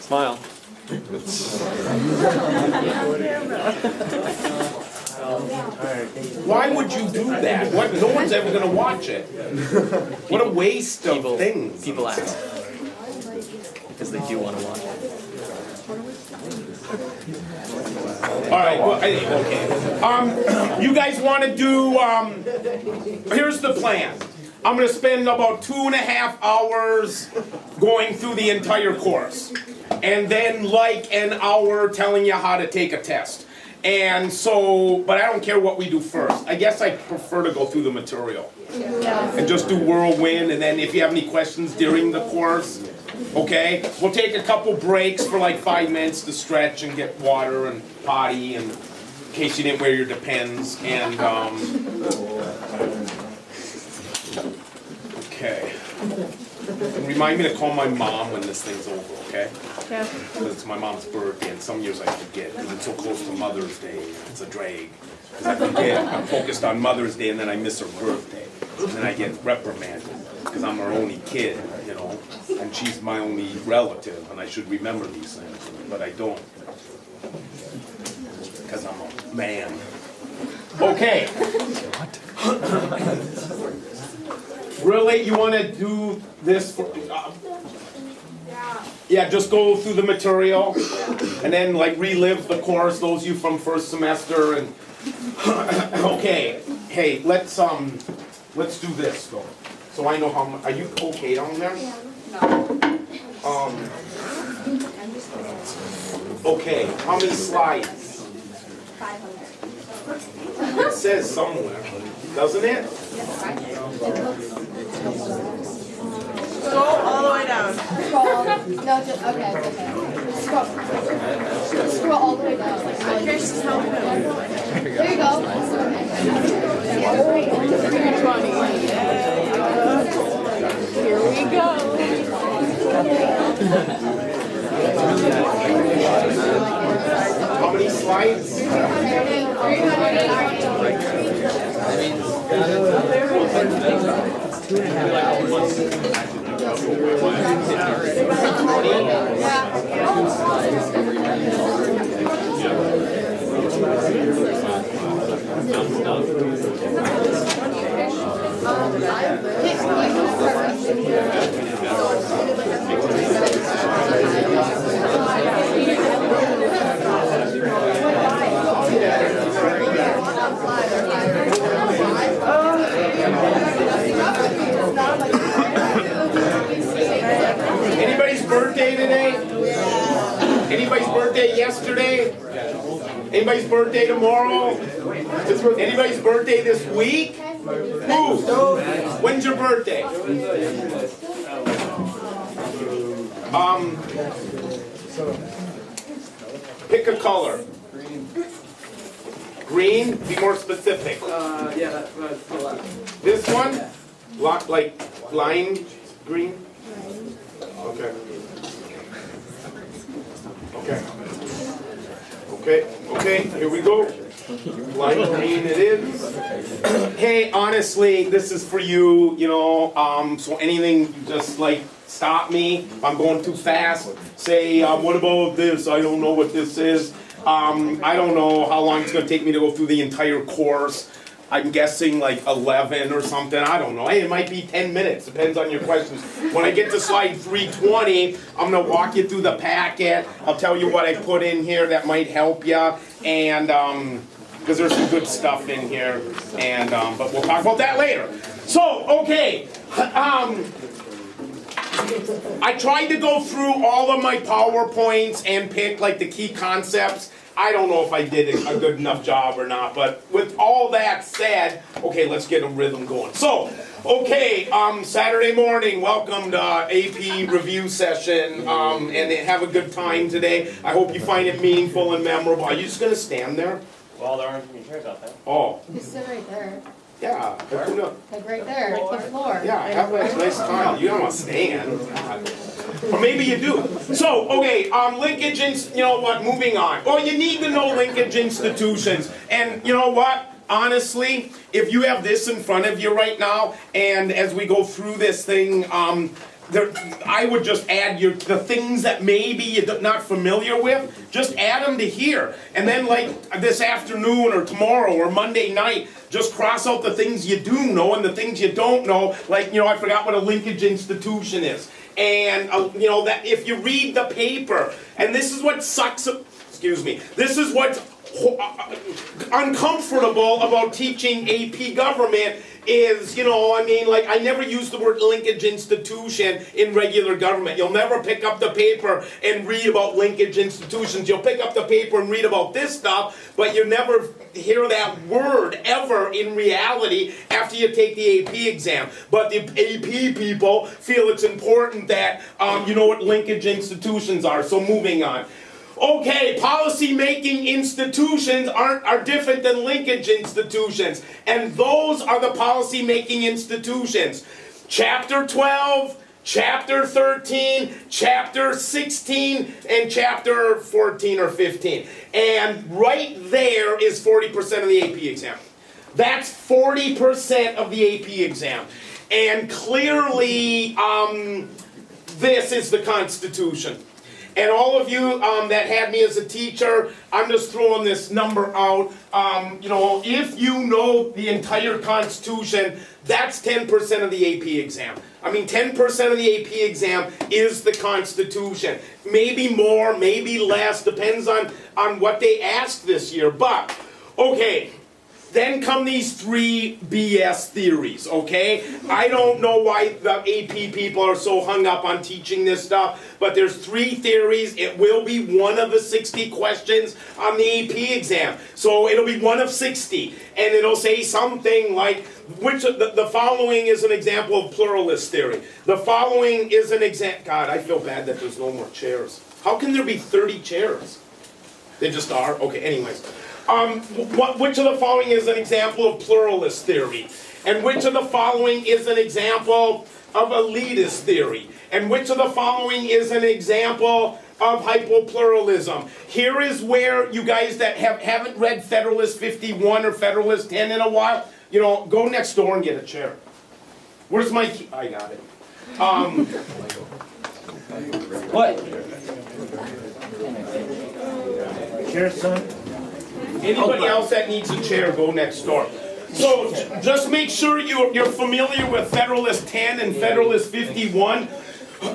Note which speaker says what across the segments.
Speaker 1: Smile.
Speaker 2: Why would you do that? What? No one's ever going to watch it. What a waste of things.
Speaker 1: People ask. Because they do want to watch it.
Speaker 2: All right, well, okay. You guys want to do, here's the plan. I'm going to spend about 2.5 hours going through the entire course. And then like an hour telling you how to take a test. And so, but I don't care what we do first. I guess I prefer to go through the material. And just do whirlwind, and then if you have any questions during the course, okay? We'll take a couple breaks for like 5 minutes to stretch and get water and potty, and in case you didn't wear your Depends, and okay. And remind me to call my mom when this thing's over, okay?
Speaker 3: Yeah.
Speaker 2: Because it's my mom's birthday, and some years I forget, because it's so close to Mother's Day, it's a drag. Because I forget, I'm focused on Mother's Day, and then I miss her birthday. And then I get reprimanded, because I'm her only kid, you know, and she's my only relative, and I should remember these things, but I don't. Because I'm a man. Okay. Really, you want to do this for... yeah, just go through the material, and then like relive the course, those of you from first semester, and... okay, hey, let's do this, though. So I know how much... Are you okay down there? No. Okay, how many slides? 500. It says somewhere, doesn't it?
Speaker 3: Go all the way down.
Speaker 4: Scroll. No, just, okay, okay. Scroll. Scroll all the way down.
Speaker 3: Here's just how we go.
Speaker 4: There you go.
Speaker 3: 320. Here we go.
Speaker 2: How many slides? 'Anybody's birthday today? Anybody's birthday yesterday? Anybody's birthday tomorrow? Anybody's birthday this week? Who? When's your birthday? Pick a color. Green? Be more specific.
Speaker 5: Yeah, that's the left.
Speaker 2: This one? Like lime green? Okay. Okay. Okay, here we go. Lime green it is. Hey, honestly, this is for you, you know, so anything, just like stop me. If I'm going too fast, say, what about this? I don't know what this is. I don't know how long it's going to take me to go through the entire course. I'm guessing like 11 or something. I don't know. Hey, it might be 10 minutes. Depends on your questions. When I get to slide 320, I'm going to walk you through the packet. I'll tell you what I put in here that might help you. And because there's some good stuff in here. And but we'll talk about that later. So, okay. I tried to go through all of my PowerPoints and pick like the key concepts. I don't know if I did a good enough job or not, but with all that said, okay, let's get a rhythm going. So, okay, Saturday morning, welcome to AP review session, and have a good time today. I hope you find it meaningful and memorable. Are you just going to stand there?
Speaker 1: Well, there aren't any chairs out there.
Speaker 2: Oh.
Speaker 4: You sit right there.
Speaker 2: Yeah.
Speaker 4: Like right there, the floor.
Speaker 2: Yeah, have a nice time. You don't want to stand. Or maybe you do. So, okay, linkage, you know what, moving on. Well, you need to know linkage institutions. And you know what? Honestly, if you have this in front of you right now, and as we go through this thing, I would just add the things that maybe you're not familiar with, just add them to here. And then like this afternoon or tomorrow or Monday night, just cross out the things you do know and the things you don't know. Like, I forgot what a linkage institution is. And, that if you read the paper, and this is what sucks, this is what's uncomfortable about teaching AP government is, I never use the word linkage institution in regular government. You'll never pick up the paper and read about linkage institutions. You'll pick up the paper and read about this stuff, but you never hear that word ever in reality after you take the AP exam. But the AP people feel it's important that you know what linkage institutions are. So moving on. Okay, policy-making institutions are different than linkage institutions, and those are the policy-making institutions. Chapter 12, Chapter 13, Chapter 16, and Chapter 14 or 15. And right there is 40% of the AP exam. That's 40% of the AP exam. And clearly, this is the Constitution. And all of you that had me as a teacher, I'm just throwing this number out. If you know the entire Constitution, that's 10% of the AP exam. 10% of the AP exam is the Constitution. Maybe more, maybe less, depends on what they asked this year. But, okay. Then come these 3 BS theories, okay? I don't know why the AP people are so hung up on teaching this stuff, but there's 3 theories. It will be one of the 60 questions on the AP exam. So it'll be one of 60, and it'll say something like, the following is an example of pluralist theory. The following is an example. God, I feel bad that there's no more chairs. How can there be 30 chairs? They just are? Okay, anyways. Which of the following is an example of pluralist theory? And which of the following is an example of elitist theory? And which of the following is an example of hypopluralism? Here is where you guys that haven't read Federalist 51 or Federalist 10 in a while, go next door and get a chair. Where's my key? I got it. What?
Speaker 6: Chair, son?
Speaker 2: Anybody else that needs a chair, go next door. So just make sure you're familiar with Federalist 10 and Federalist 51,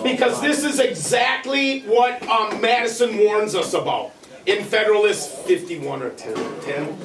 Speaker 2: because this is exactly what Madison warns us about in Federalist 51 or 10,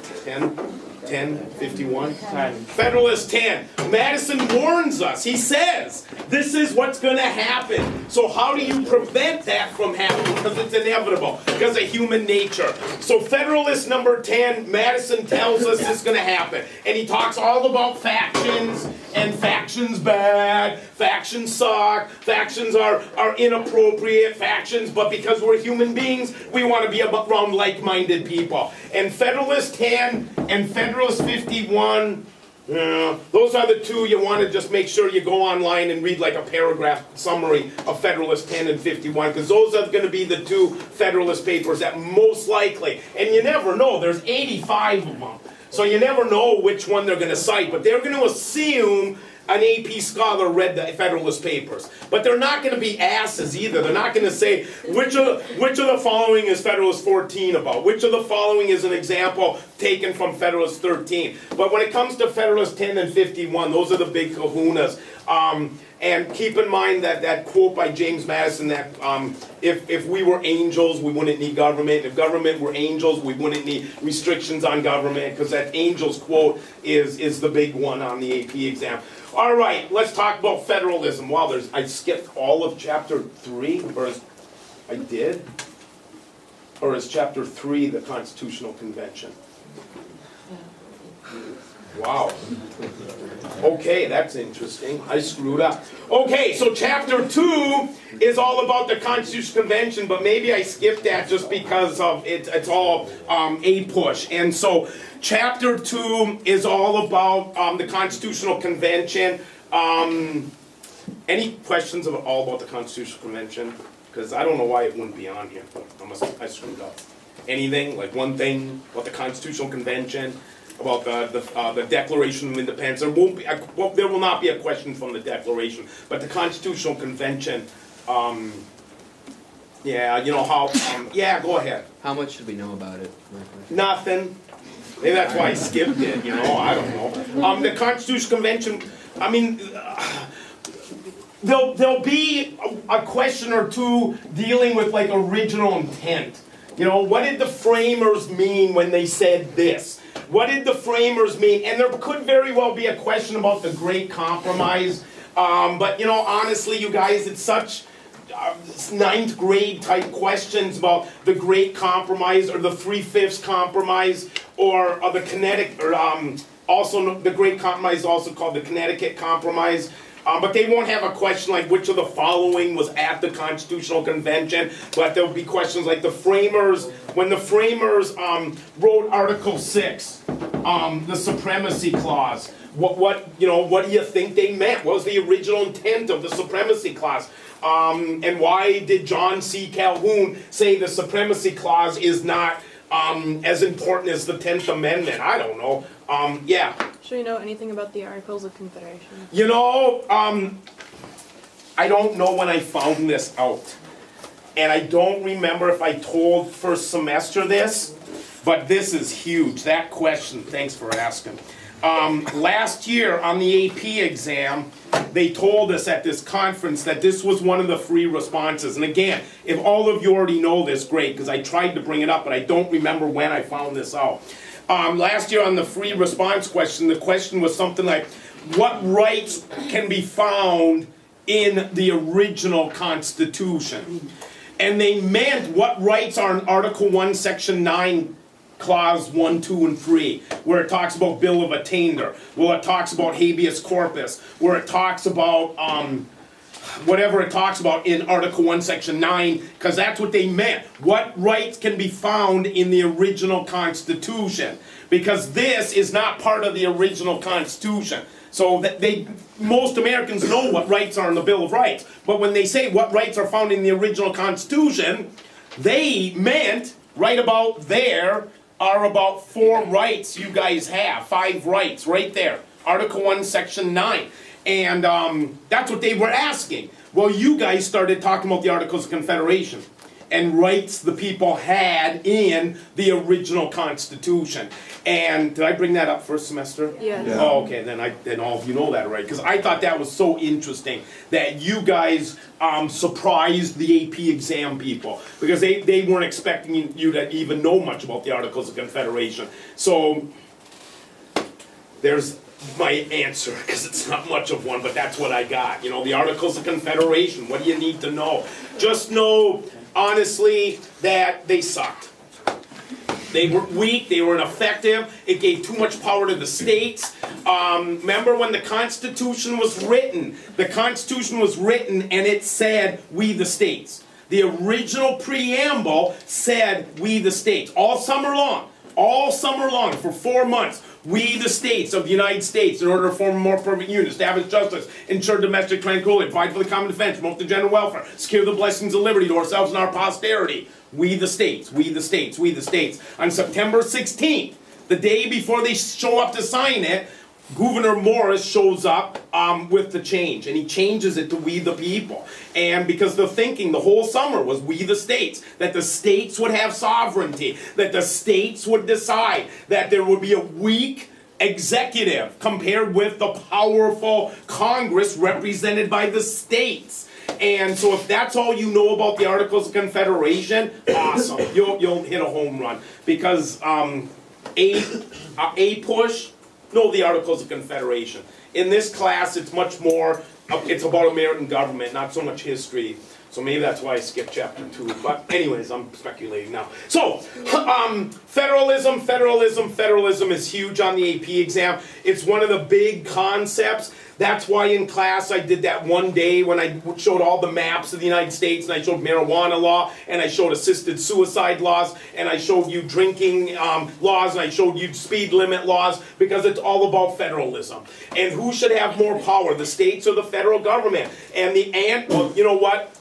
Speaker 2: 51? Federalist 10. Madison warns us. He says, this is what's going to happen. So how do you prevent that from happening? Because it's inevitable. Because of human nature. So Federalist number 10, Madison tells us this is going to happen. And he talks all about factions, and factions bad, factions suck, factions are inappropriate, factions, but because we're human beings, we want to be around like-minded people. And Federalist 10 and Federalist 51, those are the 2 you want to just make sure you go online and read like a paragraph summary of Federalist 10 and 51, because those are going to be the 2 Federalist papers that most likely, and you never know, there's 85 of them. So you never know which one they're going to cite, but they're going to assume an AP scholar read the Federalist Papers. But they're not going to be asses either. They're not going to say, which of the following is Federalist 14 about? Which of the following is an example taken from Federalist 13? But when it comes to Federalist 10 and 51, those are the big kahunas. And keep in mind that quote by James Madison that if we were angels, we wouldn't need government. If government were angels, we wouldn't need restrictions on government, because that angels quote is the big one on the AP exam. All right, let's talk about federalism. Wow, I skipped all of chapter 3, I did? Or is chapter 3 the Constitutional Convention? Wow. Okay, that's interesting. I screwed up. Okay, so chapter 2 is all about the Constitutional Convention, but maybe I skipped that just because of it's all a push. And so chapter 2 is all about the Constitutional Convention. Any questions all about the Constitutional Convention? Because I don't know why it wouldn't be on here. I screwed up. Anything? Like one thing about the Constitutional Convention? about the Declaration of Independence. There will not be a question from the Declaration, but the Constitutional Convention. Yeah, you know how. Yeah, go ahead.
Speaker 1: How much should we know about it?
Speaker 2: Nothing. Maybe that's why I skipped it. You know, I don't know. The Constitutional Convention. I mean. There'll be a question or two dealing with like original intent. You know, what did the framers mean when they said this? What did the framers mean? And there could very well be a question about the Great Compromise. But you know, honestly, you guys, it's such ninth grade type questions about the Great Compromise or the 3/5 Compromise or the Connecticut, or also the Great Compromise, also called the Connecticut Compromise. But they won't have a question like which of the following was at the Constitutional Convention, but there'll be questions like the framers, when the framers wrote Article 6, the Supremacy Clause, what do you think they meant? What was the original intent of the Supremacy Clause? And why did John C. Calhoun say the Supremacy Clause is not as important as the 10th Amendment? I don't know. Yeah.
Speaker 3: Should we know anything about the Articles of Confederation?
Speaker 2: You know, I don't know when I found this out. And I don't remember if I told first semester this, but this is huge. That question, thanks for asking. Last year on the AP exam, they told us at this conference that this was one of the free responses. And again, if all of you already know this, great, because I tried to bring it up, but I don't remember when I found this out. Last year on the free response question, the question was something like, what rights can be found in the original Constitution? And they meant what rights are in Article 1, Section 9, Clause 1, 2, and 3, where it talks about Bill of Attainder, where it talks about habeas corpus, where it talks about whatever it talks about in Article 1, Section 9, because that's what they meant. What rights can be found in the original Constitution? Because this is not part of the original Constitution. So that most Americans know what rights are in the Bill of Rights. But when they say what rights are found in the original Constitution, they meant right about there are about 4 rights you guys have. 5 rights right there. Article 1, Section 9. And that's what they were asking. Well, you guys started talking about the Articles of Confederation and rights the people had in the original Constitution. And did I bring that up first semester?
Speaker 3: Yes.
Speaker 7: Yeah.
Speaker 2: Oh, okay, then all of you know that, right? Because I thought that was so interesting that you guys surprised the AP exam people, because they weren't expecting you to even know much about the Articles of Confederation. So there's my answer, because it's not much of one, but that's what I got. You know, the Articles of Confederation, what do you need to know? Just know, honestly, that they sucked. They were weak, they were ineffective, it gave too much power to the states. Remember when the Constitution was written? The Constitution was written and it said, we the states. The original preamble said, we the states, all summer long, for 4 months. We, the states of the United States, in order to form a more perfect union, establish justice, ensure domestic tranquility, provide for the common defense, promote the general welfare, secure the blessings of liberty to ourselves and our posterity. We, the states, we, the states, we, the states. On September 16th, the day before they show up to sign it, Gouverneur Morris shows up with the change, and he changes it to we the people. And because the thinking the whole summer was we the states, that the states would have sovereignty, that the states would decide, that there would be a weak executive compared with the powerful Congress represented by the states. And so if that's all you know about the Articles of Confederation, awesome. You'll hit a home run. Because a push, know the Articles of Confederation. In this class, it's much more, it's about American government, not so much history. So maybe that's why I skipped chapter 2. But anyways, I'm speculating now. So, federalism is huge on the AP exam. It's one of the big concepts. That's why in class I did that one day when I showed all the maps of the United States, and I showed marijuana law, and I showed assisted suicide laws, and I showed you drinking laws, and I showed you speed limit laws, because it's all about federalism. And who should have more power, the states or the federal government? And well, you know what?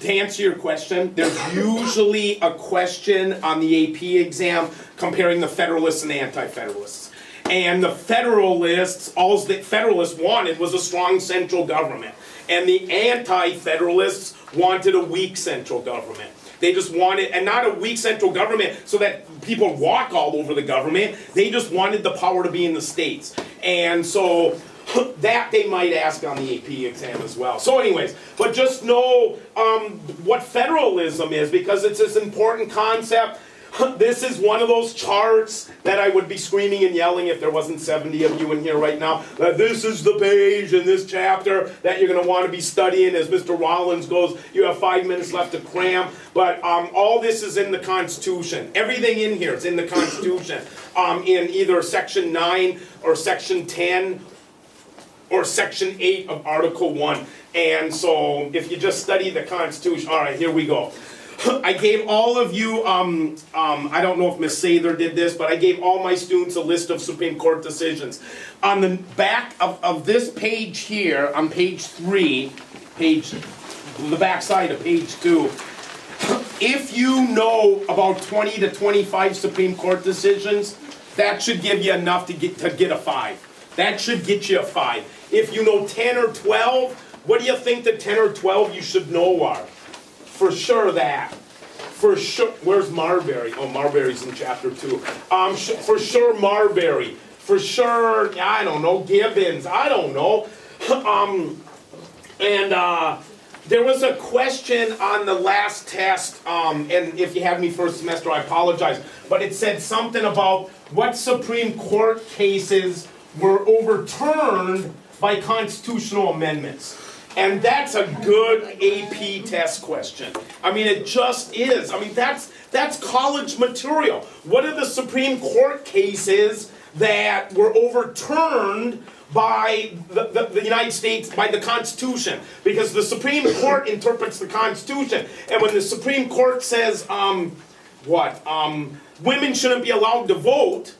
Speaker 2: To answer your question, there's usually a question on the AP exam comparing the Federalists and the Anti-Federalists. And the Federalists, all the Federalists wanted was a strong central government. And the Anti-Federalists wanted a weak central government. They just wanted, and not a weak central government so that people walk all over the government. They just wanted the power to be in the states. And so that they might ask on the AP exam as well. So anyways, but just know what federalism is, because it's this important concept. This is one of those charts that I would be screaming and yelling if there wasn't 70 of you in here right now. This is the page in this chapter that you're going to want to be studying. As Mr. Rollins goes, you have 5 minutes left to cram. But all this is in the Constitution. Everything in here is in the Constitution. In either Section 9 or Section 10 or Section 8 of Article 1. And so if you just study the Constitution, all right, here we go. I gave all of you, I don't know if Ms. Sather did this, but I gave all my students a list of Supreme Court decisions. On the back of this page here, on page 3, the back side of page 2, if you know about 20 to 25 Supreme Court decisions, that should give you enough to get a 5. That should get you a 5. If you know 10 or 12, what do you think the 10 or 12 you should know are? For sure that. For sure, where's Marbury? Oh, Marbury's in chapter 2. For sure Marbury. For sure, I don't know, Gibbons. I don't know. There was a question on the last test, and if you had me first semester, I apologize, but it said something about what Supreme Court cases were overturned by constitutional amendments. And that's a good AP test question. I mean, it just is. I mean, that's college material. What are the Supreme Court cases that were overturned by the United States, by the Constitution? Because the Supreme Court interprets the Constitution. And when the Supreme Court says, women shouldn't be allowed to vote,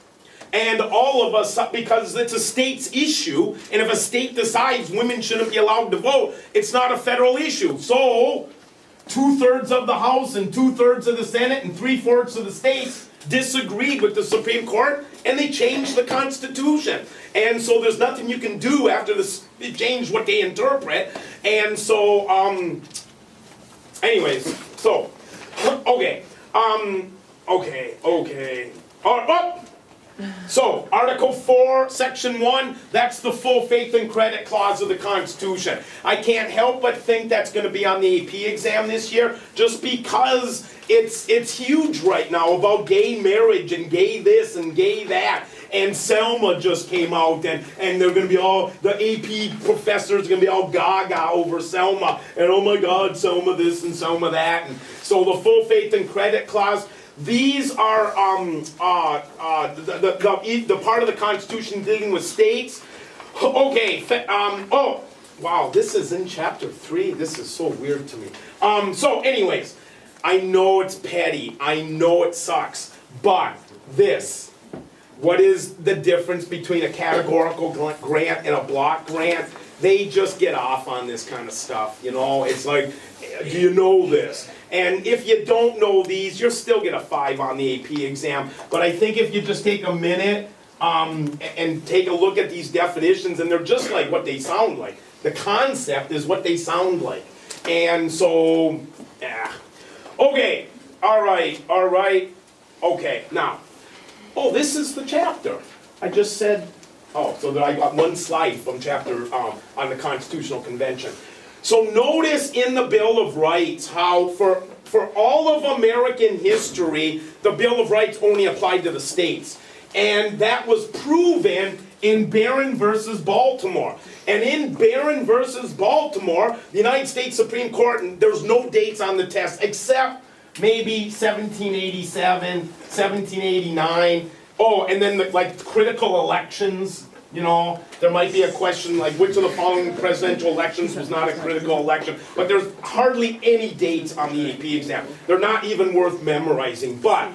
Speaker 2: and all of us, because it's a state's issue, and if a state decides women shouldn't be allowed to vote, it's not a federal issue. So, 2/3 of the House and 2/3 of the Senate and 3/4 of the states disagreed with the Supreme Court, and they changed the Constitution. And so there's nothing you can do after they change what they interpret. And so, anyways, so, okay. So, Article 4, Section 1, that's the full faith and credit clause of the Constitution. I can't help but think that's going to be on the AP exam this year, just because it's huge right now about gay marriage and gay this and gay that. And Selma just came out, and they're going to be all, the AP professors are going to be all gaga over Selma. And oh my God, Selma this and Selma that. And so the full faith and credit clause, these are the part of the Constitution dealing with states. Okay, oh, wow, this is in chapter 3. This is so weird to me. So anyways, I know it's petty. I know it sucks. But this, what is the difference between a categorical grant and a block grant? They just get off on this kind of stuff, you know? It's like, do you know this? And if you don't know these, you'll still get a 5 on the AP exam. But I think if you just take a minute and take a look at these definitions, and they're just like what they sound like. The concept is what they sound like. And so, yeah. Okay, all right. Okay, now, this is the chapter. I just said, so I got one slide from chapter on the Constitutional Convention. So notice in the Bill of Rights how for all of American history, the Bill of Rights only applied to the states. And that was proven in Barron versus Baltimore. And in Barron versus Baltimore, the United States Supreme Court, and there's no dates on the test except maybe 1787, 1789. And then critical elections. You know, there might be a question like which of the following presidential elections was not a critical election. But there's hardly any dates on the AP exam. They're not even worth memorizing. But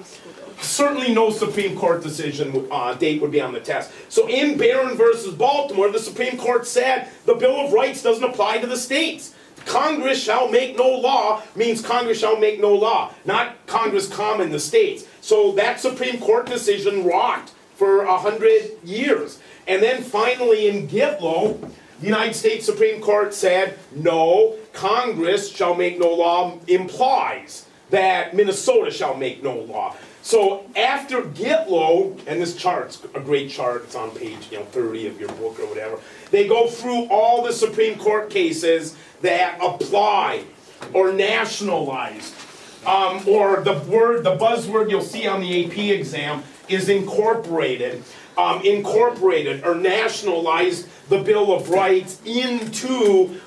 Speaker 2: certainly no Supreme Court decision date would be on the test. So in Barron versus Baltimore, the Supreme Court said the Bill of Rights doesn't apply to the states. Congress shall make no law means Congress shall make no law, not Congress common the states. So that Supreme Court decision rocked for 100 years. And then finally in Gitlow, the United States Supreme Court said, no, Congress shall make no law implies that Minnesota shall make no law. So after Gitlow, and this chart's a great chart, it's on page 30 of your book or whatever, they go through all the Supreme Court cases that apply or nationalized, or the buzzword you'll see on the AP exam is incorporated or nationalized the Bill of Rights into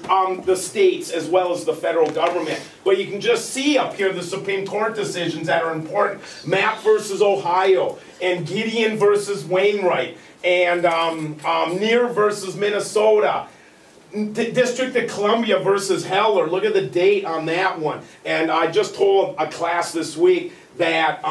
Speaker 2: the states as well as the federal government. But you can just see up here the Supreme Court decisions that are important. Mapp versus Ohio, and Gideon versus Wainwright, and Neer versus Minnesota. District of Columbia versus Heller. Look at the date on that one. And I just told a class this week that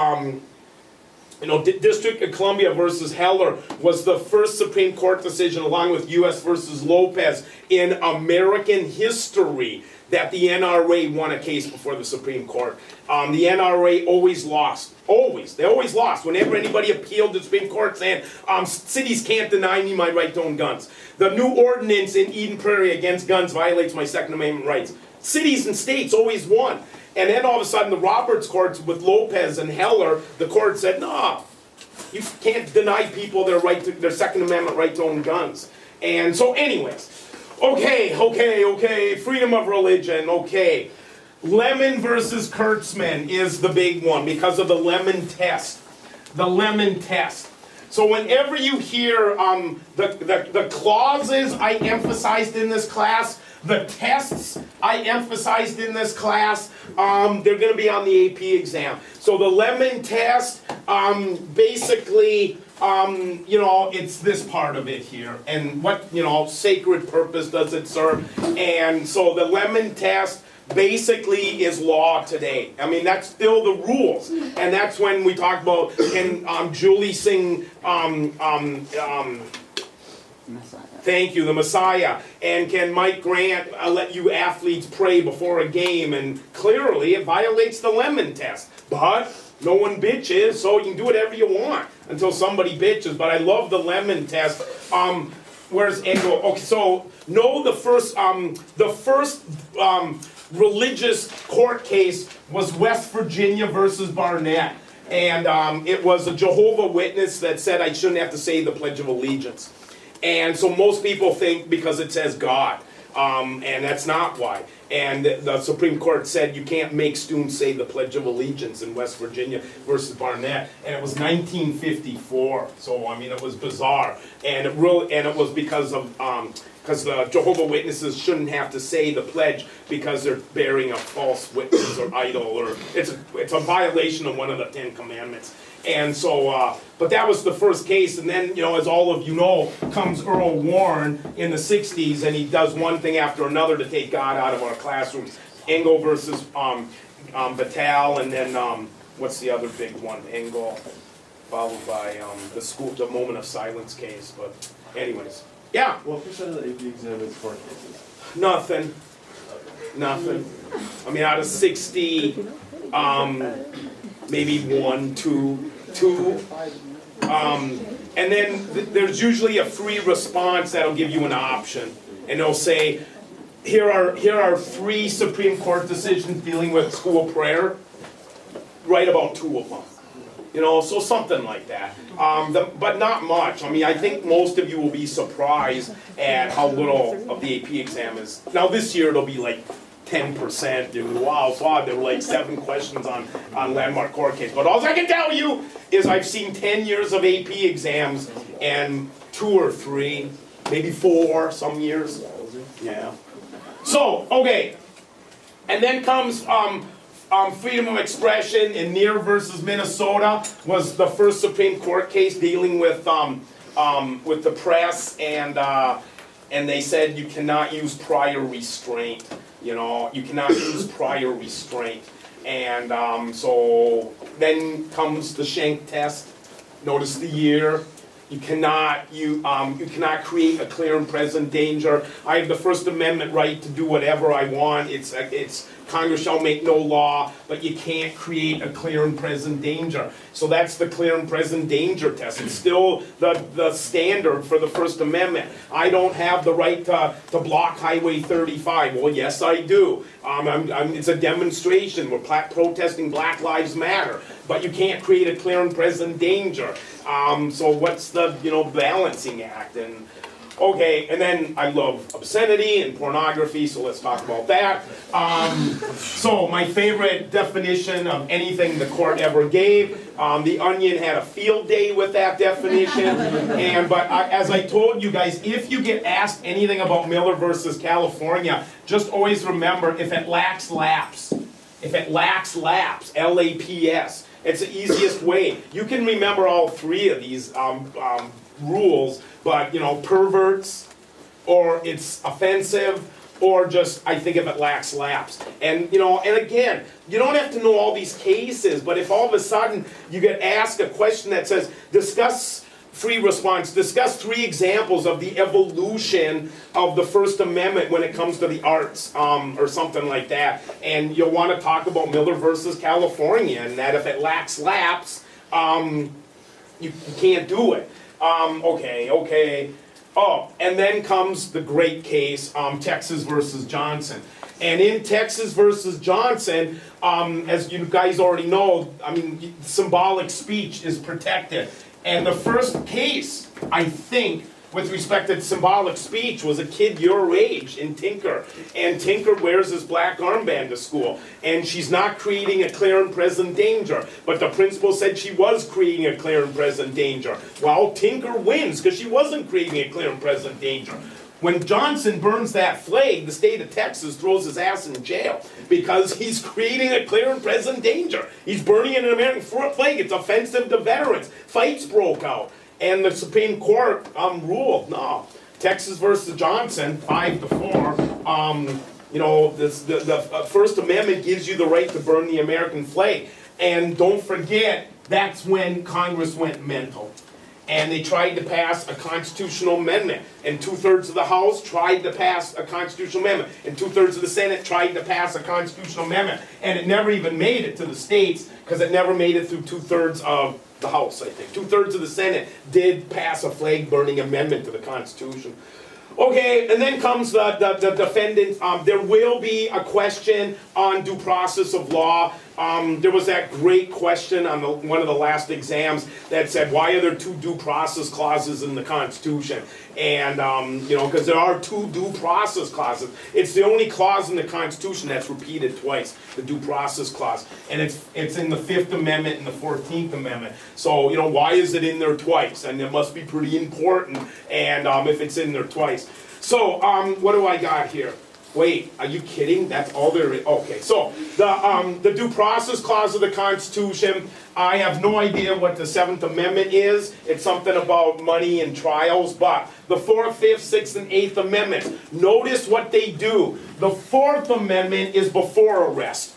Speaker 2: District of Columbia versus Heller was the first Supreme Court decision, along with U.S. versus Lopez, in American history that the NRA won a case before the Supreme Court. The NRA always lost. Always. They always lost. Whenever anybody appealed to the Supreme Court saying, cities can't deny me my right to own guns. The new ordinance in Eden Prairie against guns violates my Second Amendment rights. Cities and states always won. And then all of a sudden the Roberts courts with Lopez and Heller, the court said, no, you can't deny people their Second Amendment right to own guns. And so anyways, okay, freedom of religion, okay. Lemon versus Kurtzman is the big one because of the Lemon test. The Lemon test. So whenever you hear the clauses I emphasized in this class, the tests I emphasized in this class, they're going to be on the AP exam. So the Lemon test, basically, it's this part of it here. And what, sacred purpose does it serve? And so the Lemon test basically is law today. I mean, that's still the rules. And that's when we talk about, can Julie sing, thank you, the Messiah. And can Mike Grant let you athletes pray before a game? And clearly it violates the Lemon test. But no one bitches, so you can do whatever you want until somebody bitches. But I love the Lemon test. Where's Engel? Okay, so no, the first religious court case was West Virginia versus Barnett. And it was a Jehovah's Witness that said I shouldn't have to say the Pledge of Allegiance. And so most people think because it says God, and that's not why. And the Supreme Court said you can't make students say the Pledge of Allegiance in West Virginia versus Barnett, and it was 1954. So I mean, it was bizarre, and it was because the Jehovah's Witnesses shouldn't have to say the pledge because they're bearing a false witness or idol, or it's a violation of one of the 10 Commandments. And so, but that was the first case, and then, as all of you know, comes Earl Warren in the 60s, and he does one thing after another to take God out of our classrooms. Engel versus Batal, and then, what's the other big one? Engel, followed by the Moment of Silence case, but anyways. Yeah?
Speaker 7: What percent of the AP exam is court cases?
Speaker 2: Nothing. I mean, out of 60, maybe 1, 2. And then there's usually a free response that'll give you an option. And they'll say, here are 3 Supreme Court decisions dealing with school prayer. Write about 2 of them. So something like that. But not much. I mean, I think most of you will be surprised at how little of the AP exam is. Now this year it'll be like 10%. Wow, there were like 7 questions on landmark court case. But all I can tell you is I've seen 10 years of AP exams and 2 or 3, maybe 4 some years. Yeah. So, okay. And then comes freedom of expression in Neer versus Minnesota was the first Supreme Court case dealing with the press, and they said you cannot use prior restraint. You cannot use prior restraint. And so then comes the Schenck test. Notice the year. You cannot create a clear and present danger. I have the First Amendment right to do whatever I want. It's Congress shall make no law, but you can't create a clear and present danger. So that's the clear and present danger test. It's still the standard for the First Amendment. I don't have the right to block Highway 35. Well, yes, I do. It's a demonstration. We're protesting Black Lives Matter, but you can't create a clear and present danger. So what's the balancing act? And okay, and then I love obscenity and pornography, so let's talk about that. So my favorite definition of anything the court ever gave, the Onion had a field day with that definition, but as I told you guys, if you get asked anything about Miller versus California, just always remember, if it lacks lapse, L-A-P-S, it's the easiest way. You can remember all three of these rules, but perverts, or it's offensive, or just I think if it lacks lapse. And and again, you don't have to know all these cases, but if all of a sudden you get asked a question that says, discuss three examples of the evolution of the First Amendment when it comes to the arts, or something like that, and you'll want to talk about Miller versus California, and that if it lacks lapse, you can't do it. Okay. Oh, and then comes the great case, Texas versus Johnson. And in Texas versus Johnson, as you guys already know, symbolic speech is protected. And the first case, I think, with respect to symbolic speech was a kid your age in Tinker. And Tinker wears this black armband to school. And she's not creating a clear and present danger. But the principal said she was creating a clear and present danger. Well, Tinker wins because she wasn't creating a clear and present danger. When Johnson burns that flag, the state of Texas throws his ass in jail because he's creating a clear and present danger. He's burning an American flag. It's offensive to veterans. Fights broke out. And the Supreme Court ruled, no, Texas versus Johnson, 5-4. The First Amendment gives you the right to burn the American flag. And don't forget, that's when Congress went mental. And they tried to pass a constitutional amendment. And 2/3 of the House tried to pass a constitutional amendment. And 2/3 of the Senate tried to pass a constitutional amendment. And it never even made it to the states, because it never made it through 2/3 of the House, I think. 2/3 of the Senate did pass a flag-burning amendment to the Constitution. Okay, and then comes the defendant. There will be a question on due process of law. There was that great question on one of the last exams that said, why are there two due process clauses in the Constitution? And, because there are two due process clauses. It's the only clause in the Constitution that's repeated twice, the due process clause. And it's in the 5th Amendment and the 14th Amendment. So, why is it in there twice? And it must be pretty important, and if it's in there twice. So, what do I got here? Wait, are you kidding? That's all there is. Okay, so the due process clause of the Constitution, I have no idea what the 7th Amendment is. It's something about money and trials, but the 4th, 5th, 6th, and 8th Amendments, notice what they do. The 4th Amendment is before arrest.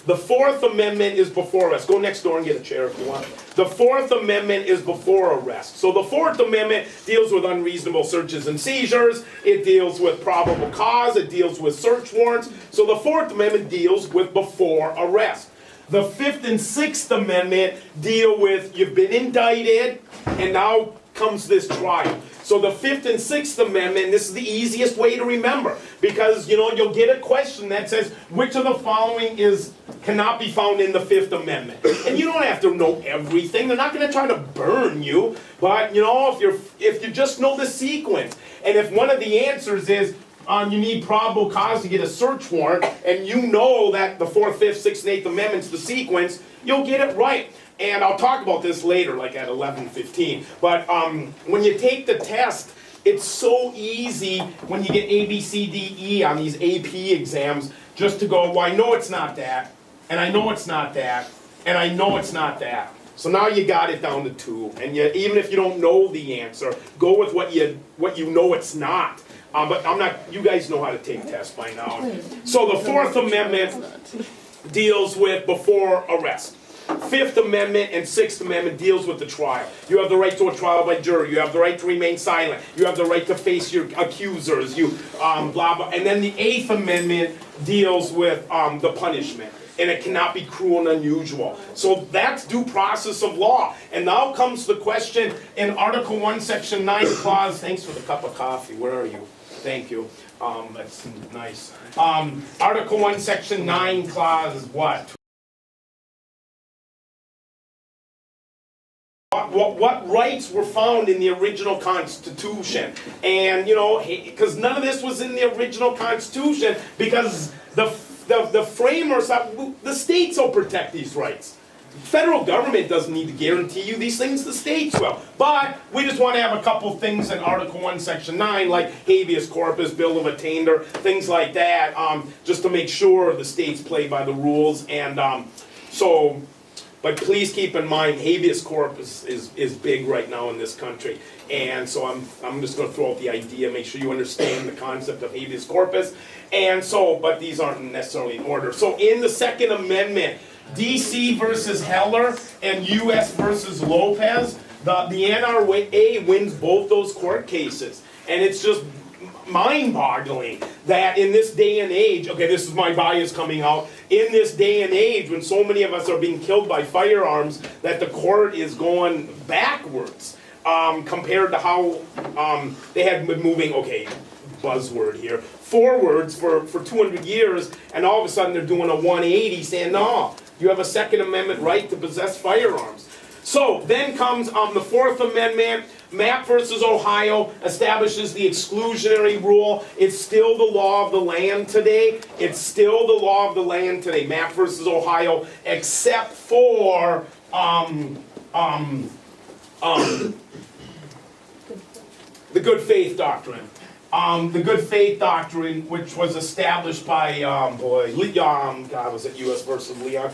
Speaker 2: The 4th Amendment is before arrest. Go next door and get a chair if you want. The 4th Amendment is before arrest. So the 4th Amendment deals with unreasonable searches and seizures. It deals with probable cause. It deals with search warrants. So the 4th Amendment deals with before arrest. The 5th and 6th Amendment deal with you've been indicted and now comes this trial. So the 5th and 6th Amendment, this is the easiest way to remember, because you'll get a question that says which of the following cannot be found in the 5th Amendment. And you don't have to know everything. They're not going to try to burn you, but if you just know the sequence, and if one of the answers is you need probable cause to get a search warrant, and you know that the 4th, 5th, 6th, and 8th Amendments, the sequence, you'll get it right. And I'll talk about this later, like at 11:15. But when you take the test, it's so easy when you get A, B, C, D, E on these AP exams, just to go, well, I know it's not that, and I know it's not that, and I know it's not that. So now you got it down to 2. And even if you don't know the answer, go with what you know it's not. But you guys know how to take tests by now. So the 4th Amendment deals with before arrest. Fifth Amendment and Sixth Amendment deals with the trial. You have the right to a trial by jury. You have the right to remain silent. You have the right to face your accusers. You blah blah. And then the Eighth Amendment deals with the punishment, and it cannot be cruel and unusual. So that's due process of law. And now comes the question in Article 1, Section 9, Clause. Thanks for the cup of coffee. Where are you? Thank you. That's nice. Article 1, Section 9, Clause what? What rights were found in the original Constitution? And, you know, because none of this was in the original Constitution, because the framers thought, the states will protect these rights. The federal government doesn't need to guarantee you these things, the states will. But we just want to have a couple things in Article 1, Section 9, like habeas corpus, bill of attainder, things like that, just to make sure the states play by the rules. And but please keep in mind, habeas corpus is big right now in this country. And so I'm just going to throw out the idea, make sure you understand the concept of habeas corpus. And so, but these aren't necessarily in order. So in the Second Amendment, DC versus Heller and US versus Lopez, the NRA wins both those court cases. And it's just mind-boggling that in this day and age, okay, this is my bias coming out, in this day and age when so many of us are being killed by firearms, that the court is going backwards compared to how they had been moving, okay, buzzword here, forwards for 200 years, and all of a sudden they're doing a 180 saying, no, you have a Second Amendment right to possess firearms. So then comes the Fourth Amendment. Mapp versus Ohio establishes the exclusionary rule. It's still the law of the land today. It's still the law of the land today, Mapp versus Ohio, except for the good faith doctrine. The good faith doctrine, which was established by, was it U.S. versus Leon?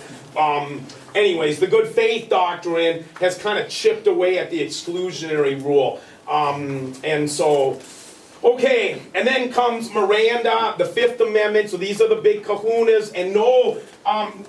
Speaker 2: Anyways, the good faith doctrine has kind of chipped away at the exclusionary rule. And so, okay, and then comes Miranda, the Fifth Amendment, so these are the big kahunas, and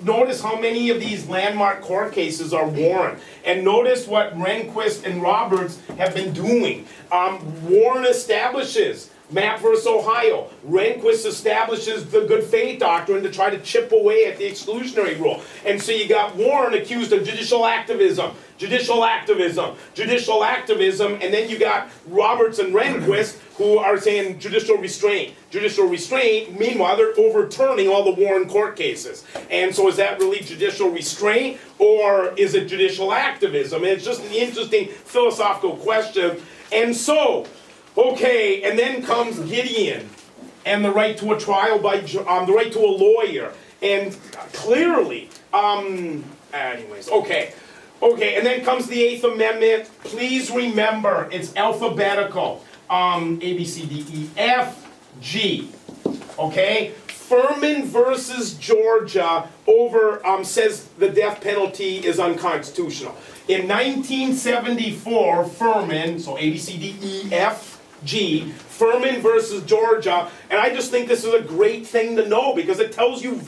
Speaker 2: notice how many of these landmark court cases are Warren. And notice what Rehnquist and Roberts have been doing. Warren establishes Mapp versus Ohio. Rehnquist establishes the good faith doctrine to try to chip away at the exclusionary rule. And so you got Warren accused of judicial activism, and then you got Roberts and Rehnquist who are saying judicial restraint. Meanwhile, they're overturning all the Warren court cases. And so is that really judicial restraint, or is it judicial activism? And it's just an interesting philosophical question. And so, okay, and then comes Gideon and the right to a trial by, the right to a lawyer. And clearly, anyways, okay, and then comes the Eighth Amendment. Please remember, it's alphabetical. A, B, C, D, E, F, G, okay? Furman versus Georgia says the death penalty is unconstitutional. In 1974, Furman, so A, B, C, D, E, F, G, Furman versus Georgia, and I just think this is a great thing to know because it tells you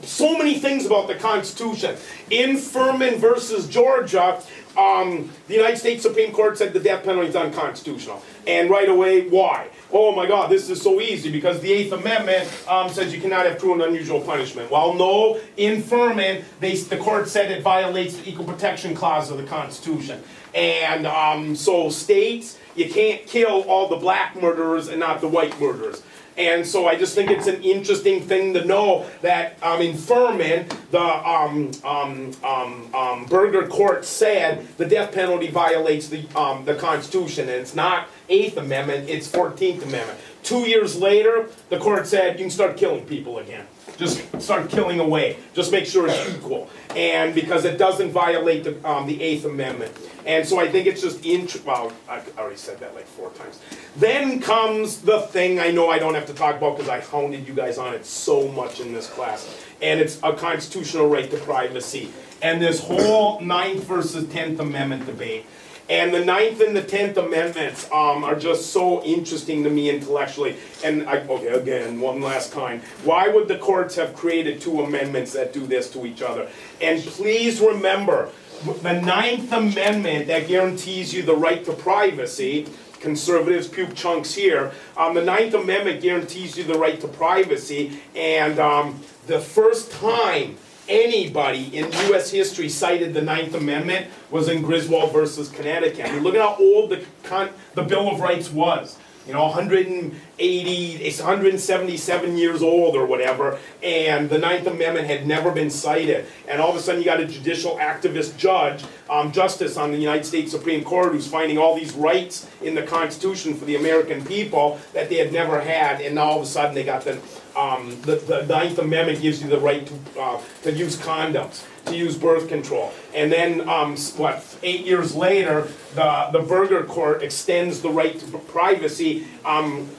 Speaker 2: so many things about the Constitution. In Furman versus Georgia, the United States Supreme Court said the death penalty is unconstitutional. And right away, why? Oh my God, this is so easy because the Eighth Amendment says you cannot have cruel and unusual punishment. Well, no, in Furman, the court said it violates the Equal Protection Clause of the Constitution. And so states, you can't kill all the black murderers and not the white murderers. And so I just think it's an interesting thing to know that in Furman, the Berger court said the death penalty violates the Constitution, and it's not 8th Amendment, it's 14th Amendment. 2 years later, the court said you can start killing people again. Just start killing away. Just make sure it's equal. And because it doesn't violate the 8th Amendment. And so I think it's just well, I already said that like 4 times. Then comes the thing I know I don't have to talk about because I hounded you guys on it so much in this class. And it's a constitutional right to privacy. And this whole 9th versus 10th Amendment debate. And the 9th and the 10th Amendments are just so interesting to me intellectually. And okay, again, one last time. Why would the courts have created 2 amendments that do this to each other? And please remember, the 9th Amendment that guarantees you the right to privacy, conservatives puke chunks here, the 9th Amendment guarantees you the right to privacy, and the first time anybody in U.S. history cited the 9th Amendment was in Griswold versus Connecticut. I mean, look at how old the Bill of Rights was. You know, 177 years old or whatever, and the 9th Amendment had never been cited. And all of a sudden you got a judicial activist judge, justice on the United States Supreme Court, who's finding all these rights in the Constitution for the American people that they had never had, and now all of a sudden they got the 9th Amendment gives you the right to use condoms, to use birth control. And then, 8 years later, the Burger Court extends the right to privacy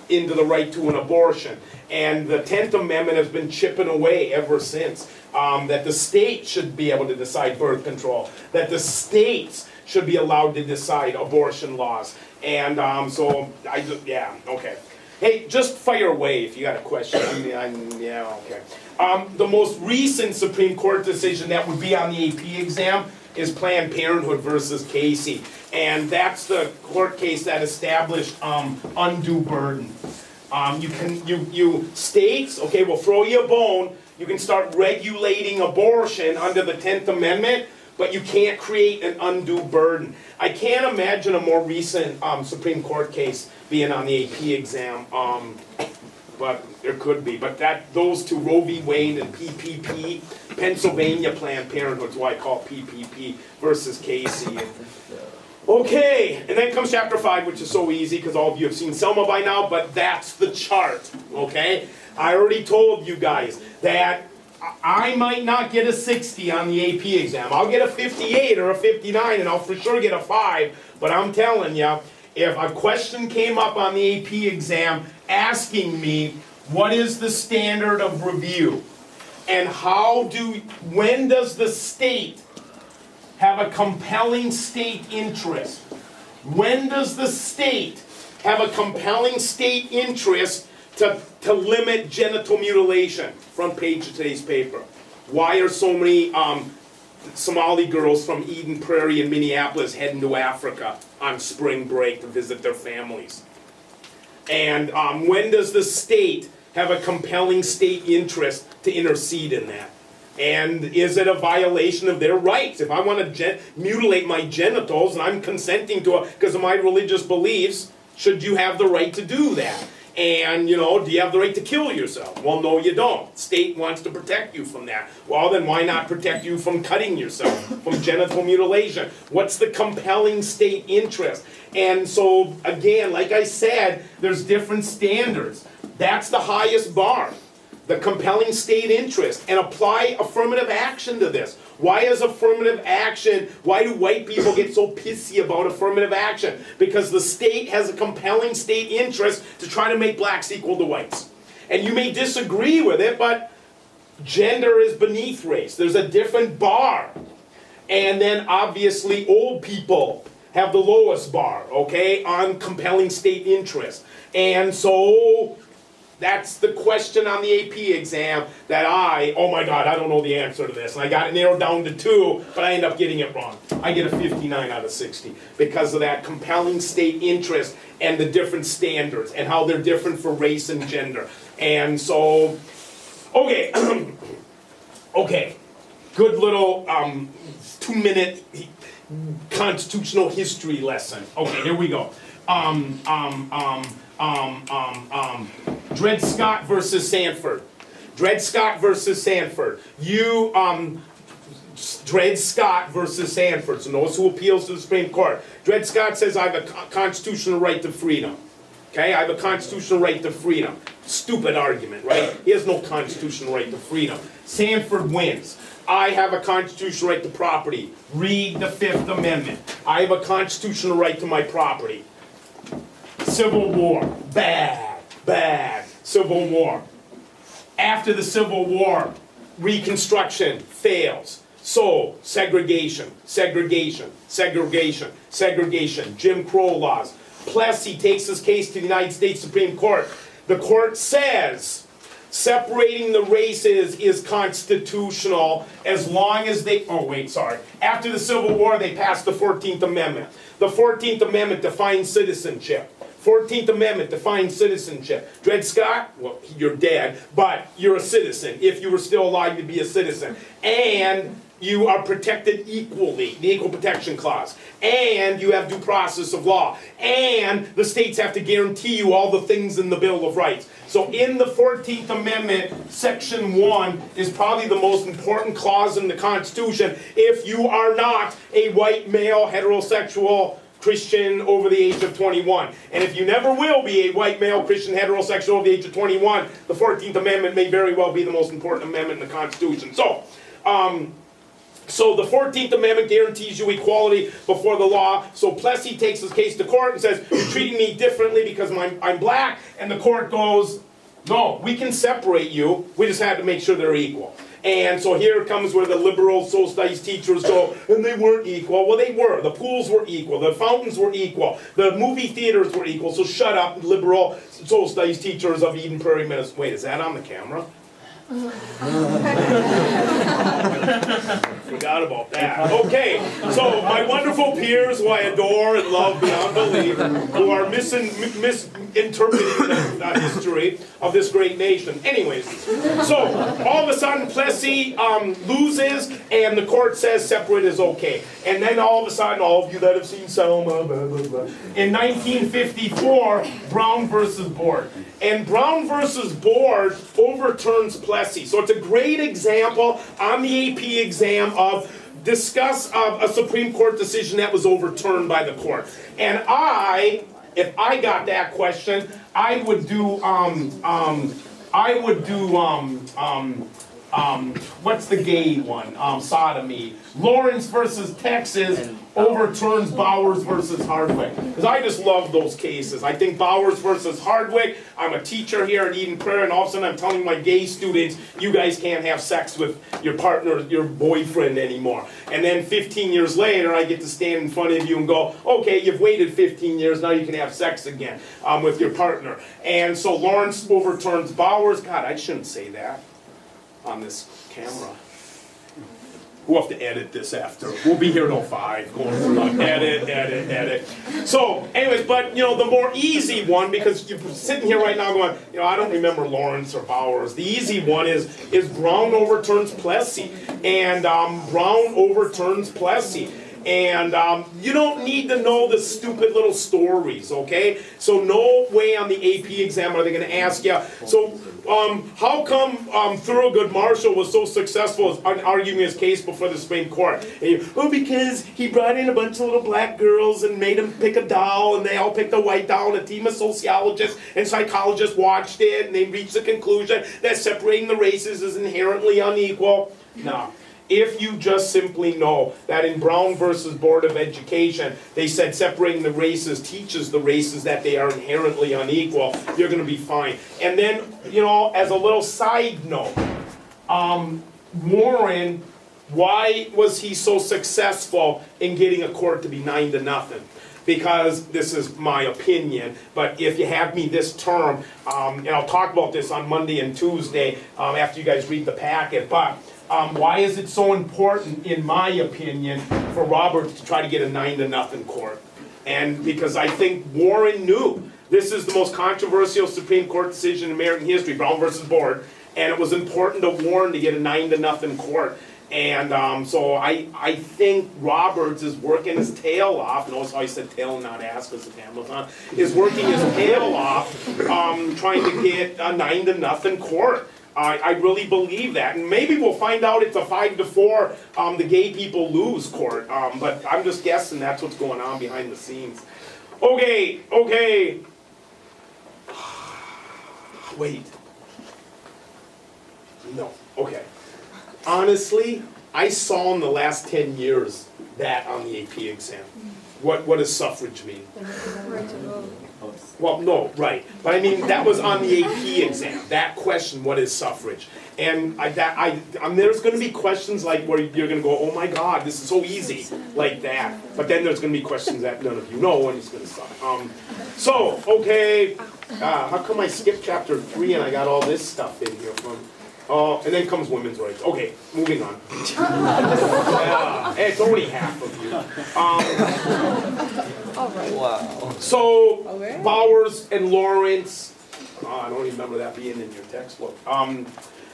Speaker 2: into the right to an abortion. And the 10th Amendment has been chipping away ever since. That the state should be able to decide birth control, that the states should be allowed to decide abortion laws. And yeah, okay. Hey, just fire away if you got a question. Yeah, okay. The most recent Supreme Court decision that would be on the AP exam is Planned Parenthood versus Casey. And that's the court case that established undue burden. States, okay, will throw you a bone. You can start regulating abortion under the 10th Amendment, but you can't create an undue burden. I can't imagine a more recent Supreme Court case being on the AP exam, but there could be. But those two, Roe v. Wade and PPP, Pennsylvania Planned Parenthood, is why I call PPP versus Casey. Okay, and then comes chapter 5, which is so easy because all of you have seen Selma by now, but that's the chart, okay? I already told you guys that I might not get a 60 on the AP exam. I'll get a 58 or a 59, and I'll for sure get a 5, but I'm telling you, if a question came up on the AP exam asking me, what is the standard of review? And when does the state have a compelling state interest? When does the state have a compelling state interest to limit genital mutilation? Front page of today's paper. Why are so many Somali girls from Eden Prairie in Minneapolis heading to Africa on spring break to visit their families? And when does the state have a compelling state interest to intercede in that? And is it a violation of their rights? If I want to mutilate my genitals and I'm consenting to it because of my religious beliefs, should you have the right to do that? And, do you have the right to kill yourself? Well, no, you don't. State wants to protect you from that. Well, then why not protect you from cutting yourself, from genital mutilation? What's the compelling state interest? And so, again, like I said, there's different standards. That's the highest bar, the compelling state interest, and apply affirmative action to this. Why do white people get so pissy about affirmative action? Because the state has a compelling state interest to try to make blacks equal to whites. And you may disagree with it, but gender is beneath race. There's a different bar. And then obviously old people have the lowest bar, okay, on compelling state interest. And so that's the question on the AP exam that oh my God, I don't know the answer to this. And I got it narrowed down to 2, but I end up getting it wrong. I get a 59 out of 60 because of that compelling state interest and the different standards and how they're different for race and gender. And so, okay, okay, good little 2-minute constitutional history lesson. Okay, here we go. Dred Scott versus Sanford. Dred Scott versus Sanford. Dred Scott versus Sanford. So notice who appeals to the Supreme Court. Dred Scott says I have a constitutional right to freedom. Okay, I have a constitutional right to freedom. Stupid argument, right? He has no constitutional right to freedom. Sanford wins. I have a constitutional right to property. Read the 5th Amendment. I have a constitutional right to my property. Civil War. Bad. Civil War. After the Civil War, Reconstruction fails. So, segregation, segregation, segregation, segregation, Jim Crow laws. Plessy takes this case to the United States Supreme Court. The court says separating the races is constitutional as long as they, after the Civil War they passed the 14th Amendment. The 14th Amendment defines citizenship. 14th Amendment defines citizenship. Dred Scott, well, you're dead, but you're a citizen if you were still alive to be a citizen. And you are protected equally, the Equal Protection Clause. And you have due process of law. And the states have to guarantee you all the things in the Bill of Rights. So in the 14th Amendment, Section 1 is probably the most important clause in the Constitution if you are not a white male heterosexual Christian over the age of 21. And if you never will be a white male Christian heterosexual over the age of 21, the 14th Amendment may very well be the most important amendment in the Constitution. So the 14th Amendment guarantees you equality before the law. So Plessy takes his case to court and says, you're treating me differently because I'm black. And the court goes, no, we can separate you. We just have to make sure they're equal. And so here comes where the liberal social studies teachers go, and they weren't equal. Well, they were. The pools were equal. The fountains were equal. The movie theaters were equal. So shut up, liberal social studies teachers of Eden Prairie, Minnesota. Wait, is that on the camera? Forgot about that. Okay, so my wonderful peers who I adore and love beyond belief, who are misinterpreting the history of this great nation. Anyways, so all of a sudden Plessy loses and the court says separate is okay. And then all of a sudden, all of you that have seen Selma, blah, blah, blah. In 1954, Brown versus Board. And Brown versus Board overturns Plessy. So it's a great example on the AP exam of discuss a Supreme Court decision that was overturned by the court. And if I got that question, I would do what's the gay one? Sodomy. Lawrence versus Texas overturns Bowers versus Hardwick. Because I just love those cases. I think Bowers versus Hardwick, I'm a teacher here at Eden Prairie, and all of a sudden I'm telling my gay students, you guys can't have sex with your partner, your boyfriend anymore. And then 15 years later, I get to stand in front of you and go, okay, you've waited 15 years, now you can have sex again with your partner. And so Lawrence overturns Bowers. God, I shouldn't say that on this camera. We'll have to edit this after. We'll be here till 5. Going through edit. So, anyways, but the more easy one, because you're sitting here right now going, I don't remember Lawrence or Bowers. The easy one is Brown overturns Plessy, and Brown overturns Plessy. And you don't need to know the stupid little stories, okay? So no way on the AP exam are they going to ask you, so how come Thurgood Marshall was so successful in arguing his case before the Supreme Court? Because he brought in a bunch of little black girls and made them pick a doll, and they all picked a white doll, and a team of sociologists and psychologists watched it, and they reached the conclusion that separating the races is inherently unequal. No. If you just simply know that in Brown versus Board of Education, they said separating the races teaches the races that they are inherently unequal, you're going to be fine. And then, as a little side note, Warren, why was he so successful in getting a court to be 9-0? Because this is my opinion, but if you have me this term, and I'll talk about this on Monday and Tuesday after you guys read the packet, but why is it so important, in my opinion, for Roberts to try to get a 9-0 court? And because I think Warren knew this is the most controversial Supreme Court decision in American history, Brown versus Board, and it was important to Warren to get a 9-0 court. And so I think Roberts is working his tail off. Notice how I said tail and not ass because the camera's on. Is working his tail off trying to get a 9-0 court. I really believe that. And maybe we'll find out it's a 5-4 the gay people lose court. But I'm just guessing that's what's going on behind the scenes. Okay. Wait. No. Okay. Honestly, I saw in the last 10 years that on the AP exam. What does suffrage mean?
Speaker 3: Right to vote.
Speaker 2: Well, no, right. But I mean, that was on the AP exam. That question, what is suffrage? And there's going to be questions like where you're going to go, oh my God, this is so easy, like that. But then there's going to be questions that none of you know, and it's going to suck. Okay, how come I skipped chapter 3 and I got all this stuff in here from? And then comes women's rights. Okay, moving on. It's only half of you.
Speaker 4: All right.
Speaker 1: Wow.
Speaker 2: So,
Speaker 4: Okay.
Speaker 2: Bowers and Lawrence, I don't even remember that being in your textbook.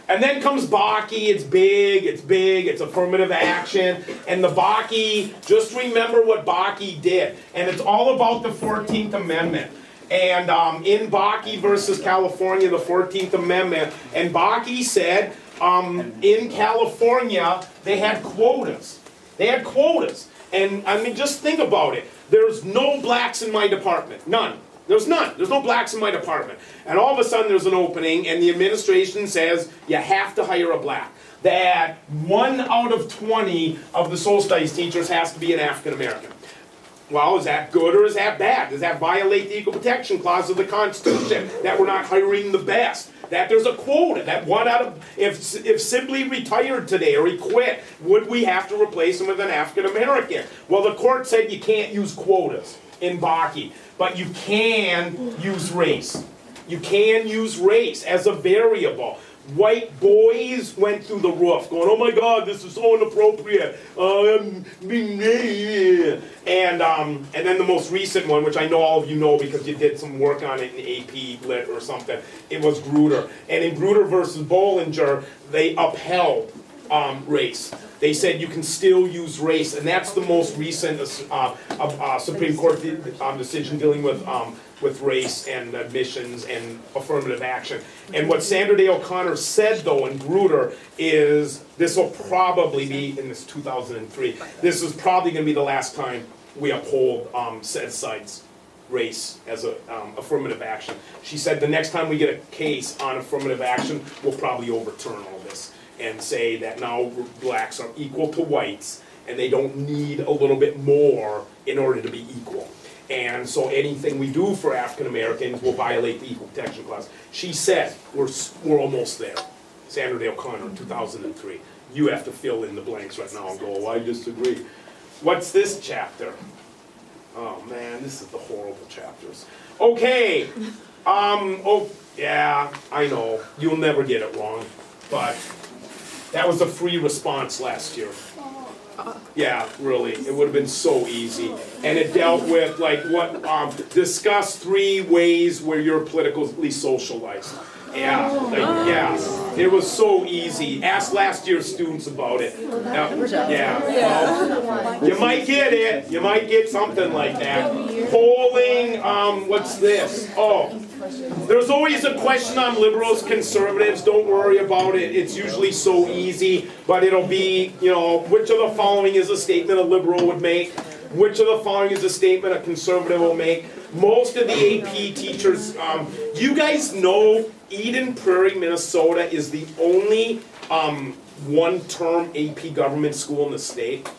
Speaker 2: And then comes Bakke, it's big, it's affirmative action. And the Bakke, just remember what Bakke did. And it's all about the 14th Amendment. And in Bakke versus California, the 14th Amendment, and Bakke said, in California, they had quotas. They had quotas. And I mean, just think about it. There's no blacks in my department. None. There's none. There's no blacks in my department. And all of a sudden there's an opening and the administration says you have to hire a black. That 1 out of 20 of the social studies teachers has to be an African American. Well, is that good or is that bad? Does that violate the Equal Protection Clause of the Constitution? That we're not hiring the best? That there's a quota, that 1 out of, if Sibley retired today or he quit, would we have to replace him with an African American? Well, the court said you can't use quotas in Bakke, but you can use race. You can use race as a variable. White boys went through the roof going, oh my God, this is so inappropriate. And then the most recent one, which I know all of you know because you did some work on it in AP Lit or something, it was Grutter. And in Grutter versus Bollinger, they upheld race. They said you can still use race, and that's the most recent Supreme Court decision dealing with race and admissions and affirmative action. And what Sandra Day O'Connor said, though, in Grutter is this will probably be, in this 2003, this is probably going to be the last time we uphold set aside's race as a affirmative action. She said the next time we get a case on affirmative action, we'll probably overturn all this and say that now blacks are equal to whites and they don't need a little bit more in order to be equal. And so anything we do for African Americans will violate the Equal Protection Clause. She said, we're almost there. Sandra Day O'Connor, 2003. You have to fill in the blanks right now and go, oh, I disagree. What's this chapter? Oh man, this is the horrible chapters. Okay, oh yeah, I know, you'll never get it wrong, but that was a free response last year. Yeah, really, it would have been so easy. And it dealt with like discuss 3 ways where you're politically socialized. Yeah, yeah, it was so easy. Ask last year's students about it. Yeah, well, you might get it. You might get something like that. Polling, what's this? Oh, there's always a question on liberals, conservatives. Don't worry about it. It's usually so easy, but it'll be, you know, which of the following is a statement a liberal would make? Which of the following is a statement a conservative will make? Most of the AP teachers, you guys know Eden Prairie, Minnesota is the only one-term AP government school in the state.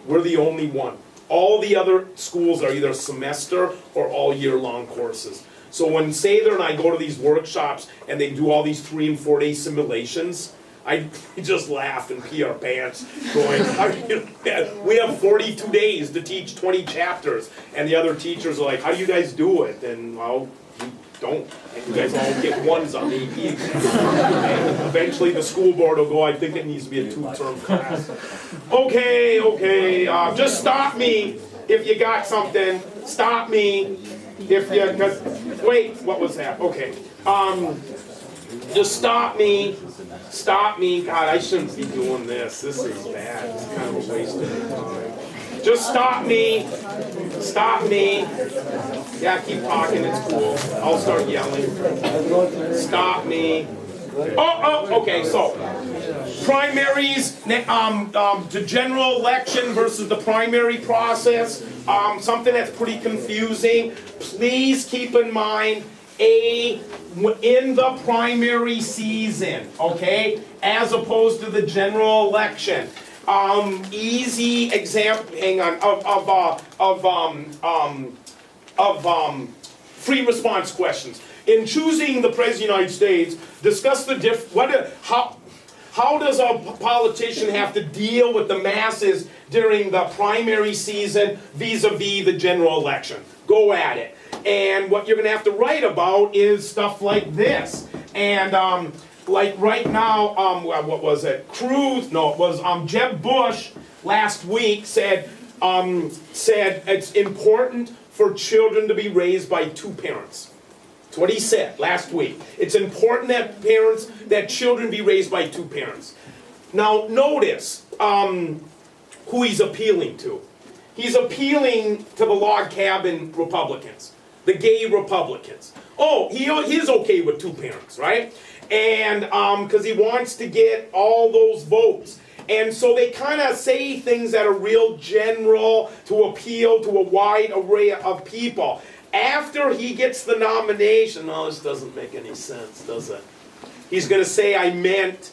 Speaker 2: We're the only one. All the other schools are either semester or all year-long courses. So when Sather and I go to these workshops and they do all these 3 and 4 day simulations, I just laugh and pee our pants going, we have 42 days to teach 20 chapters. And the other teachers are like, how do you guys do it? And well, we don't. And you guys all get 1s on the AP exam. And eventually the school board will go, I think it needs to be a 2-term class. Okay, just stop me if you got something. Stop me if you, wait, what was that? Okay. Just stop me. Stop me. God, I shouldn't be doing this. This is bad. It's kind of a waste of time. Just stop me. Stop me. Yeah, keep talking. It's cool. I'll start yelling. Stop me. Okay, so primaries, the general election versus the primary process, something that's pretty confusing. Please keep in mind, in the primary season, okay, as opposed to the general election. easy example, hang on, of free response questions. In choosing the President of the United States, discuss the how does a politician have to deal with the masses during the primary season vis-a-vis the general election? Go at it. And what you're gonna have to write about is stuff like this. And like right now, what was it? Jeb Bush last week said it's important for children to be raised by two parents. That's what he said last week. It's important that children be raised by two parents. Now notice who he's appealing to. He's appealing to the log cabin Republicans, the gay Republicans. Oh, he is okay with two parents, right? And because he wants to get all those votes. And so they kind of say things that are real general to appeal to a wide array of people. After he gets the nomination, oh, this doesn't make any sense, does it? He's going to say, I meant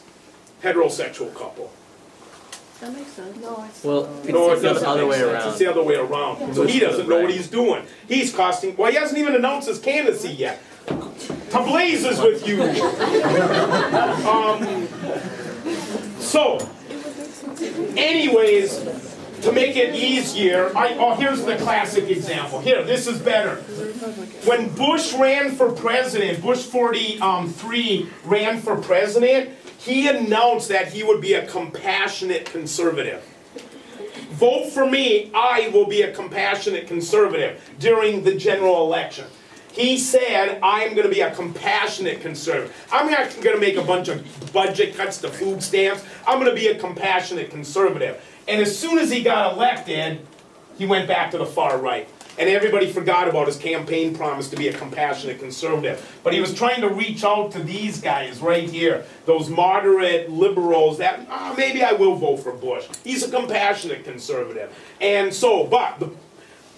Speaker 2: heterosexual couple.
Speaker 3: That makes sense.
Speaker 4: No, it's.
Speaker 1: Well,
Speaker 2: No, it
Speaker 1: it's the
Speaker 2: doesn't
Speaker 1: other
Speaker 2: make
Speaker 1: way
Speaker 2: sense.
Speaker 1: around.
Speaker 2: It's the other way around. So he doesn't know what he's doing. He's costing, well, he hasn't even announced his candidacy yet. To blazes with you. So, anyways, to make it easier, here's the classic example. Here, this is better. When Bush ran for president, Bush 43 ran for president, he announced that he would be a compassionate conservative. Vote for me, I will be a compassionate conservative during the general election. He said, I am going to be a compassionate conservative. I'm not going to make a bunch of budget cuts to food stamps. I'm going to be a compassionate conservative. And as soon as he got elected, he went back to the far right. And everybody forgot about his campaign promise to be a compassionate conservative. But he was trying to reach out to these guys right here, those moderate liberals that, maybe I will vote for Bush. He's a compassionate conservative. And so, but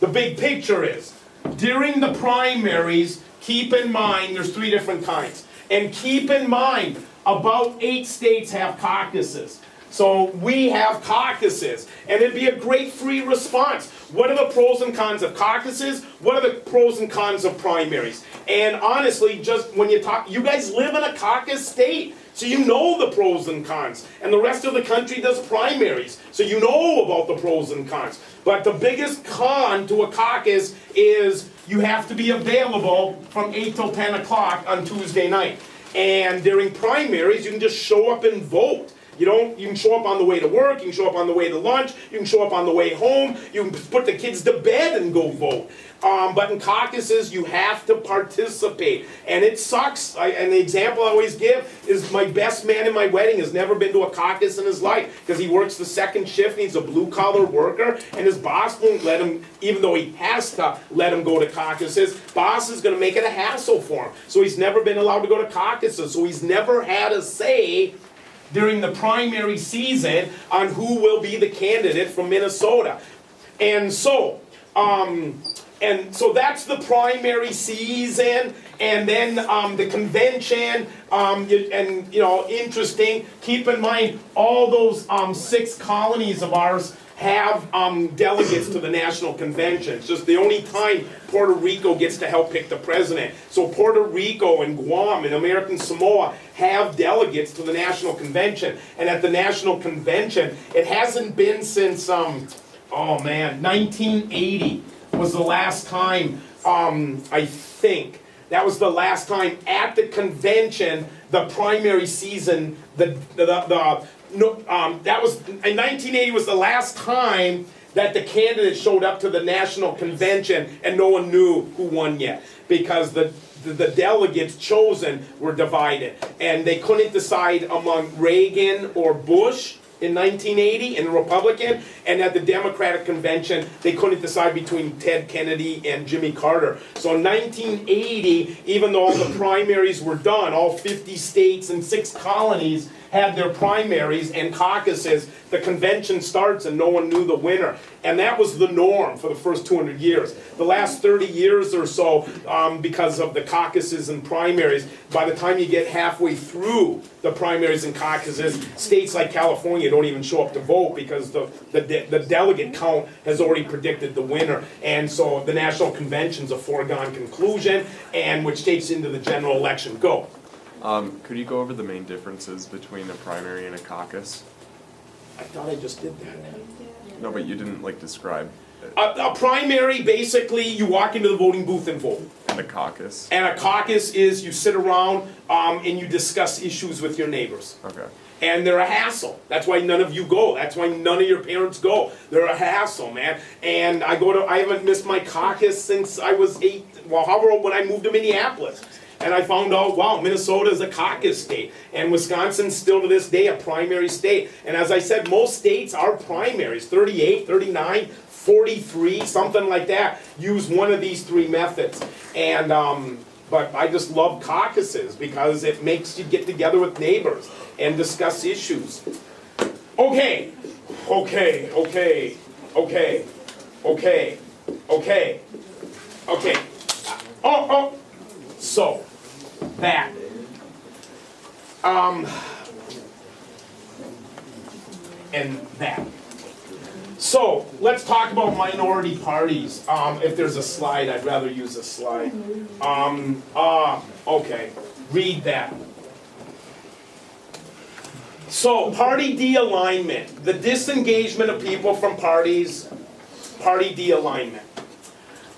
Speaker 2: the big picture is, during the primaries, keep in mind, there's three different kinds. And keep in mind, about 8 states have caucuses. So we have caucuses, and it'd be a great free response. What are the pros and cons of caucuses? What are the pros and cons of primaries? And honestly, just when you talk, you guys live in a caucus state, so you know the pros and cons. And the rest of the country does primaries, so you know about the pros and cons. But the biggest con to a caucus is you have to be available from 8 till 10 o'clock on Tuesday night. And during primaries, you can just show up and vote. You can show up on the way to work, you can show up on the way to lunch, you can show up on the way home, you can put the kids to bed and go vote. But in caucuses, you have to participate. And it sucks. And the example I always give is my best man in my wedding has never been to a caucus in his life because he works the second shift and he's a blue-collar worker, and his boss won't let him, even though he has to let him go to caucuses, boss is going to make it a hassle for him. So he's never been allowed to go to caucuses. So he's never had a say during the primary season on who will be the candidate from Minnesota. And so that's the primary season, and then the convention, interesting, keep in mind, all those 6 colonies of ours have delegates to the National Convention. It's just the only time Puerto Rico gets to help pick the president. So Puerto Rico and Guam and American Samoa have delegates to the National Convention. And at the National Convention, it hasn't been since, 1980 was the last time, I think. That was the last time at the convention, the primary season, that was, in 1980 was the last time that the candidate showed up to the National Convention and no one knew who won yet. Because the delegates chosen were divided. And they couldn't decide among Reagan or Bush in 1980 in the Republican, and at the Democratic Convention, they couldn't decide between Ted Kennedy and Jimmy Carter. So in 1980, even though all the primaries were done, all 50 states and 6 colonies had their primaries and caucuses, the convention starts and no one knew the winner. And that was the norm for the first 200 years. The last 30 years or so, because of the caucuses and primaries, by the time you get halfway through the primaries and caucuses, states like California don't even show up to vote because the delegate count has already predicted the winner. And so the National Convention's a foregone conclusion, and which takes into the general election. Go.
Speaker 7: Could you go over the main differences between a primary and a caucus?
Speaker 2: I thought I just did that.
Speaker 7: No, but you didn't like describe it.
Speaker 2: A primary, basically, you walk into the voting booth and vote.
Speaker 7: And a caucus.
Speaker 2: And a caucus is you sit around and you discuss issues with your neighbors.
Speaker 7: Okay.
Speaker 2: And they're a hassle. That's why none of you go. That's why none of your parents go. They're a hassle, man. And I haven't missed my caucus since I was 8, well, however old, when I moved to Minneapolis. And I found out, wow, Minnesota is a caucus state. And Wisconsin's still to this day a primary state. And as I said, most states are primaries, 38, 39, 43, something like that, use one of these 3 methods. And, but I just love caucuses because it makes you get together with neighbors and discuss issues. Okay. So, that. And that. So, let's talk about minority parties. If there's a slide, I'd rather use a slide. Okay, read that. So, party de-alignment, the disengagement of people from parties, party de-alignment.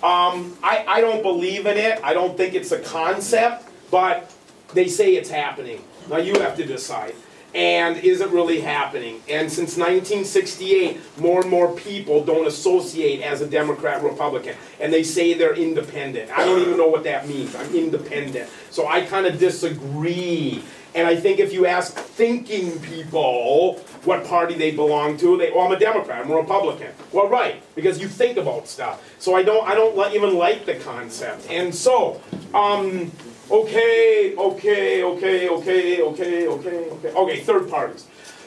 Speaker 2: I don't believe in it. I don't think it's a concept, but they say it's happening. Now you have to decide. And is it really happening? And since 1968, more and more people don't associate as a Democrat or Republican. And they say they're independent. I don't even know what that means. I'm independent. So I kind of disagree. And I think if you ask thinking people what party they belong to, I'm a Democrat, I'm a Republican. Well, right, because you think about stuff. So I don't even like the concept. And so, okay, third parties.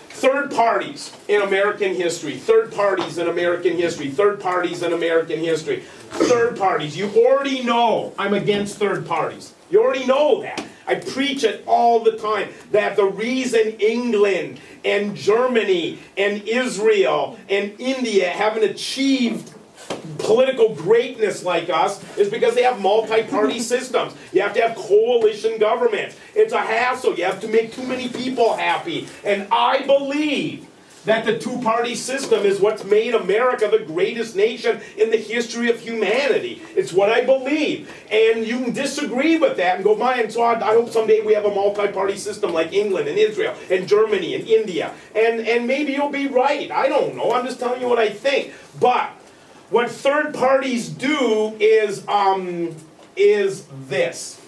Speaker 2: Third parties in American history. Third parties in American history. Third parties in American history. Third parties. You already know I'm against third parties. You already know that. I preach it all the time, that the reason England and Germany and Israel and India haven't achieved political greatness like us is because they have multi-party systems. You have to have coalition governments. It's a hassle. You have to make too many people happy. And I believe that the two-party system is what's made America the greatest nation in the history of humanity. It's what I believe. And you can disagree with that and go, man, so I hope someday we have a multi-party system like England and Israel and Germany and India. And maybe you'll be right. I don't know. I'm just telling you what I think. But what third parties do is this.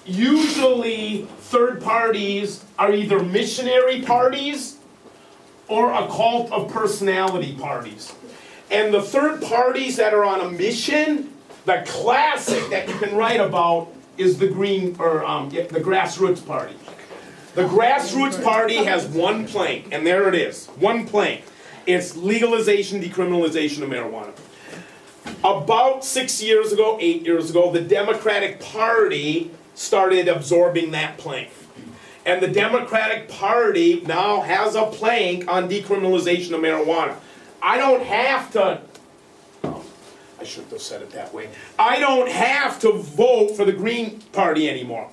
Speaker 2: Usually, third parties are either missionary parties or a cult of personality parties. And the third parties that are on a mission, the classic that you can write about is the the Grassroots Party. The Grassroots Party has one plank, and there it is, one plank. It's legalization, decriminalization of marijuana. About 6 years ago, 8 years ago, the Democratic Party started absorbing that plank. And the Democratic Party now has a plank on decriminalization of marijuana. I don't have to, I shouldn't have said it that way. I don't have to vote for the Green Party anymore.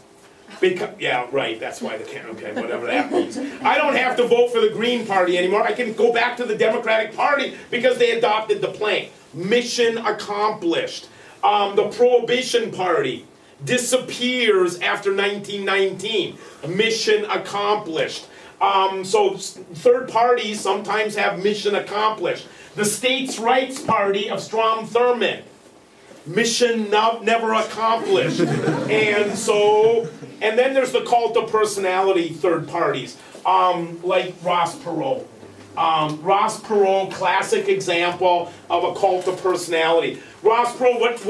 Speaker 2: Because, yeah, right, that's why they can't, okay, whatever that means. I don't have to vote for the Green Party anymore. I can go back to the Democratic Party because they adopted the plank. Mission accomplished. The Prohibition Party disappears after 1919. Mission accomplished. So third parties sometimes have mission accomplished. The States' Rights Party of Strom Thurmond. Mission never accomplished. And then there's the cult of personality third parties, like Ross Perot. Ross Perot, classic example of a cult of personality. Ross Perot,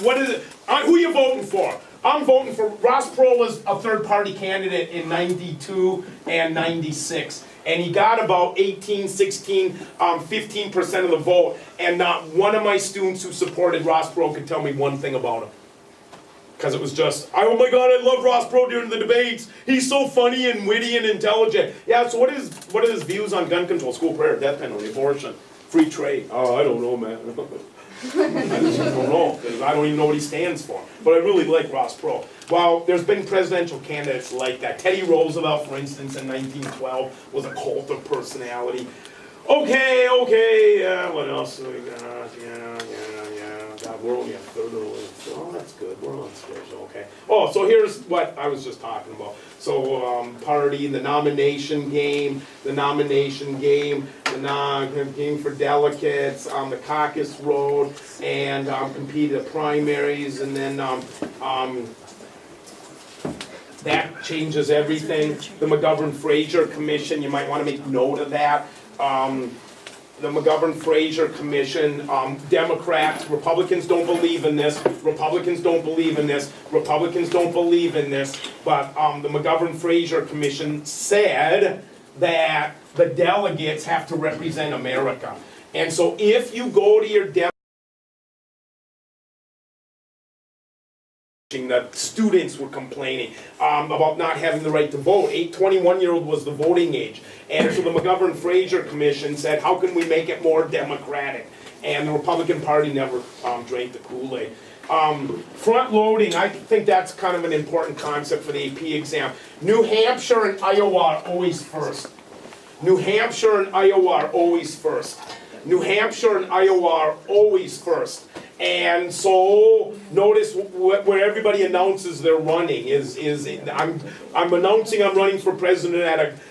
Speaker 2: what is it? Who are you voting for? I'm voting for, Ross Perot was a third party candidate in 92 and 96. And he got about 18, 16, 15% of the vote. And not one of my students who supported Ross Perot could tell me one thing about him. Because it was just, oh my God, I love Ross Perot during the debates. He's so funny and witty and intelligent. Yeah, so what are his views on gun control, school prayer, death penalty, abortion, free trade? Oh, I don't know, man. I just don't know, because I don't even know what he stands for. But I really like Ross Perot. Well, there's been presidential candidates like that. Teddy Roosevelt, for instance, in 1912, was a cult of personality. Okay, what else do we got? Yeah. God, we're only a third of the way. Oh, that's good. We're on schedule, okay. Oh, so here's what I was just talking about. So, party, the nomination game, the game for delegates, the caucus road, and compete at primaries, and then that changes everything. The McGovern-Fraser Commission, you might want to make note of that. The McGovern-Fraser Commission, Democrats, Republicans don't believe in this, Republicans don't believe in this, Republicans don't believe in this, but the McGovern-Fraser Commission said that the delegates have to represent America. And so if you go to your that students were complaining about not having the right to vote. 21-year-old was the voting age. And so the McGovern-Fraser Commission said, how can we make it more democratic? And the Republican Party never drank the Kool-Aid. Front loading, I think that's kind of an important concept for the AP exam. New Hampshire and Iowa are always first. New Hampshire and Iowa are always first. New Hampshire and Iowa are always first. And so notice where everybody announces they're running I'm announcing I'm running for president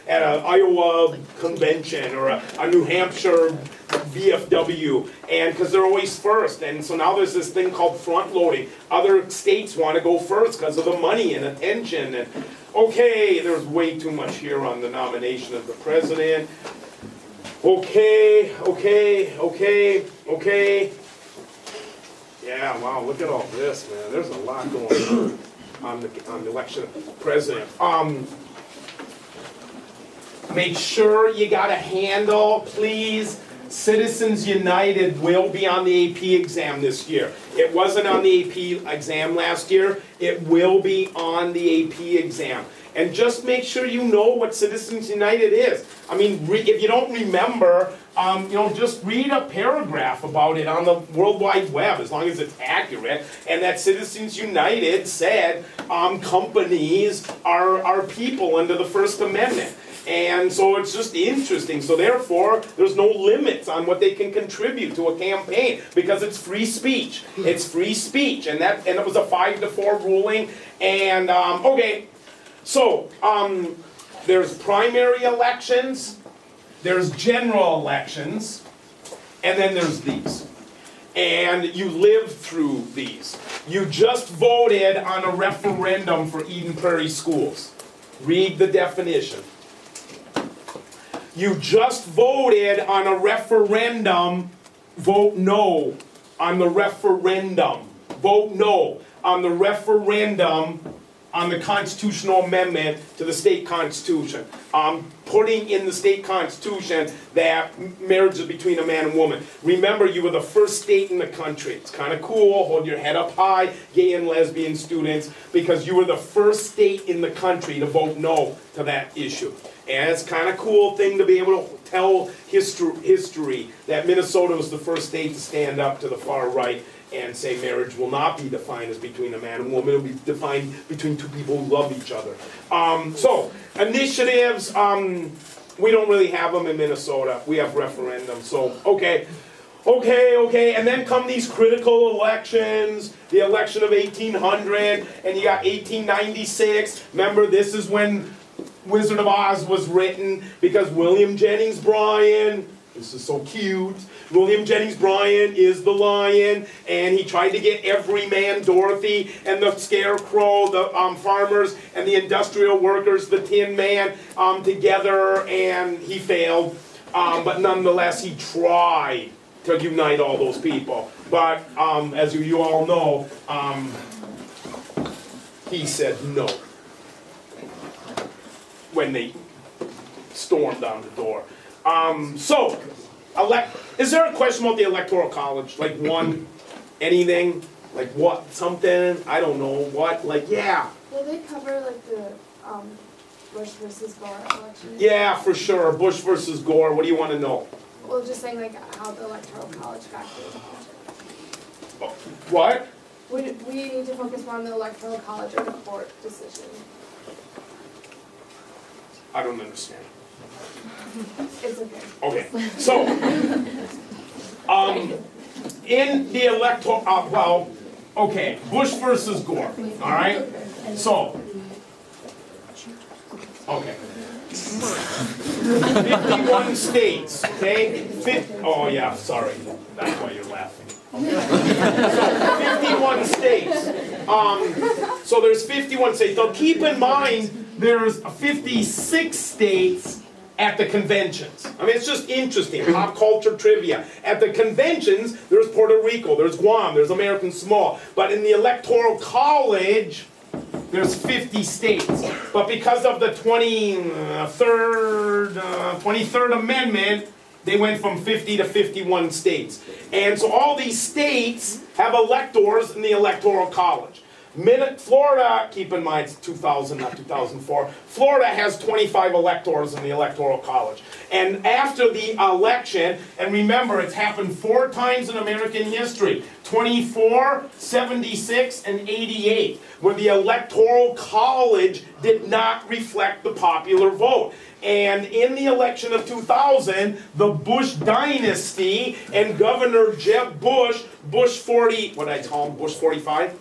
Speaker 2: at a Iowa convention or a New Hampshire VFW, and because they're always first. And so now there's this thing called front loading. Other states want to go first because of the money and attention. And okay, there's way too much here on the nomination of the president. Okay. Yeah, wow, look at all this, man. There's a lot going on the election of president. Make sure you got a handle, please. Citizens United will be on the AP exam this year. It wasn't on the AP exam last year. It will be on the AP exam. And just make sure you know what Citizens United is. I mean, if you don't remember, just read a paragraph about it on the World Wide Web, as long as it's accurate. And that Citizens United said companies are people under the First Amendment. And so it's just interesting. So therefore, there's no limits on what they can contribute to a campaign because it's free speech. It's free speech, and it was a 5-4 ruling. And okay. So, there's primary elections, there's general elections, and then there's these. And you live through these. You just voted on a referendum for Eden Prairie schools. Read the definition. You just voted on a referendum, vote no on the referendum. Vote no on the referendum on the constitutional amendment to the state constitution. Putting in the state constitution that marriage is between a man and woman. Remember, you were the first state in the country. It's kind of cool, hold your head up high, gay and lesbian students, because you were the first state in the country to vote no to that issue. And it's kind of cool thing to be able to tell history that Minnesota was the first state to stand up to the far right and say marriage will not be defined as between a man and woman. It will be defined between two people who love each other. So, initiatives, we don't really have them in Minnesota. We have referendums. So, okay. And then come these critical elections, the election of 1800, and you got 1896. Remember, this is when Wizard of Oz was written, because William Jennings Bryan, this is so cute, William Jennings Bryan is the lion, and he tried to get Everyman Dorothy and the Scarecrow, the farmers and the industrial workers, the Tin Man, together, and he failed. But nonetheless, he tried to unite all those people. But as you all know, he said no when they stormed down the door. Is there a question about the Electoral College? Like one, anything? Like what, something, I don't know, what, like, yeah.
Speaker 4: Will they cover like the, Bush versus Gore election?
Speaker 2: Yeah, for sure, Bush versus Gore, what do you wanna know?
Speaker 4: Well, just saying like how the electoral college factors.
Speaker 2: What?
Speaker 4: We need to focus more on the electoral college or the court decision.
Speaker 2: I don't understand.
Speaker 4: It's okay.
Speaker 2: Okay, so, in the electoral, well, okay, Bush versus Gore, all right? So, okay. 51 states, okay? Oh yeah, sorry, that's why you're laughing. So, 51 states. So there's 51 states. Now keep in mind, there's 56 states at the conventions. I mean, it's just interesting, pop culture trivia. At the conventions, there's Puerto Rico, there's Guam, there's American Samoa. But in the Electoral College, there's 50 states. But because of the 23rd Amendment, they went from 50 to 51 states. And so all these states have electors in the Electoral College. Florida, keep in mind it's 2000, not 2004, Florida has 25 electors in the Electoral College. And after the election, and remember it's happened 4 times in American history, 24, 76, and 88, where the Electoral College did not reflect the popular vote. And in the election of 2000, the Bush dynasty and Governor Jeb Bush, Bush 40, what did I call him, Bush 45?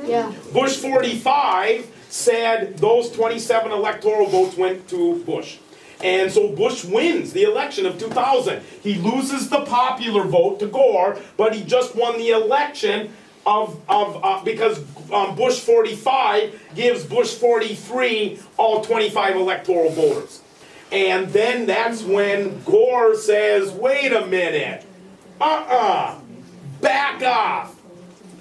Speaker 4: Yeah.
Speaker 2: Bush 45 said those 27 electoral votes went to Bush. And so Bush wins the election of 2000. He loses the popular vote to Gore, but he just won the election because Bush 45 gives Bush 43 all 25 electoral voters. And then that's when Gore says, wait a minute, back off.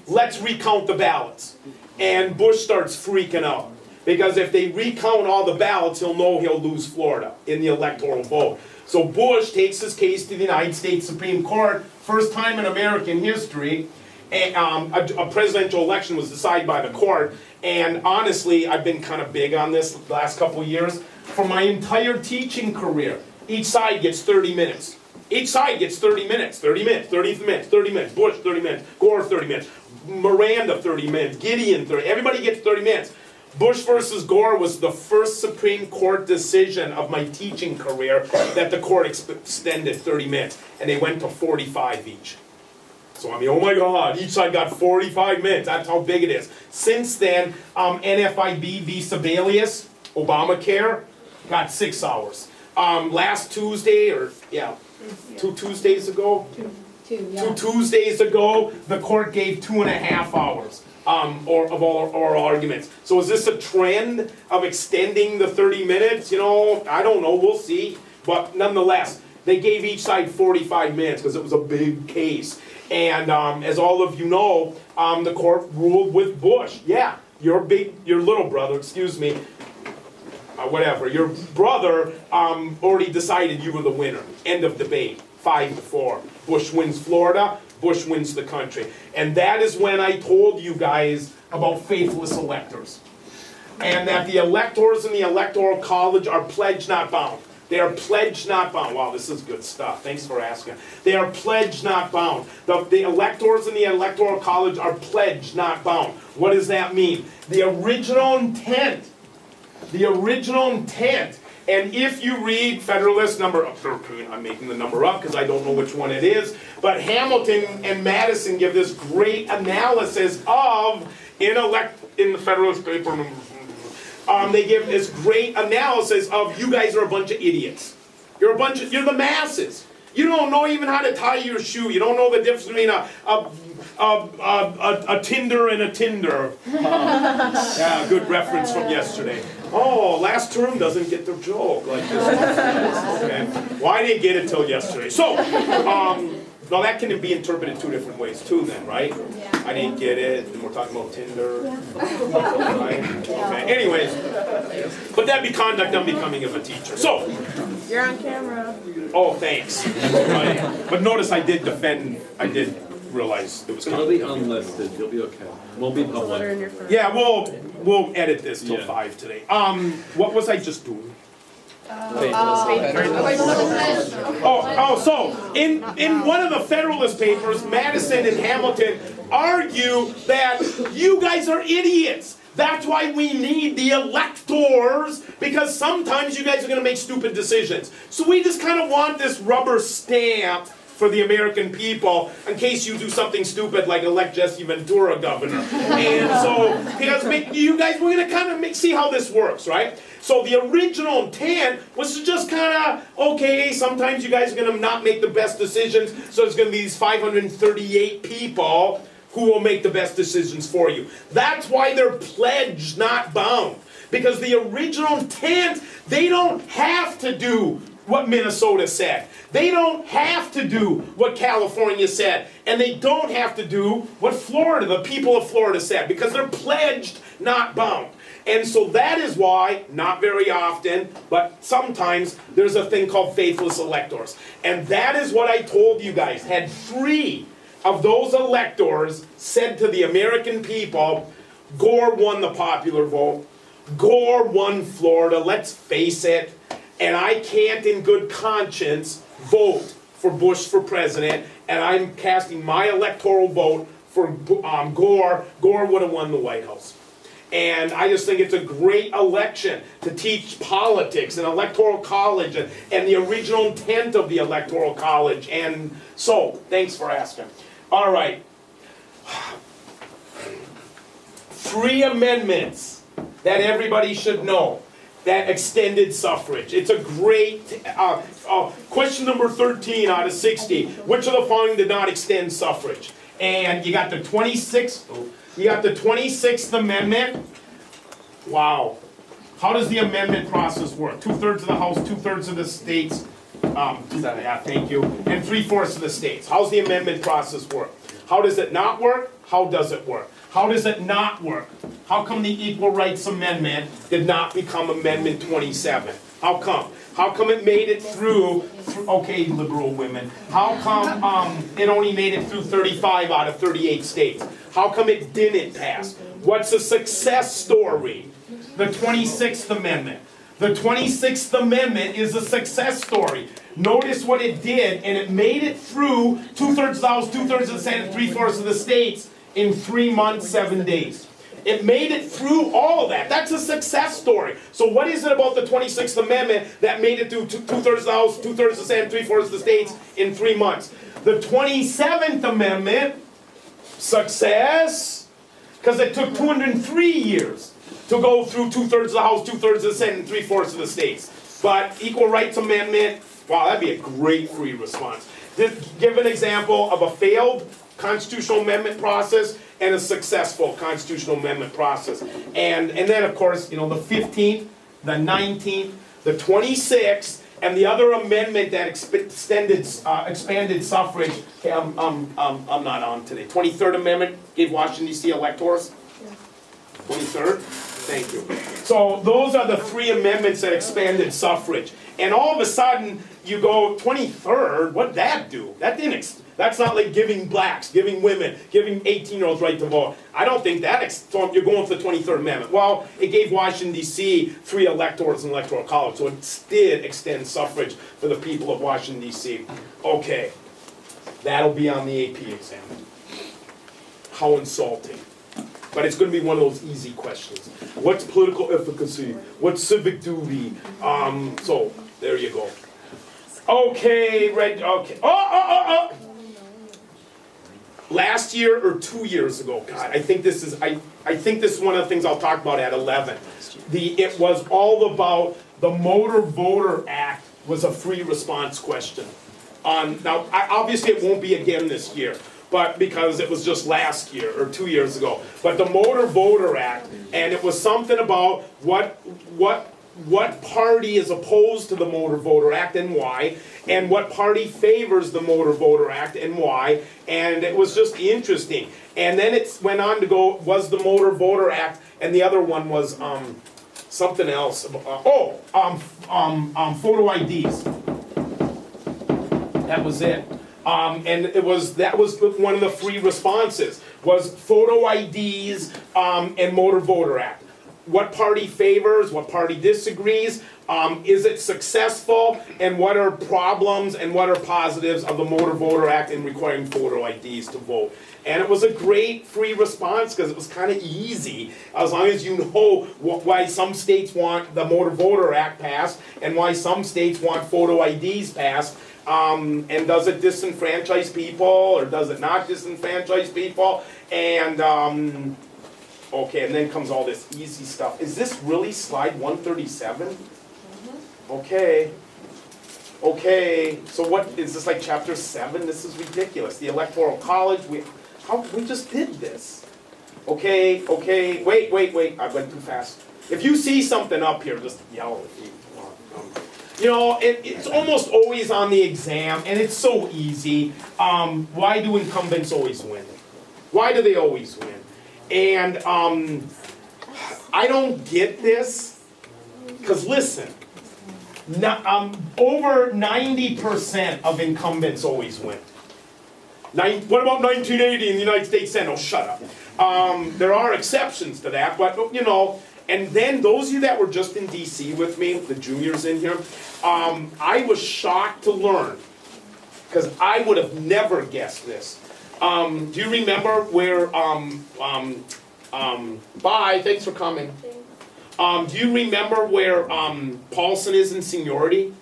Speaker 2: Let's recount the ballots. And Bush starts freaking out. Because if they recount all the ballots, he'll know he'll lose Florida in the electoral vote. So Bush takes his case to the United States Supreme Court. First time in American history, a presidential election was decided by the court. And honestly, I've been kind of big on this the last couple of years. For my entire teaching career, each side gets 30 minutes. Each side gets 30 minutes, 30 minutes, 30 minutes, 30 minutes, Bush 30 minutes, Gore 30 minutes, Miranda 30 minutes, Gideon 30, everybody gets 30 minutes. Bush versus Gore was the first Supreme Court decision of my teaching career that the court extended 30 minutes, and they went to 45 each. So I mean, oh my God, each side got 45 minutes, that's how big it is. Since then, NFIB v. Sebelius, Obamacare, got 6 hours. Last Tuesday, or yeah, 2 Tuesdays ago? Two Tuesdays ago, the court gave 2.5 hours of oral arguments. So is this a trend of extending the 30 minutes? You know, I don't know, we'll see. But nonetheless, they gave each side 45 minutes because it was a big case. And as all of you know, the court ruled with Bush. Yeah, your little brother, excuse me, whatever, your brother already decided you were the winner. End of debate, 5-4. Bush wins Florida, Bush wins the country. And that is when I told you guys about faithless electors. And that the electors in the Electoral College are pledged, not bound. They are pledged, not bound. Wow, this is good stuff. Thanks for asking. They are pledged, not bound. The electors in the Electoral College are pledged, not bound. What does that mean? The original intent. And if you read Federalist number 13, I'm making the number up because I don't know which one it is, but Hamilton and Madison give this great analysis of, in the Federalist paper, they give this great analysis of, you guys are a bunch of idiots. You're the masses. You don't know even how to tie your shoe. You don't know the difference between a Tinder and a Tinder. Yeah, good reference from yesterday. Oh, last term doesn't get the joke like this. Okay. Well, I didn't get it till yesterday. So, now that can be interpreted 2 different ways too then, right? Yeah. I didn't get it, and we're talking about Tinder. Right? Okay, anyways. But that'd be conduct unbecoming of a teacher. So.
Speaker 3: You're on camera.
Speaker 2: Oh, thanks. Right. But notice I did realize it was
Speaker 5: It'll be
Speaker 2: coming.
Speaker 5: unlisted, you'll be okay. Won't be
Speaker 3: It's a letter in
Speaker 5: public.
Speaker 3: your phone.
Speaker 2: Yeah, we'll edit this till
Speaker 5: Yeah.
Speaker 2: 5 today. What was I just doing? So in one of the Federalist papers, Madison and Hamilton argue that you guys are idiots. That's why we need the electors, because sometimes you guys are going to make stupid decisions. So we just kind of want this rubber stamp for the American people in case you do something stupid like elect Jesse Ventura governor. And so, because you guys, we're going to kind of see how this works, right? So the original intent was to just kind of, okay, sometimes you guys are going to not make the best decisions, so there's going to be these 538 people who will make the best decisions for you. That's why they're pledged, not bound. Because the original intent, they don't have to do what Minnesota said. They don't have to do what California said. And they don't have to do what Florida, the people of Florida said. Because they're pledged, not bound. And so that is why, not very often, but sometimes, there's a thing called faithless electors. And that is what I told you guys. Had 3 of those electors said to the American people, Gore won the popular vote. Gore won Florida, let's face it. And I can't in good conscience vote for Bush for president. And I'm casting my electoral vote for Gore. Gore would have won the White House. And I just think it's a great election to teach politics and electoral college and the original intent of the electoral college. And so, thanks for asking. All right. 3 amendments that everybody should know that extended suffrage. It's a great question number 13 out of 60. Which of the following did not extend suffrage? And you got the 26th Amendment. Wow. How does the amendment process work? 2/3 of the House, 2/3 of the states. Yeah, thank you. And 3/4 of the states. How's the amendment process work? How does it not work? How does it work? How does it not work? How come the Equal Rights Amendment did not become Amendment 27? How come? How come it made it through okay, liberal women. How come it only made it through 35 out of 38 states? How come it didn't pass? What's a success story? The 26th Amendment. The 26th Amendment is a success story. Notice what it did, and it made it through 2/3 of the House, 2/3 of the Senate, 3/4 of the states in 3 months, 7 days. It made it through all of that. That's a success story. So what is it about the 26th Amendment that made it through 2/3 of the House, 2/3 of the Senate, 3/4 of the states in 3 months? The 27th Amendment, success, because it took 203 years to go through 2/3 of the House, 2/3 of the Senate, and 3/4 of the states. But Equal Rights Amendment, wow, that'd be a great free response. Give an example of a failed constitutional amendment process and a successful constitutional amendment process. And then, of course, you know, the 15th, the 19th, the 26th, and the other amendment that expanded suffrage. Okay, I'm not on today. 23rd Amendment gave Washington, D.C. electors. 23rd? Thank you. So those are the 3 amendments that expanded suffrage. And all of a sudden, you go, 23rd, what'd that do? That's not like giving blacks, giving women, giving 18-year-olds right to vote. I don't think so you're going for the 23rd Amendment. Well, it gave Washington, D.C. 3 electors in the Electoral College, so it did extend suffrage for the people of Washington, D.C. Okay, that'll be on the AP exam. How insulting. But it's going to be one of those easy questions. What's political efficacy? What's civic duty? So, there you go. Okay, okay. Last year or 2 years ago, God, I think this is one of the things I'll talk about at 11. It was all about the Motor Voter Act was a free response question. Now, obviously it won't be again this year, but because it was just last year or 2 years ago. But the Motor Voter Act, and it was something about what party is opposed to the Motor Voter Act and why, and what party favors the Motor Voter Act and why, and it was just interesting. And then it went on to go, was the Motor Voter Act, and the other one was something else. Photo IDs. That was it. And that was one of the free responses, was photo IDs and Motor Voter Act. What party favors, what party disagrees, is it successful, and what are problems and what are positives of the Motor Voter Act in requiring photo IDs to vote. And it was a great free response because it was kind of easy, as long as you know why some states want the Motor Voter Act passed and why some states want photo IDs passed. And does it disenfranchise people or does it not disenfranchise people? And okay, and then comes all this easy stuff. Is this really slide 137? Okay. Okay, so what, is this like chapter 7? This is ridiculous. The Electoral College, we just did this. Okay, wait, I went too fast. If you see something up here, just yell if you want. You know, it's almost always on the exam, and it's so easy. Why do incumbents always win? Why do they always win? And I don't get this, because listen, over 90% of incumbents always win. What about 1980 in the United States Senate? Oh, shut up. There are exceptions to that, but you know, and then those of you that were just in DC with me, the juniors in here, I was shocked to learn, because I would have never guessed this. Do you remember where, bye, thanks for coming. Do you remember where Paulson is in seniority?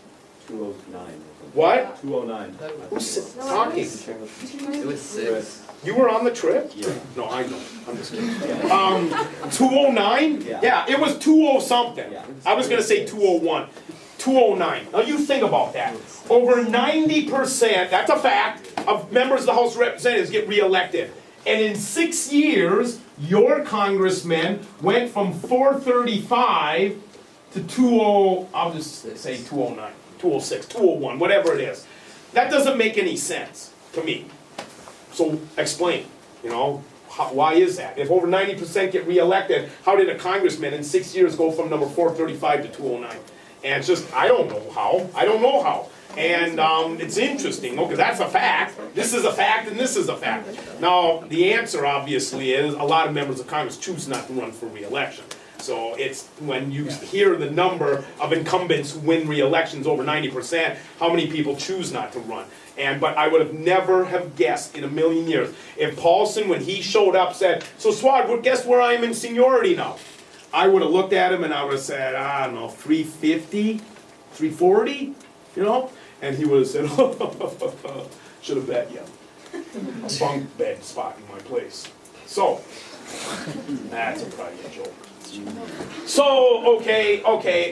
Speaker 5: 209.
Speaker 2: What?
Speaker 5: 209.
Speaker 2: Who's talking?
Speaker 1: It was 6.
Speaker 2: You were on the trip?
Speaker 5: Yeah.
Speaker 2: No, I don't. I'm just kidding. 209? Yeah, it was 20 something.
Speaker 5: Yeah.
Speaker 2: I was gonna say 201. 209. Now you think about that. Over 90%, that's a fact, of members of the House of Representatives get reelected. And in 6 years, your congressman went from 435 to 20, I'll just say 209, 206, 201, whatever it is. That doesn't make any sense to me. So explain, you know, why is that? If over 90% get reelected, how did a congressman in 6 years go from number 435 to 209? And it's just, I don't know how. And it's interesting, because that's a fact. This is a fact, and this is a fact. Now, the answer, obviously, is a lot of members of Congress choose not to run for re-election. So it's when you hear the number of incumbents who win re-elections over 90%, how many people choose not to run? But I would have never have guessed in a million years. If Paulson, when he showed up, said, "So Swad, guess where I am in seniority now?" I would have looked at him and I would have said, I don't know, 350, 340, you know? And he would have said, should have bet you. A bunk bed spot in my place. So, that's a private joke. So, okay,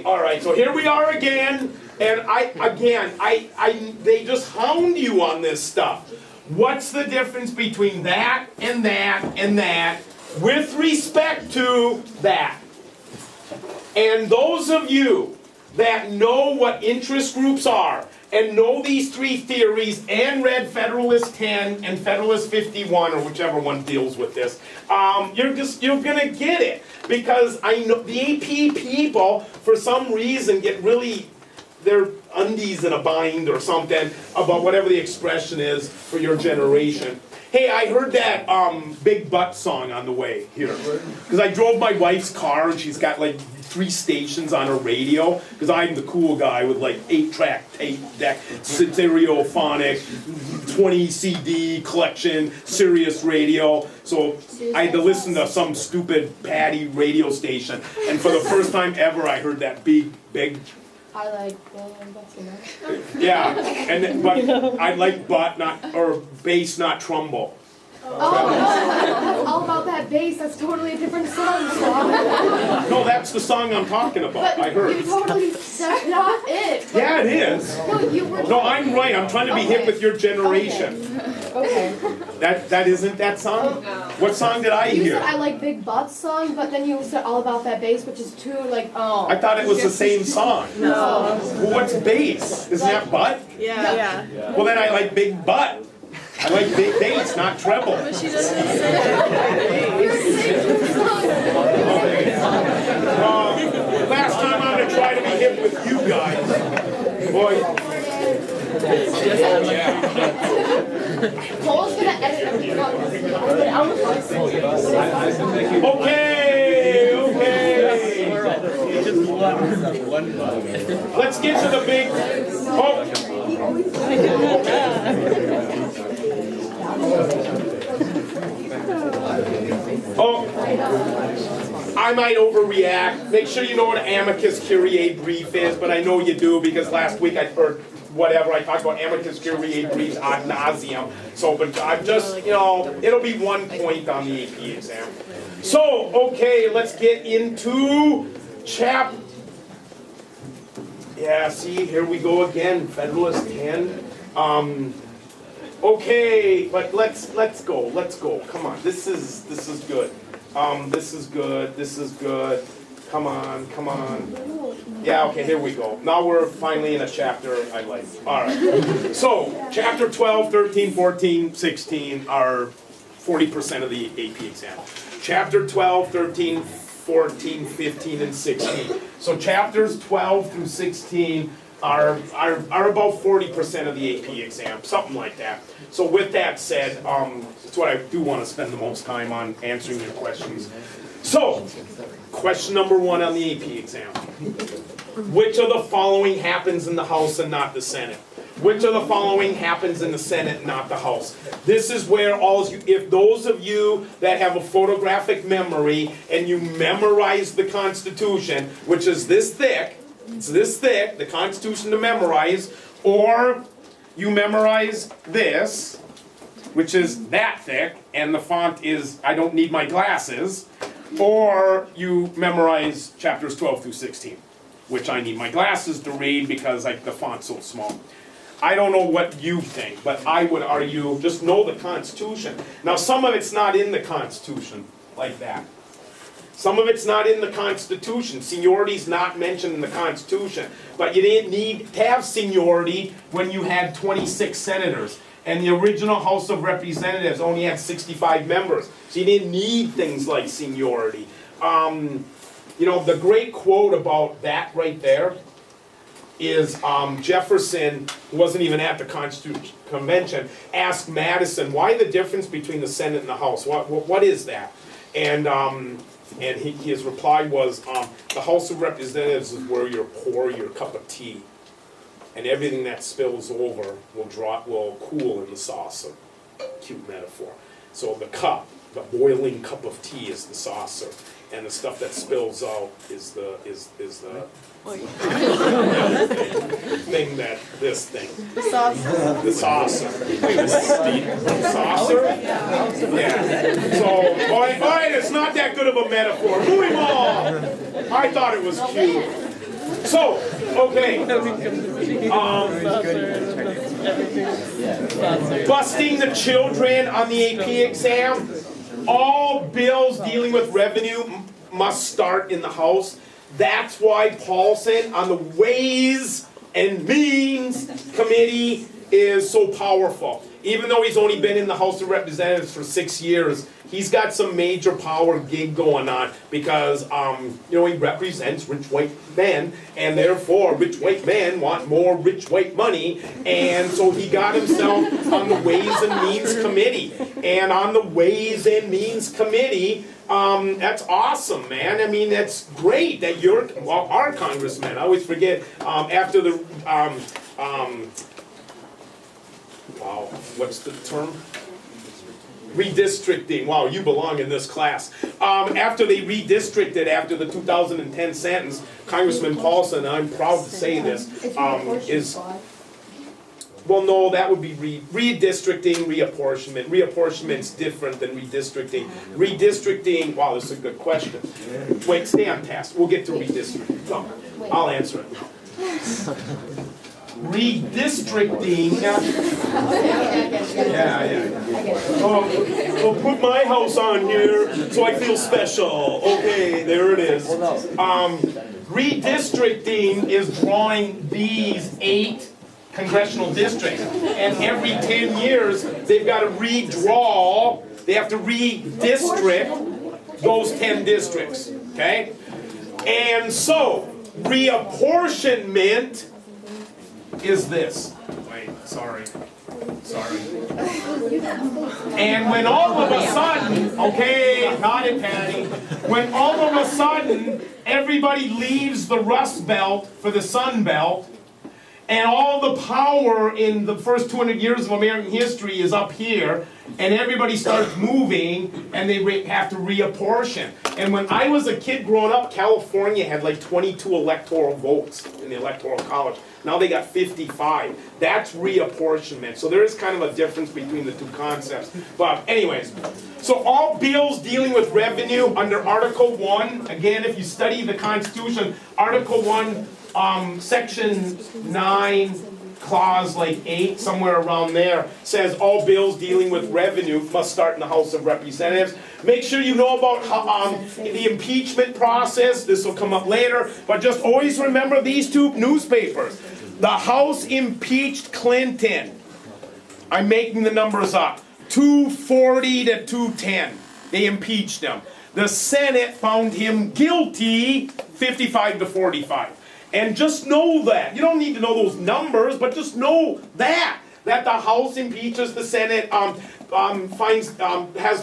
Speaker 2: all right. So here we are again, and they just hound you on this stuff. What's the difference between that and that and that with respect to that? And those of you that know what interest groups are and know these three theories and read Federalist 10 and Federalist 51 or whichever one deals with this, you're gonna get it, because I know the AP people for some reason get really their undies in a bind or something about whatever the expression is for your generation. Hey, I heard that Big Butt song on the way here, because I drove my wife's car and she's got like 3 stations on her radio, because I'm the cool guy with like 8-track tape deck, stereophonic, 20 CD collection, Sirius radio. So I had to listen to some stupid Patty radio station, and for the first time ever I heard that big
Speaker 4: I like butts, you know?
Speaker 2: yeah, but I like butt, or bass, not trumbo.
Speaker 4: Oh, that's all about that bass. That's totally a different song, Swab.
Speaker 2: No, that's the song I'm talking about.
Speaker 4: But
Speaker 2: I heard.
Speaker 4: you totally, that's not it.
Speaker 2: Yeah, it is.
Speaker 4: No, you were.
Speaker 2: No, I'm right. I'm trying to be hip with your generation.
Speaker 4: Okay.
Speaker 2: That isn't that song? What song did I
Speaker 4: You
Speaker 2: hear?
Speaker 4: said I like Big Butts song, but then you said all about that bass, which is too like. Oh.
Speaker 2: I thought it was the same song.
Speaker 3: No.
Speaker 2: Well, what's bass? Isn't that butt?
Speaker 3: Yeah.
Speaker 2: Well, then I like big butt. I like big bass, not treble.
Speaker 3: But she doesn't say
Speaker 4: You're singing the song.
Speaker 2: Last time I'm going to try to be hip with you guys. Boy.
Speaker 4: Cole's gonna edit everything out.
Speaker 2: Okay, okay.
Speaker 6: Just one bug.
Speaker 2: Let's get to the big, I might overreact. Make sure you know what an amicus curiae brief is, but I know you do because last week I talked about amicus curiae briefs ad nauseum. So, but I'm just, it'll be 1 point on the AP exam. So, okay, let's get into yeah, see, here we go again, Federalist 10. Okay, but let's go. Come on, this is good. This is good. Come on. Yeah, okay, here we go. Now we're finally in a chapter I like. All right. So, chapter 12, 13, 14, 16 are 40% of the AP exam. Chapter 12, 13, 14, 15, and 16. So chapters 12 through 16 are about 40% of the AP exam, something like that. So with that said, that's what I do want to spend the most time on, answering your questions. So, question number 1 on the AP exam. Which of the following happens in the House and not the Senate? Which of the following happens in the Senate, not the House? This is where if those of you that have a photographic memory and you memorize the Constitution, which is this thick, it's this thick, the Constitution to memorize, or you memorize this, which is that thick, and the font is, I don't need my glasses, or you memorize chapters 12 through 16, which I need my glasses to read because the font's so small. I don't know what you think, but I would argue just know the Constitution. Now, some of it's not in the Constitution like that. Some of it's not in the Constitution. Seniority's not mentioned in the Constitution. But you didn't need to have seniority when you had 26 senators. And the original House of Representatives only had 65 members. So you didn't need things like seniority. The great quote about that right there is Jefferson, who wasn't even at the Constitution Convention, asked Madison, why the difference between the Senate and the House? What is that? And his reply was, the House of Representatives is where you pour your cup of tea, and everything that spills over will cool in the saucer. Cute metaphor. So the cup, the boiling cup of tea is the saucer, and the stuff that spills out is the this thing.
Speaker 3: The saucer.
Speaker 2: The saucer. The saucer? Yeah. So, boy, it's not that good of a metaphor. Moving on. I thought it was cute. So, okay. Busting the children on the AP exam. All bills dealing with revenue must start in the House. That's why Paulson on the Ways and Means Committee is so powerful. Even though he's only been in the House of Representatives for 6 years, he's got some major power gig going on because, he represents rich white men, and therefore rich white men want more rich white money, and so he got himself on the Ways and Means Committee. And on the Ways and Means Committee, that's awesome, man. I mean, that's great that our congressman, I always forget, after the, wow, what's the term? Redistricting. Wow, you belong in this class. After they redistricted after the 2010 sentence, Congressman Paulson, I'm proud to say this, well, no, that would be redistricting, reapportionment. Reapportionment's different than redistricting. Redistricting, wow, this is a good question. Wait, stay on task. We'll get to redistricting. No, I'll answer it. Redistricting. I'll put my house on here so I feel special. Okay, there it is. Redistricting is drawing these 8 congressional districts, and every 10 years they've got to redraw. They have to redistrict those 10 districts. Okay, and so reapportionment is this. Wait, sorry. And when all of a sudden, okay, got it, Patty. When all of a sudden, everybody leaves the Rust Belt for the Sun Belt, and all the power in the first 200 years of American history is up here, and everybody starts moving, and they have to reapportion. And when I was a kid growing up, California had like 22 electoral votes in the Electoral College. Now they got 55. That's reapportionment. So there is kind of a difference between the two concepts. But anyways, so all bills dealing with revenue under Article 1, again, if you study the Constitution, Article 1, Section 9, Clause like 8, somewhere around there, says all bills dealing with revenue must start in the House of Representatives. Make sure you know about the impeachment process. This will come up later. But just always remember these two newspapers. The House impeached Clinton. I'm making the numbers up. 240 to 210. They impeached him. The Senate found him guilty 55 to 45. And just know that. You don't need to know those numbers, but just know that the House impeaches, the Senate has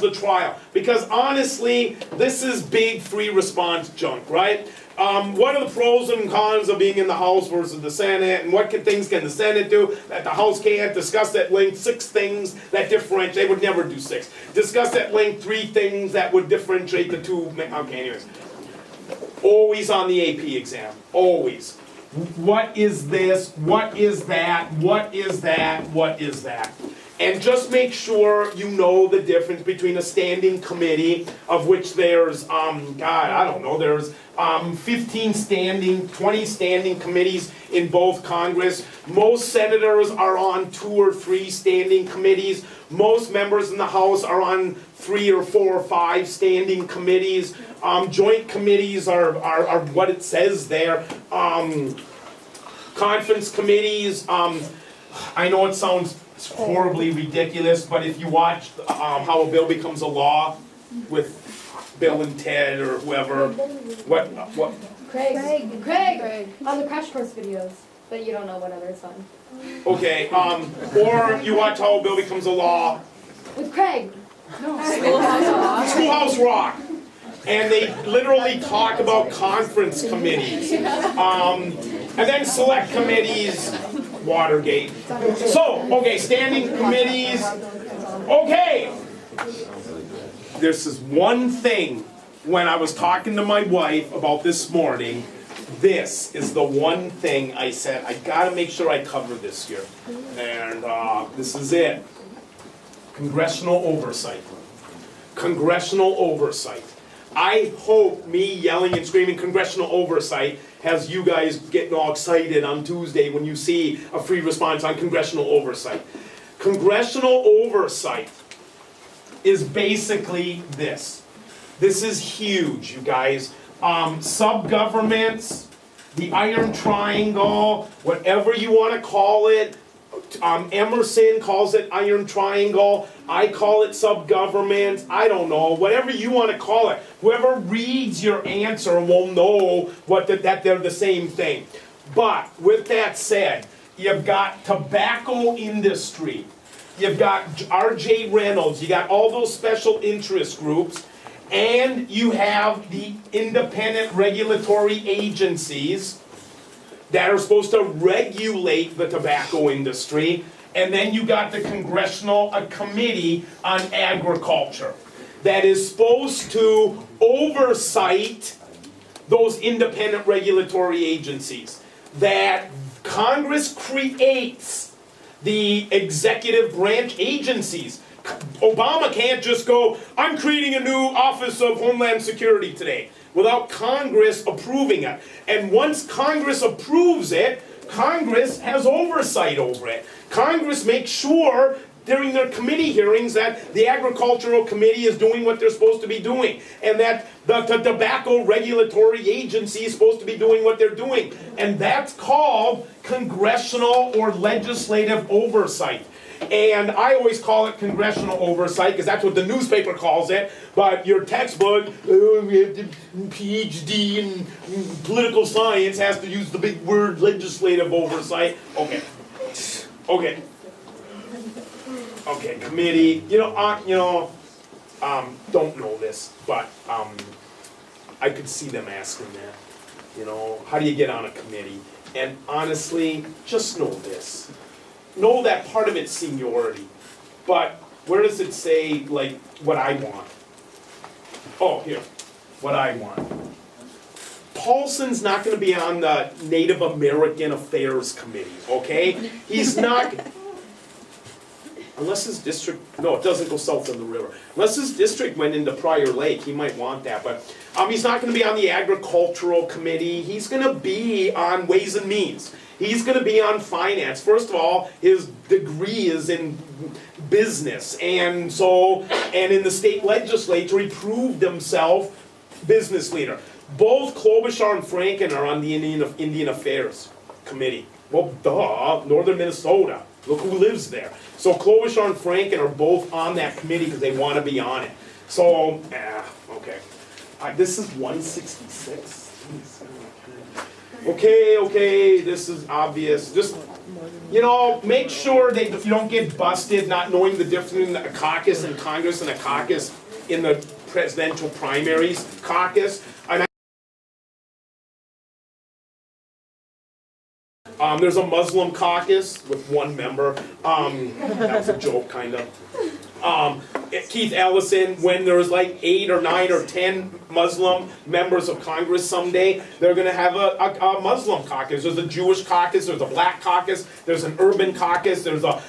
Speaker 2: the trial. Because honestly, this is big free response junk, right? What are the pros and cons of being in the House versus the Senate, and what things can the Senate do that the House can't? Discuss at length 6 things that differentiate. They would never do 6. Discuss at length 3 things that would differentiate the two. Okay, anyways. Always on the AP exam. Always. What is this? What is that? What is that? What is that? And just make sure you know the difference between a standing committee, of which there's, there's 15 standing, 20 standing committees in both Congress. Most senators are on 2 or 3 standing committees. Most members in the House are on 3 or 4 or 5 standing committees. Joint committees are what it says there. Conference committees, I know it sounds horribly ridiculous, but if you watch How a Bill Becomes a Law with Bill and Ted or whoever, what?
Speaker 4: Craig. On the Crash Course videos, but you don't know what other it's on.
Speaker 2: Okay, or you watch How a Bill Becomes a Law.
Speaker 4: With Craig.
Speaker 2: Schoolhouse Rock. And they literally talk about conference committees. And then select committees, Watergate. So, okay, standing committees. Okay. This is one thing when I was talking to my wife about this morning. This is the one thing I said, I gotta make sure I cover this here. And this is it. Congressional oversight. Congressional oversight. I hope me yelling and screaming congressional oversight has you guys getting all excited on Tuesday when you see a free response on congressional oversight. Congressional oversight is basically this. This is huge, you guys. Sub-governments, the Iron Triangle, whatever you want to call it. Emerson calls it Iron Triangle. I call it sub-government. I don't know. Whatever you want to call it. Whoever reads your answer will know that they're the same thing. But with that said, you've got tobacco industry. You've got R.J. Reynolds. You got all those special interest groups. And you have the independent regulatory agencies that are supposed to regulate the tobacco industry. And then you got the Congressional Committee on Agriculture that is supposed to oversight those independent regulatory agencies. That Congress creates the executive branch agencies. Obama can't just go, I'm creating a new Office of Homeland Security today, without Congress approving it. And once Congress approves it, Congress has oversight over it. Congress makes sure during their committee hearings that the Agricultural Committee is doing what they're supposed to be doing, and that the Tobacco Regulatory Agency is supposed to be doing what they're doing. And that's called congressional or legislative oversight. And I always call it congressional oversight, because that's what the newspaper calls it, but your textbook, we have the PhD in political science, has to use the big word legislative oversight. Okay. Okay, committee, don't know this, but, I could see them asking that. How do you get on a committee? And honestly, just know this. Know that part of it's seniority. But where does it say, like, what I want? Oh, here, what I want. Paulson's not gonna be on the Native American Affairs Committee, okay? He's not, unless his district, no, it doesn't go south of the river. Unless his district went into Prior Lake, he might want that, but he's not gonna be on the Agricultural Committee. He's gonna be on Ways and Means. He's gonna be on Finance. First of all, his degree is in business, and in the state legislature, he proved himself business leader. Both Klobuchar and Franken are on the Indian Affairs Committee. Well, duh, Northern Minnesota. Look who lives there. So Klobuchar and Franken are both on that committee because they want to be on it. So, okay. This is 166. Okay, this is obvious. Just, make sure that you don't get busted not knowing the difference between a caucus in Congress and a caucus in the presidential primaries caucus. There's a Muslim caucus with one member. That was a joke, kind of. Keith Ellison, when there's like 8 or 9 or 10 Muslim members of Congress someday, they're going to have a Muslim caucus. There's a Jewish caucus, there's a black caucus, there's an urban caucus, there's a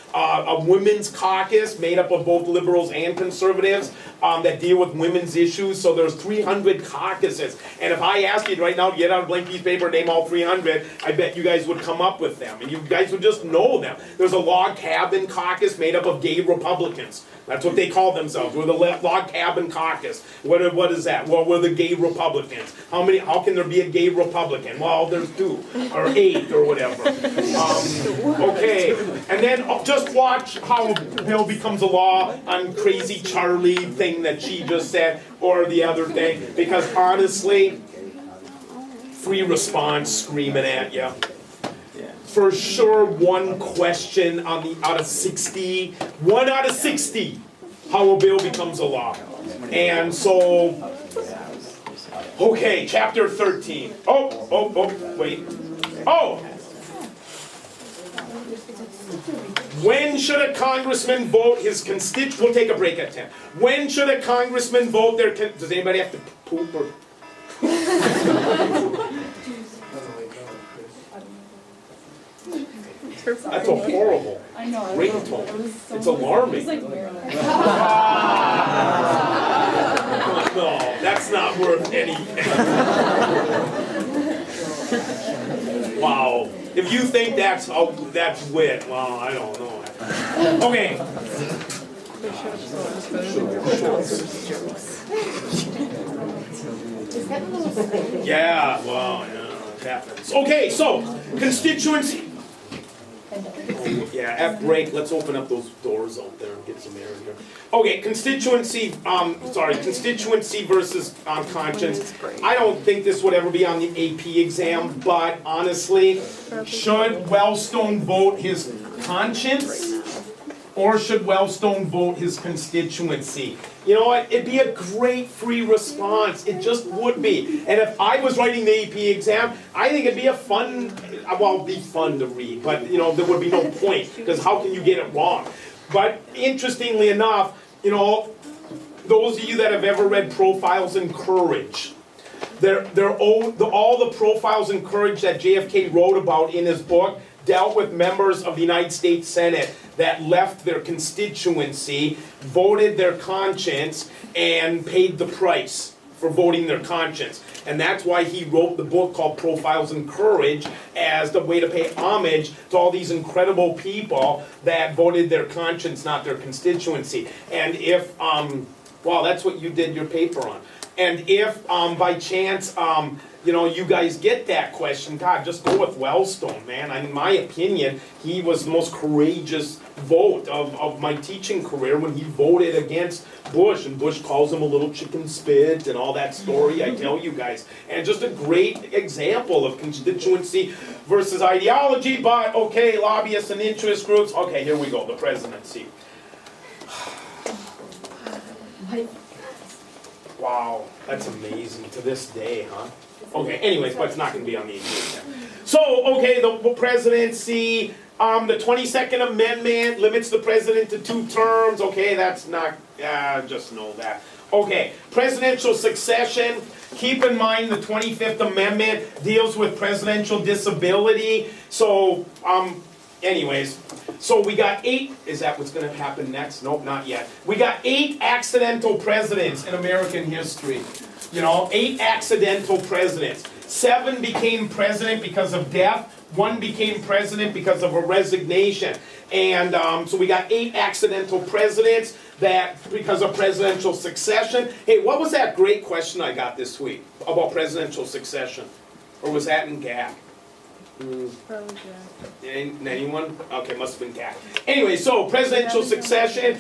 Speaker 2: women's caucus made up of both liberals and conservatives that deal with women's issues. So there's 300 caucuses. And if I asked you right now to get out a blank piece of paper and name all 300, I bet you guys would come up with them. And you guys would just know them. There's a log cabin caucus made up of gay Republicans. That's what they call themselves. We're the log cabin caucus. What is that? Well, we're the gay Republicans. How can there be a gay Republican? Well, there's 2 or 8 or whatever. Okay, and then just watch how a bill becomes a law on Crazy Charlie thing that she just said, or the other thing, because honestly, free response screaming at you. For sure, one question out of 60, 1 out of 60, how a bill becomes a law. And so, okay, chapter 13. Wait. When should a congressman vote his constituent? We'll take a break at 10. When should a congressman vote their? Does anybody have to poop or? That's a horrible ringtone. It's alarming. No, that's not worth any. Wow. If you think that's wit, well, I don't know. Okay. Yeah, well, it happens. Okay, so constituency. Yeah, at break, let's open up those doors out there and get some air in here. Okay, constituency versus conscience. I don't think this would ever be on the AP exam, but honestly, should Wellstone vote his conscience or should Wellstone vote his constituency? You know what, it'd be a great free response, it just would be. And if I was writing the AP exam, I think it'd be it'd be fun to read, but there would be no point, because how can you get it wrong? But interestingly enough, those of you that have ever read Profiles in Courage, all the profiles in courage that JFK wrote about in his book dealt with members of the United States Senate that left their constituency, voted their conscience, and paid the price for voting their conscience. And that's why he wrote the book called Profiles in Courage, as the way to pay homage to all these incredible people that voted their conscience, not their constituency. And if, that's what you did your paper on. And if by chance you know, you guys get that question, God, just go with Wellstone, man. In my opinion, he was the most courageous vote of my teaching career when he voted against Bush, and Bush calls him a little chicken spit and all that story I tell you guys. And just a great example of constituency versus ideology, but okay, lobbyists and interest groups. Okay, here we go, the presidency. Wow, that's amazing to this day, huh? Okay, anyways, but it's not going to be on the agenda. So, okay, the presidency, the 22nd Amendment limits the president to 2 terms. Okay, that's not, just know that. Okay, presidential succession. Keep in mind the 25th Amendment deals with presidential disability. So, anyways, so we got 8, is that what's going to happen next? Nope, not yet. We got 8 accidental presidents in American history. You know, 8 accidental presidents. 7 became president because of death. 1 became president because of a resignation. And so we got 8 accidental presidents that because of presidential succession. Hey, what was that great question I got this week about presidential succession? Or was that in GAC?
Speaker 3: Probably
Speaker 2: Anyone? Okay, must have been GAC. Anyway, so presidential succession.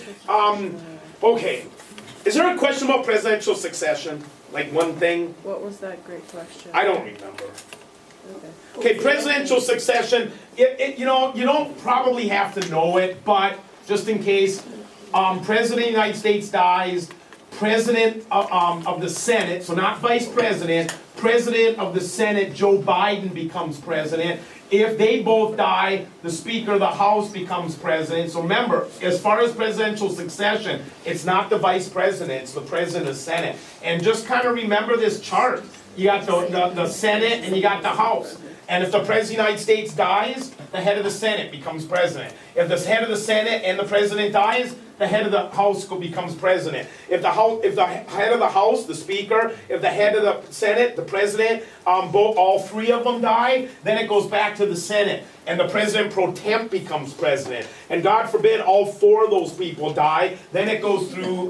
Speaker 2: Okay, is there a question about presidential succession? Like one thing?
Speaker 3: What was that great question?
Speaker 2: I don't remember.
Speaker 3: Okay.
Speaker 2: Okay, presidential succession. You know, you don't probably have to know it, but just in case, President of the United States dies, President of the Senate, so not Vice President, President of the Senate, Joe Biden becomes president. If they both die, the Speaker of the House becomes president. So remember, as far as presidential succession, it's not the Vice President, it's the President of the Senate. And just kind of remember this chart. You got the Senate and you got the House. And if the President of the United States dies, the head of the Senate becomes president. If the head of the Senate and the President dies, the head of the House becomes president. If the head of the House, the Speaker, if the head of the Senate, the President, all 3 of them die, then it goes back to the Senate. And the President pro tem becomes president. And God forbid all 4 of those people die, then it goes through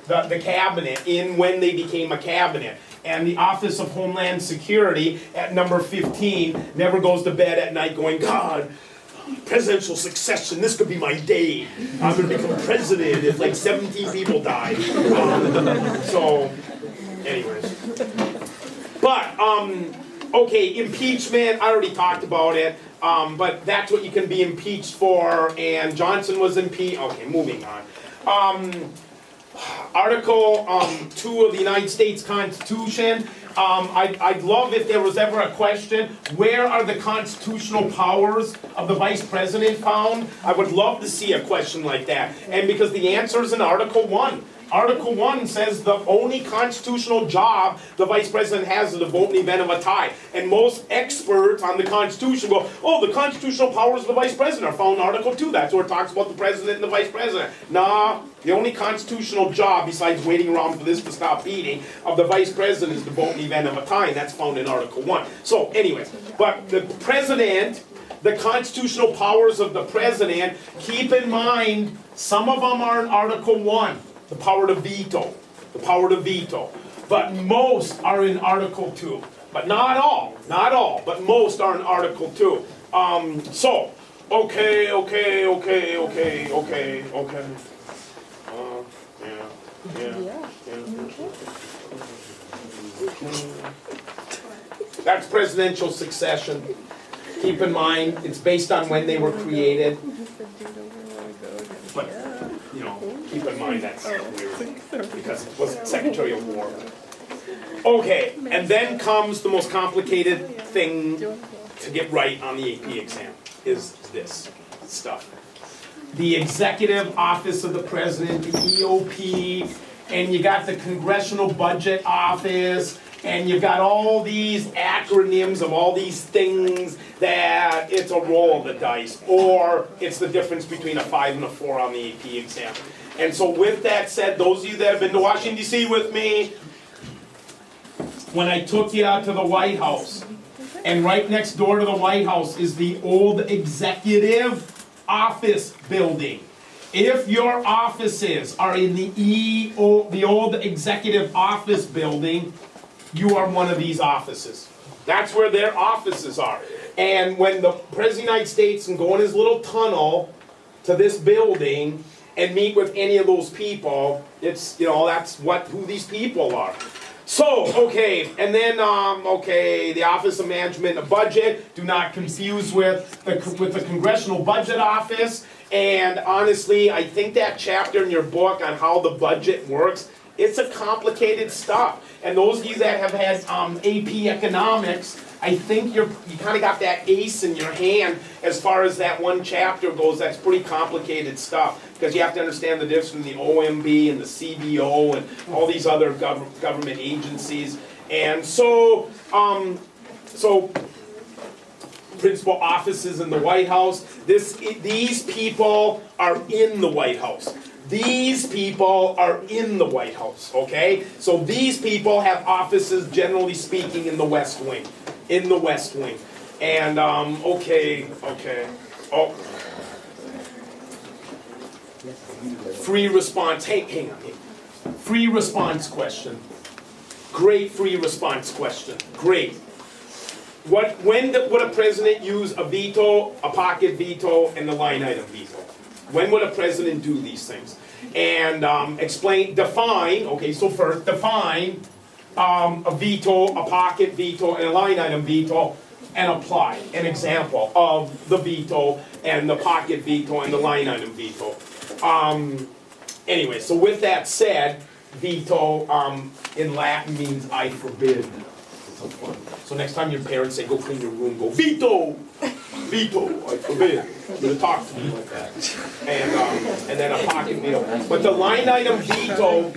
Speaker 2: the cabinet in when they became a cabinet. And the Office of Homeland Security at number 15 never goes to bed at night going, God, presidential succession, this could be my day. I'm going to become president if like 17 people die. So, anyways. But, okay, impeachment, I already talked about it. But that's what you can be impeached for. And Johnson was impeached. Okay, moving on. Article 2 of the United States Constitution. I'd love if there was ever a question, where are the constitutional powers of the Vice President found? I would love to see a question like that. And because the answer is in Article 1. Article 1 says the only constitutional job the Vice President has is to vote in the event of a tie. And most experts on the Constitution go, oh, the constitutional powers of the Vice President are found in Article 2. That's where it talks about the President and the Vice President. Nah, the only constitutional job, besides waiting around for this to stop beating, of the Vice President is to vote in the event of a tie, and that's found in Article 1. So, anyways, but the President, the constitutional powers of the President, keep in mind, some of them are in Article 1. The power to veto, but most are in Article 2. But not all, but most are in Article 2. So, okay. That's presidential succession. Keep in mind, it's based on when they were created. But, you know, keep in mind that's weird, because it was Secretary of War. Okay, and then comes the most complicated thing to get right on the AP exam, is this stuff. The Executive Office of the President, the EOP, and you got the Congressional Budget Office, and you've got all these acronyms of all these things that it's a roll of the dice, or it's the difference between a 5 and a 4 on the AP exam. And so with that said, those of you that have been to Washington, D.C. with me, when I took you out to the White House, and right next door to the White House is the old Executive Office building. If your offices are in the old Executive Office building, you are one of these offices. That's where their offices are. And when the President of the United States can go in his little tunnel to this building and meet with any of those people, it's, you know, that's who these people are. So, okay, and then, the Office of Management and Budget, do not confuse with the Congressional Budget Office. And honestly, I think that chapter in your book on how the budget works, it's a complicated stuff. And those of you that have had AP Economics, I think you kind of got that ace in your hand as far as that one chapter goes. That's pretty complicated stuff because you have to understand the difference between the OMB and the CBO and all these other government agencies. And so principal offices in the White House. These people are in the White House. These people are in the White House, okay? So these people have offices, generally speaking, in the West Wing. In the West Wing. And, okay. Oh. Free response, hang on. Free response question. Great free response question. Great. When would a president use a veto, a pocket veto, and the line item veto? When would a president do these things? And define, okay, so first, define a veto, a pocket veto, and a line item veto, and apply an example of the veto, and the pocket veto, and the line item veto. Anyway, so with that said, veto in Latin means I forbid. So next time your parents say, go clean your room, go, veto! Veto, I forbid. You're gonna talk to me like that. And then a pocket veto. But the line item veto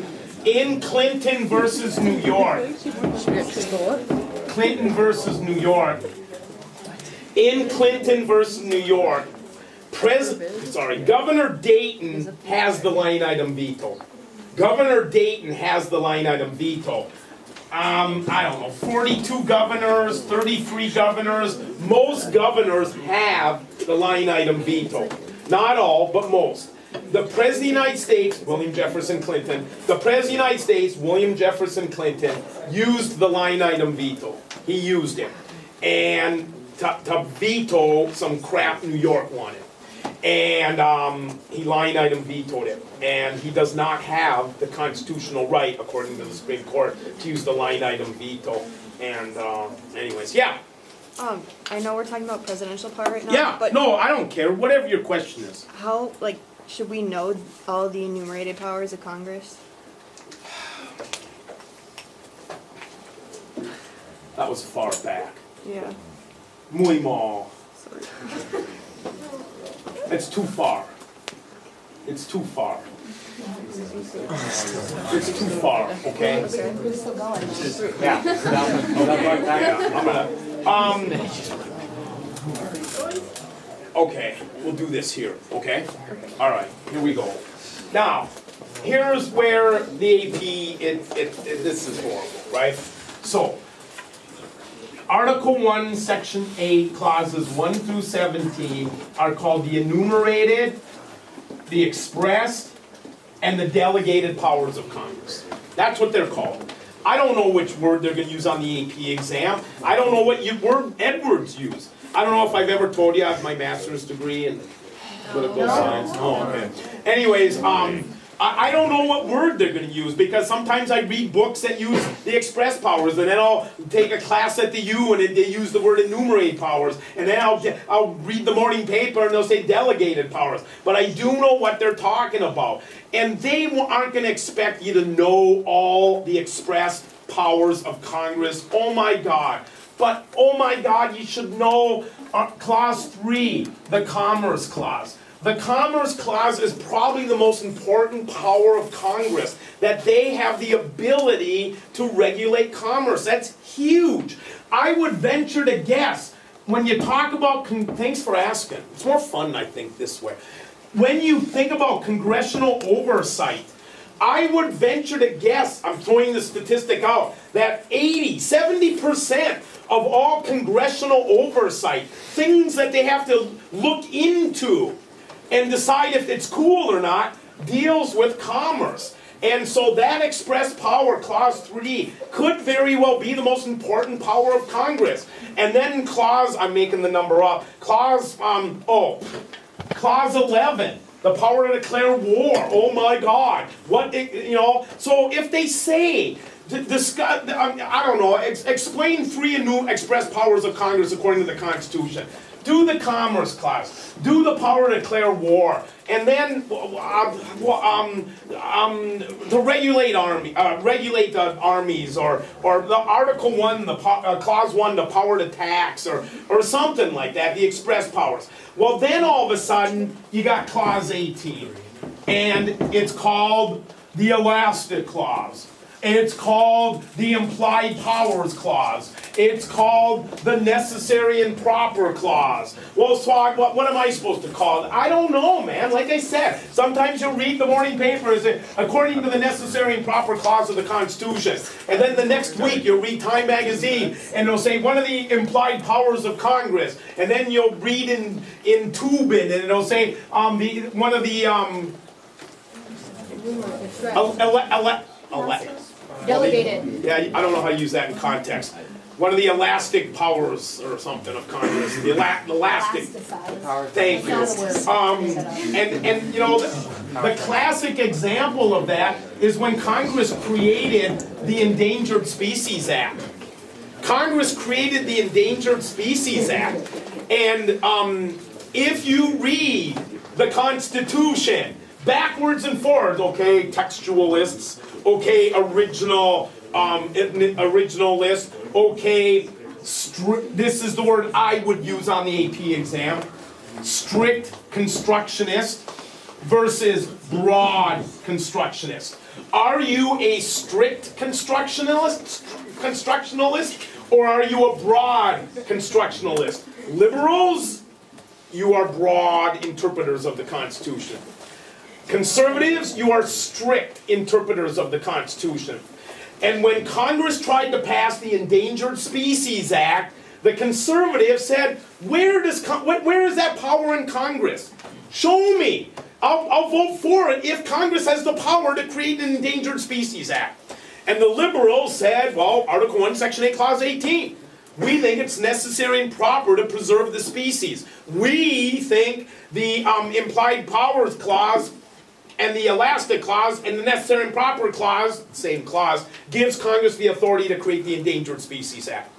Speaker 2: in Clinton versus New York. Clinton versus New York. In Clinton versus New York, Governor Dayton has the line item veto. Governor Dayton has the line item veto. I don't know, 42 governors, 33 governors. Most governors have the line item veto. Not all, but most. The President of the United States, William Jefferson Clinton, the President of the United States, William Jefferson Clinton, used the line item veto. He used it. And to veto some crap New York wanted. And he line item vetoed it. And he does not have the constitutional right, according to the Supreme Court, to use the line item veto. And anyways, yeah.
Speaker 8: I know we're talking about presidential power right now.
Speaker 2: Yeah,
Speaker 8: but
Speaker 2: no, I don't care. Whatever your question is.
Speaker 8: how, should we know all the enumerated powers of Congress?
Speaker 2: That was far back.
Speaker 8: Yeah.
Speaker 2: Muy mal.
Speaker 8: Sorry.
Speaker 2: It's too far. It's too far. It's too far, okay?
Speaker 4: We're still going.
Speaker 2: Yeah. I'm gonna, okay, we'll do this here, okay? All right, here we go. Now, here's where the AP, this is horrible, right? So, Article 1, Section 8, Clauses 1 through 17 are called the enumerated, the expressed, and the delegated powers of Congress. That's what they're called. I don't know which word they're going to use on the AP exam. I don't know what word Edwards used. I don't know if I've ever told you I have my master's degree in political science. Oh, okay. Anyways, I don't know what word they're going to use because sometimes I read books that use the express powers, and then I'll take a class at the U and they use the word enumerated powers, and then I'll read the morning paper and they'll say delegated powers. But I do know what they're talking about, and they aren't going to expect you to know all the express powers of Congress. Oh my God! But oh my God, you should know Clause 3, the Commerce Clause. The Commerce Clause is probably the most important power of Congress, that they have the ability to regulate commerce. That's huge. I would venture to guess, when you talk about, thanks for asking, it's more fun, I think, this way. When you think about congressional oversight, I would venture to guess, I'm throwing the statistic out, that 70% of all congressional oversight, things that they have to look into and decide if it's cool or not, deals with commerce. And so that express power, clause 3, could very well be the most important power of Congress. And then clause, I'm making the number up, clause 11, the power to declare war. Oh my God. So if they say, discuss, I don't know, explain 3 new express powers of Congress according to the Constitution. Do the Commerce Clause. Do the power to declare war. And then to regulate the armies, or the Article 1, the Clause 1, the power to tax, or something like that, the express powers. Well, then all of a sudden, you got Clause 18. And it's called the Elastic Clause. It's called the Implied Powers Clause. It's called the Necessary and Proper Clause. Well, so what am I supposed to call it? I don't know, man. Like I said, sometimes you'll read the morning paper as according to the Necessary and Proper Clause of the Constitution. And then the next week you'll read Time Magazine and it'll say one of the implied powers of Congress. And then you'll read in Tubin and it'll say one of the
Speaker 4: Delegated.
Speaker 2: Yeah, I don't know how to use that in context. One of the elastic powers or something of Congress. The elastic. Thank you. And you know, the classic example of that is when Congress created the Endangered Species Act. Congress created the Endangered Species Act, and if you read the Constitution backwards and forwards, okay, textualists, okay, original list, okay, this is the word I would use on the AP exam, strict constructionist versus broad constructionist. Are you a strict constructionalist, or are you a broad constructionalist? Liberals, you are broad interpreters of the Constitution. Conservatives, you are strict interpreters of the Constitution. And when Congress tried to pass the Endangered Species Act, the conservatives said, where is that power in Congress? Show me. I'll vote for it if Congress has the power to create an Endangered Species Act. And the liberals said, well, Article 1, Section 8, Clause 18. We think it's necessary and proper to preserve the species. We think the Implied Powers Clause and the Elastic Clause and the Necessary and Proper Clause, same clause, gives Congress the authority to create the Endangered Species Act.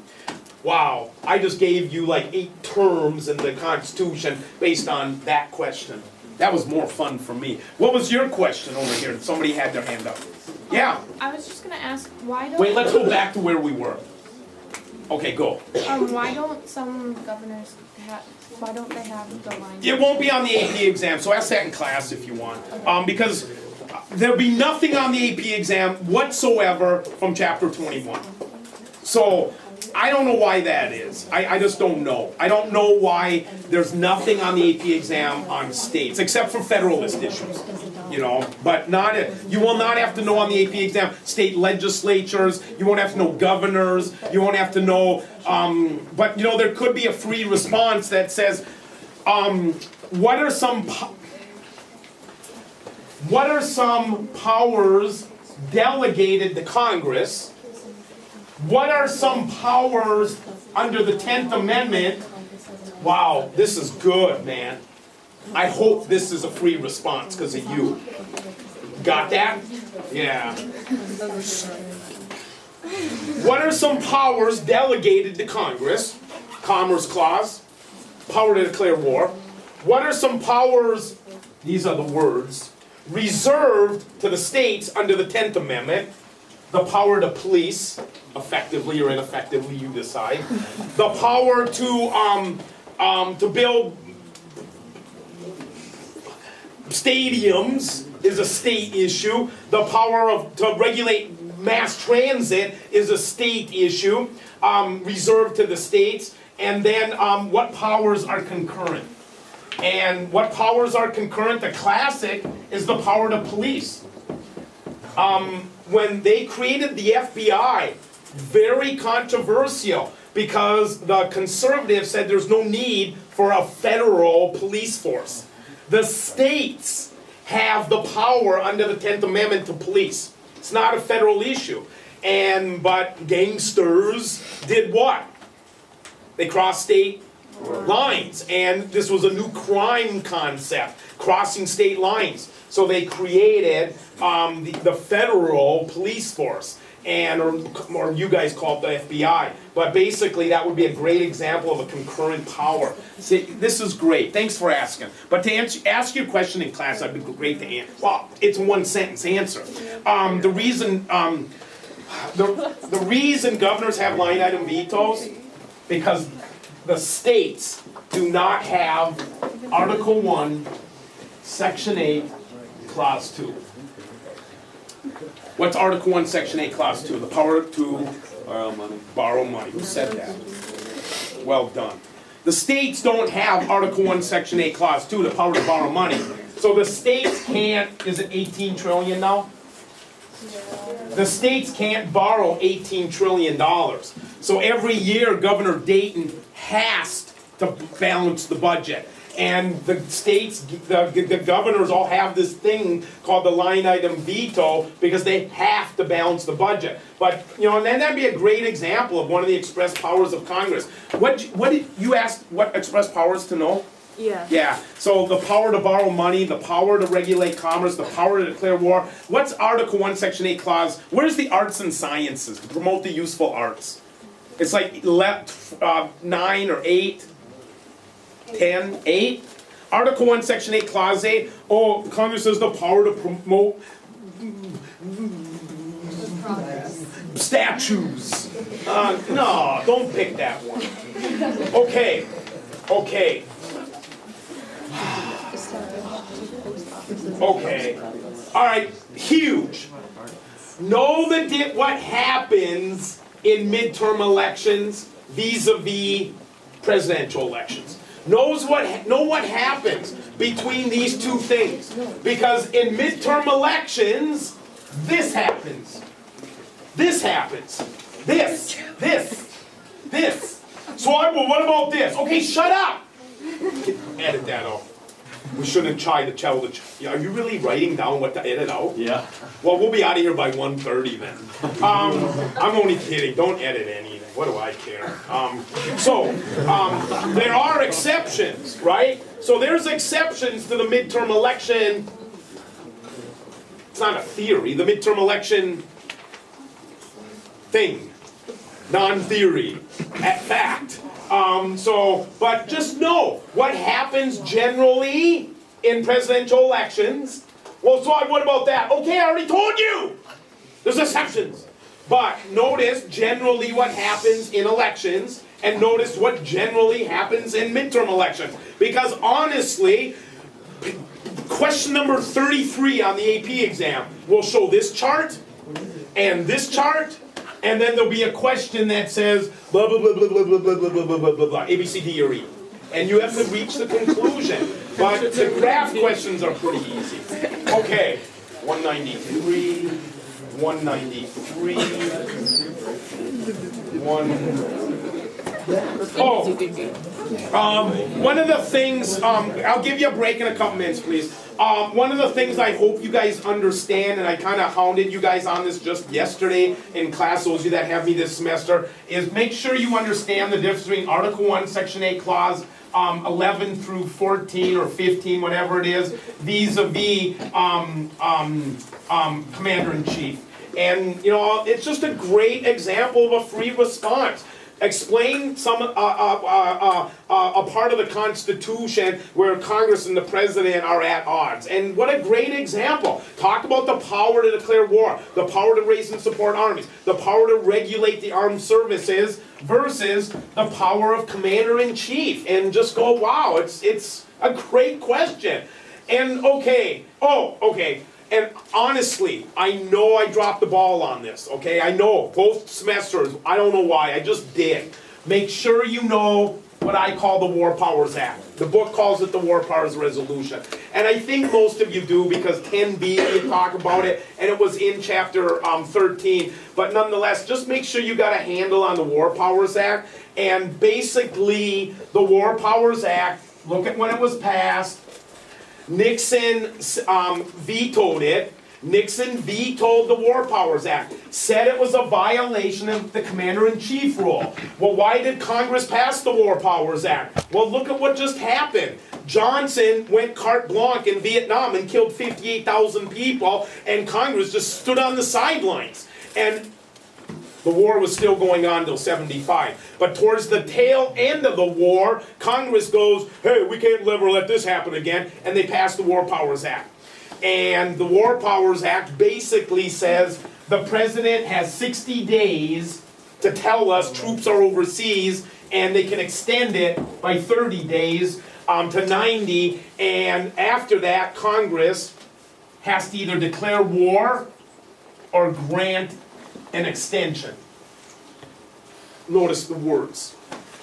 Speaker 2: Wow, I just gave you like 8 terms in the Constitution based on that question. That was more fun for me. What was your question over here? Somebody had their hand up. Yeah.
Speaker 9: I was just gonna ask, why don't...
Speaker 2: Wait, let's go back to where we were. Okay, go.
Speaker 9: Why don't some governors why don't they have the line?
Speaker 2: It won't be on the AP exam, so ask that in class if you want. Because there'll be nothing on the AP exam whatsoever from Chapter 21. So, I don't know why that is. I just don't know. I don't know why there's nothing on the AP exam on states, except for federalist issues. You know, but you will not have to know on the AP exam state legislatures, you won't have to know governors, you won't have to know, but you know, there could be a free response that says, what are some powers delegated to Congress? What are some powers under the 10th Amendment? Wow, this is good, man. I hope this is a free response because of you. Got that? Yeah. What are some powers delegated to Congress? Commerce Clause, power to declare war. What are some powers, these are the words, reserved to the states under the 10th Amendment? The power to police, effectively or ineffectively, you decide. The power to build stadiums is a state issue. The power to regulate mass transit is a state issue, reserved to the states. And then what powers are concurrent? And what powers are concurrent? The classic is the power to police. When they created the FBI, very controversial because the conservatives said there's no need for a federal police force. The states have the power under the 10th Amendment to police. It's not a federal issue. But gangsters did what? They crossed state lines, and this was a new crime concept, crossing state lines. So they created the federal police force, or you guys call it the FBI. But basically, that would be a great example of a concurrent power. See, this is great. Thanks for asking. But to ask your question in class, I'd be great to answer. Well, it's a one-sentence answer. The reason governors have line item vetoes, because the states do not have Article 1, Section 8, Clause 2. What's Article 1, Section 8, Clause 2? The power to borrow money. Who said that? Well done. The states don't have Article 1, Section 8, Clause 2, the power to borrow money. So the states can't, is it 18 trillion now? The states can't borrow $18 trillion. So every year, Governor Dayton has to balance the budget. And the states, the governors all have this thing called the line item veto because they have to balance the budget. But, and then that'd be a great example of one of the express powers of Congress. What did you ask, what express powers to know?
Speaker 3: Yeah.
Speaker 2: Yeah, so the power to borrow money, the power to regulate commerce, the power to declare war. What's Article 1, Section 8 clause? Where's the arts and sciences to promote the useful arts? It's like 9 or 8, 10, 8. Article 1, Section 8, Clause 8. Oh, Congress has the power to promote statues. No, don't pick that one. Okay. Okay. All right. Huge. Know what happens in midterm elections vis-a-vis presidential elections. Know what happens between these two things. Because in midterm elections, this happens. This happens. This. So well, what about this? Okay, shut up. Edit that out. We shouldn't try to tell the. Are you really writing down what to edit out?
Speaker 5: Yeah.
Speaker 2: Well, we'll be out of here by 1:30 then. I'm only kidding. Don't edit anything. What do I care? There are exceptions, right? So there's exceptions to the midterm election. It's not a theory. The midterm election thing, non-theory, at fact. But just know what happens generally in presidential elections. Well, so what about that? Okay, I already told you. There's exceptions. But notice generally what happens in elections, and notice what generally happens in midterm elections. Because honestly, question number 33 on the AP exam will show this chart, and this chart, and then there'll be a question that says blah blah blah blah blah blah blah blah blah blah blah A B C D or E, and you have to reach the conclusion. But the graph questions are pretty easy. Okay, 193, 193, 1. One of the things I'll give you a break in a couple minutes, please. One of the things I hope you guys understand, and I kind of hounded you guys on this just yesterday in class, those of you that have me this semester, is make sure you understand the difference between Article 1, Section 8, Clause 11 through 14 or 15, whatever it is, vis-a-vis Commander-in-Chief. And, it's just a great example of a free response. Explain some a part of the Constitution where Congress and the President are at odds. And what a great example. Talk about the power to declare war, the power to raise and support armies, the power to regulate the armed services versus the power of Commander-in-Chief. And just go, wow, it's a great question. And okay. And honestly, I know I dropped the ball on this, okay? I know, both semesters, I don't know why, I just did. Make sure you know what I call the War Powers Act. The book calls it the War Powers Resolution. And I think most of you do because 10B, you talk about it, and it was in chapter 13. But nonetheless, just make sure you got a handle on the War Powers Act. And basically, the War Powers Act, look at when it was passed. Nixon vetoed it. Nixon vetoed the War Powers Act, said it was a violation of the Commander-in-Chief rule. Well, why did Congress pass the War Powers Act? Well, look at what just happened. Johnson went carte blanche in Vietnam and killed 58,000 people, and Congress just stood on the sidelines. And the war was still going on till 75. But towards the tail end of the war, Congress goes, hey, we can't ever let this happen again, and they passed the War Powers Act. And the War Powers Act basically says the president has 60 days to tell us troops are overseas, and they can extend it by 30 days to 90, and after that, Congress has to either declare war or grant an extension. Notice the words.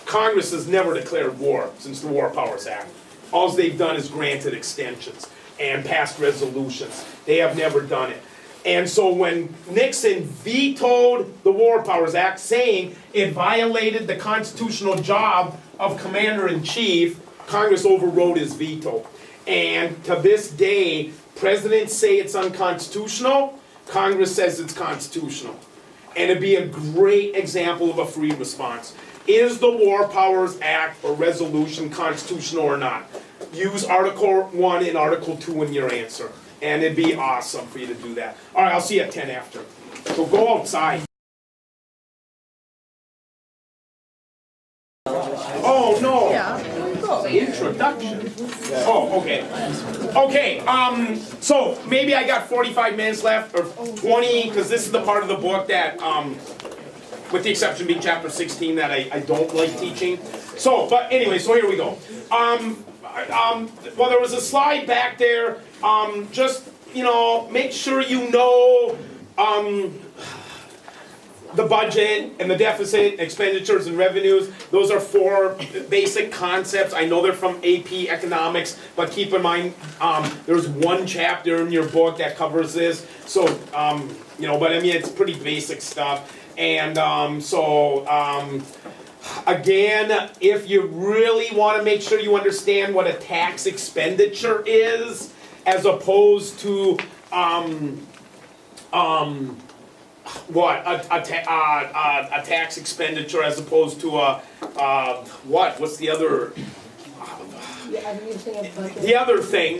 Speaker 2: Congress has never declared war since the War Powers Act. All they've done is granted extensions and passed resolutions. They have never done it. And so when Nixon vetoed the War Powers Act, saying it violated the constitutional job of Commander-in-Chief, Congress overrode his veto. And to this day, presidents say it's unconstitutional, Congress says it's constitutional. And it'd be a great example of a free response. Is the War Powers Act or resolution constitutional or not? Use Article 1 and Article 2 in your answer. And it'd be awesome for you to do that. All right, I'll see you at 10 after. So go outside. Oh, no. Introduction. Oh, okay. Okay, so maybe I got 45 minutes left, or 20, because this is the part of the book that, with the exception being chapter 16, that I don't like teaching. So, but anyway, so here we go. Well, there was a slide back there. Just, you know, make sure you know the budget and the deficit, expenditures and revenues. Those are 4 basic concepts. I know they're from AP Economics, but keep in mind, there's 1 chapter in your book that covers this. So, you know, but I mean, it's pretty basic stuff. And again, if you really want to make sure you understand what a tax expenditure is, as opposed to what a tax expenditure, as opposed to what's the other? The other thing,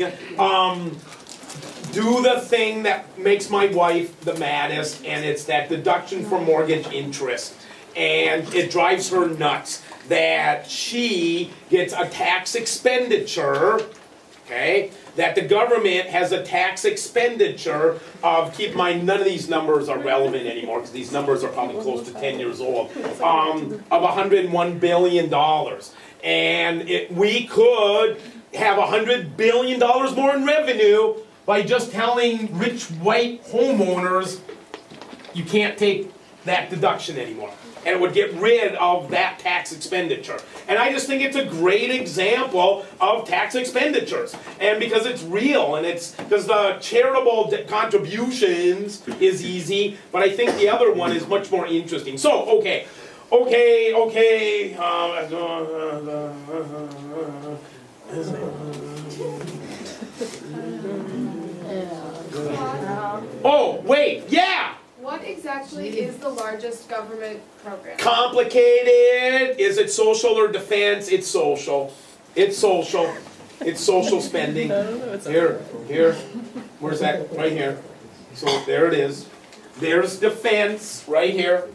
Speaker 2: do the thing that makes my wife the maddest, and it's that deduction for mortgage interest. And it drives her nuts that she gets a tax expenditure, okay, that the government has a tax expenditure of, keep in mind, none of these numbers are relevant anymore, because these numbers are probably close to 10 years old, of $101 billion. And we could have $100 billion more in revenue by just telling rich white homeowners, you can't take that deduction anymore. And it would get rid of that tax expenditure. And I just think it's a great example of tax expenditures. And because it's real, and it's because the charitable contributions is easy, but I think the other one is much more interesting. So, okay. Oh, wait, yeah!
Speaker 10: What exactly is the largest government program?
Speaker 2: Complicated. Is it social or defense? It's social. It's social. It's social spending. Here. Where's that? Right here. So there it is. There's defense right here.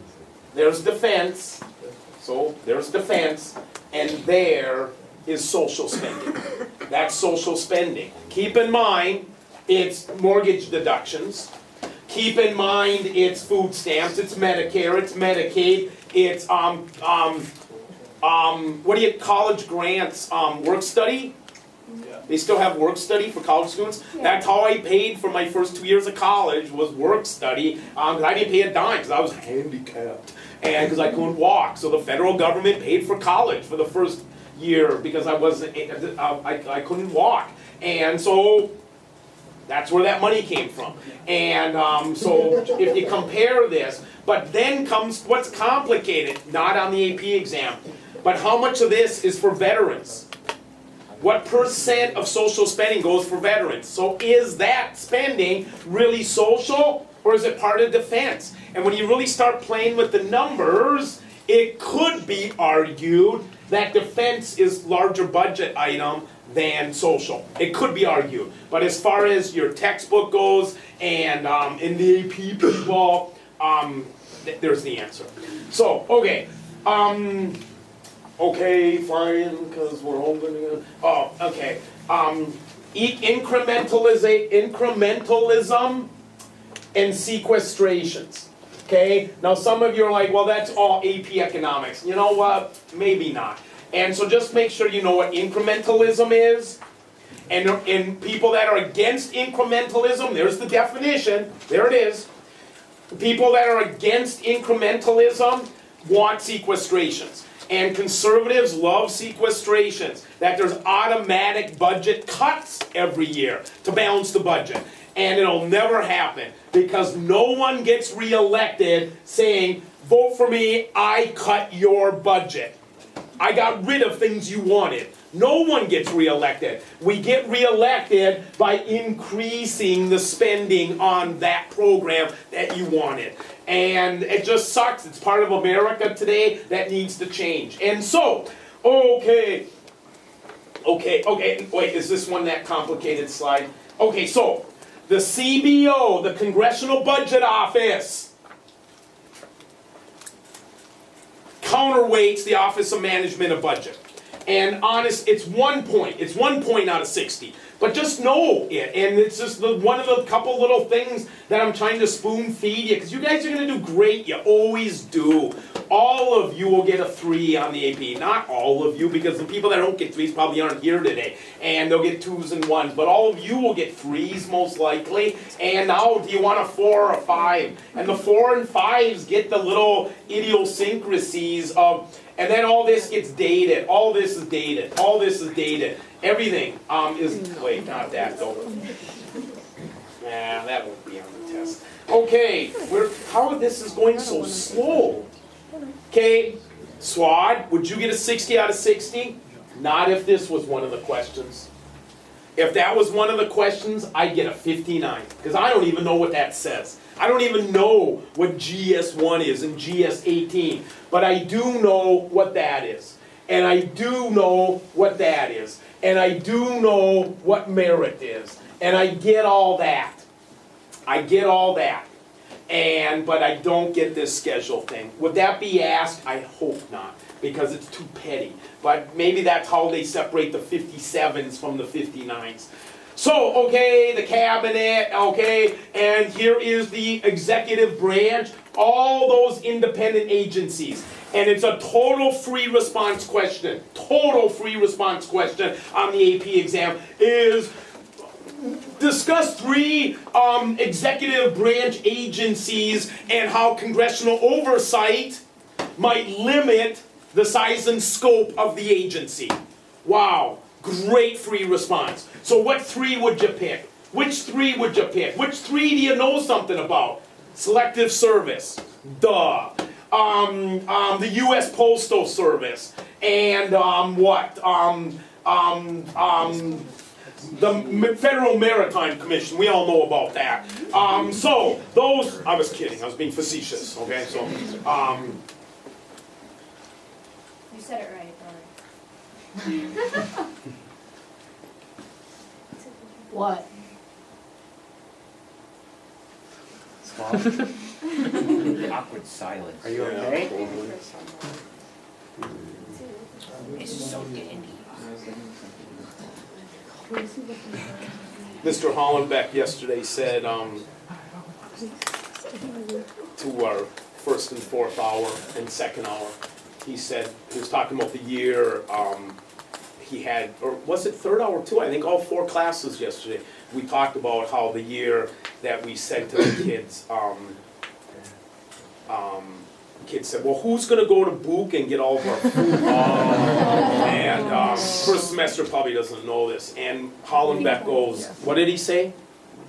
Speaker 2: There's defense. So there's defense. And there is social spending. That's social spending. Keep in mind, it's mortgage deductions. Keep in mind, it's food stamps, it's Medicare, it's Medicaid, it's college grants, work study? Yeah. They still have work study for college students? Yeah. That's how I paid for my first 2 years of college, was work study, because I didn't pay a dime, because I was handicapped, and because I couldn't walk. So the federal government paid for college for the first year, because I couldn't walk. And so that's where that money came from. And so if you compare this, but then comes what's complicated, not on the AP exam, but how much of this is for veterans? What percent of social spending goes for veterans? So is that spending really social, or is it part of defense? And when you really start playing with the numbers, it could be argued that defense is larger budget item than social. It could be argued. But as far as your textbook goes, and in the AP people, there's the answer. So, okay. Okay, fine, because we're hoping to... Oh, okay. Incrementalism and sequestrations. Okay? Now some of you are like, well, that's all AP economics. You know what? Maybe not. And so just make sure you know what incrementalism is. And people that are against incrementalism, there's the definition. There it is. People that are against incrementalism want sequestrations. And conservatives love sequestrations. That there's automatic budget cuts every year to balance the budget. And it'll never happen because no one gets reelected saying, vote for me, I cut your budget. I got rid of things you wanted. No one gets reelected. We get reelected by increasing the spending on that program that you wanted. And it just sucks. It's part of America today that needs to change. And so, okay, wait, is this one that complicated slide? Okay, so, the CBO, the Congressional Budget Office, counterweights the Office of Management of Budget. And honest, it's 1 point. It's 1 point out of 60. But just know it. And it's just one of the couple little things that I'm trying to spoon feed you. Because you guys are going to do great. You always do. All of you will get a 3 on the AP. Not all of you, because the people that don't get 3s probably aren't here today. And they'll get 2s and 1s. But all of you will get 3s most likely. And now, do you want a 4 or a 5? And the 4 and 5s get the little idiosyncrasies of... And then all this gets dated. All this is dated. All this is dated. Everything is... Wait, not that though. Nah, that won't be on the test. Okay, how this is going so slow. Okay, SWAD, would you get a 60 out of 60? Not if this was one of the questions. If that was one of the questions, I'd get a 59. Because I don't even know what that says. I don't even know what GS1 is and GS18. But I do know what that is. And I do know what that is. And I do know what merit is. And I get all that. I get all that. But I don't get this schedule thing. Would that be asked? I hope not. Because it's too petty. But maybe that's how they separate the 57s from the 59s. So, okay, the cabinet, okay, and here is the executive branch, all those independent agencies. And it's a total free response question. Total free response question on the AP exam is discuss 3 executive branch agencies and how congressional oversight might limit the size and scope of the agency. Wow. Great free response. So what 3 would you pick? Which 3 would you pick? Which 3 do you know something about? Selective Service. Duh. The U.S. Postal Service. And the Federal Maritime Commission. We all know about that. So those, I was kidding. I was being facetious. Okay, so
Speaker 4: You said it right, What?
Speaker 1: Awkward silence.
Speaker 2: are you okay?
Speaker 1: It's so dandy.
Speaker 2: Mr. Hollenbeck yesterday said to our first and fourth hour and second hour, he said, he was talking about the year he had, or was it third hour too? I think all 4 classes yesterday. We talked about how the year that we said to the kids, kids said, well, who's going to go to Book and get all of our food? And first semester probably doesn't know this. And Hollenbeck goes, what did he say?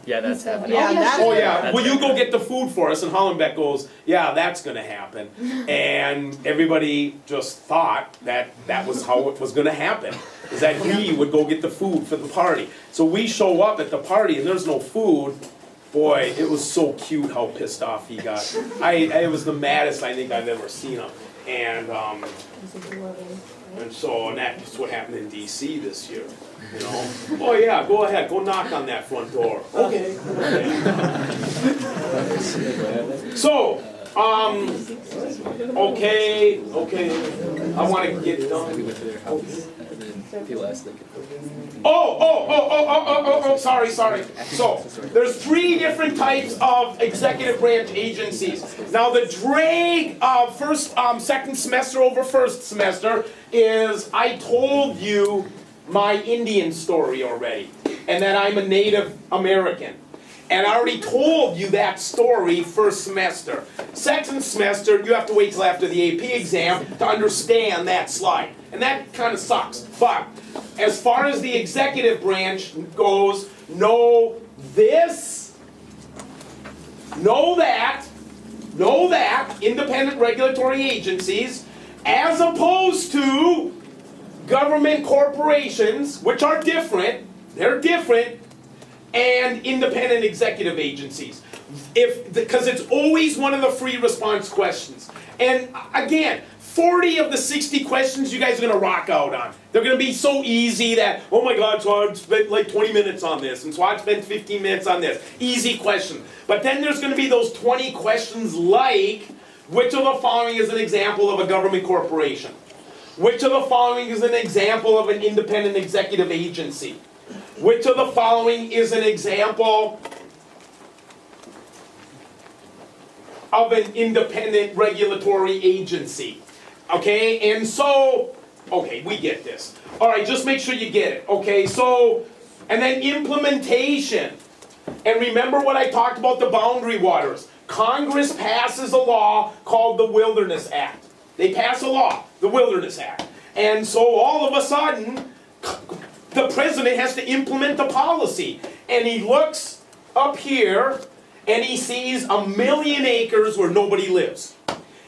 Speaker 1: Yeah, that's happening.
Speaker 8: Yeah, that's.
Speaker 2: Oh yeah,
Speaker 1: That's
Speaker 2: will you
Speaker 1: happening.
Speaker 2: go get the food for us? And Hollenbeck goes, yeah, that's gonna happen. And everybody just thought that that was how it was gonna happen, is that he would go get the food for the party. So we show up at the party and there's no food. Boy, it was so cute how pissed off he got. It was the maddest I think I've ever seen him. And so that's what happened in DC this year, you know. Oh yeah, go ahead, go knock on that front door. Okay. So, okay, I want to get done. Sorry. So, there's 3 different types of executive branch agencies. Now, the drag of second semester over first semester is I told you my Indian story already, and that I'm a Native American. And I already told you that story first semester. Second semester, you have to wait till after the AP exam to understand that slide. And that kind of sucks. But as far as the executive branch goes, know this, know that, independent regulatory agencies, as opposed to government corporations, which are different, they're different, and independent executive agencies. Because it's always one of the free response questions. And again, 40 of the 60 questions you guys are going to rock out on. They're going to be so easy that, oh my God, so I spent like 20 minutes on this, and so I spent 15 minutes on this. Easy question. But then there's going to be those 20 questions like, which of the following is an example of a government corporation? Which of the following is an example of an independent executive agency? Which of the following is an example of an independent regulatory agency? Okay, and so, okay, we get this. All right, just make sure you get it. Okay, so, and then implementation. And remember what I talked about the boundary waters. Congress passes a law called the Wilderness Act. They pass a law, the Wilderness Act. And so all of a sudden, the president has to implement the policy. And he looks up here and he sees 1 million acres where nobody lives.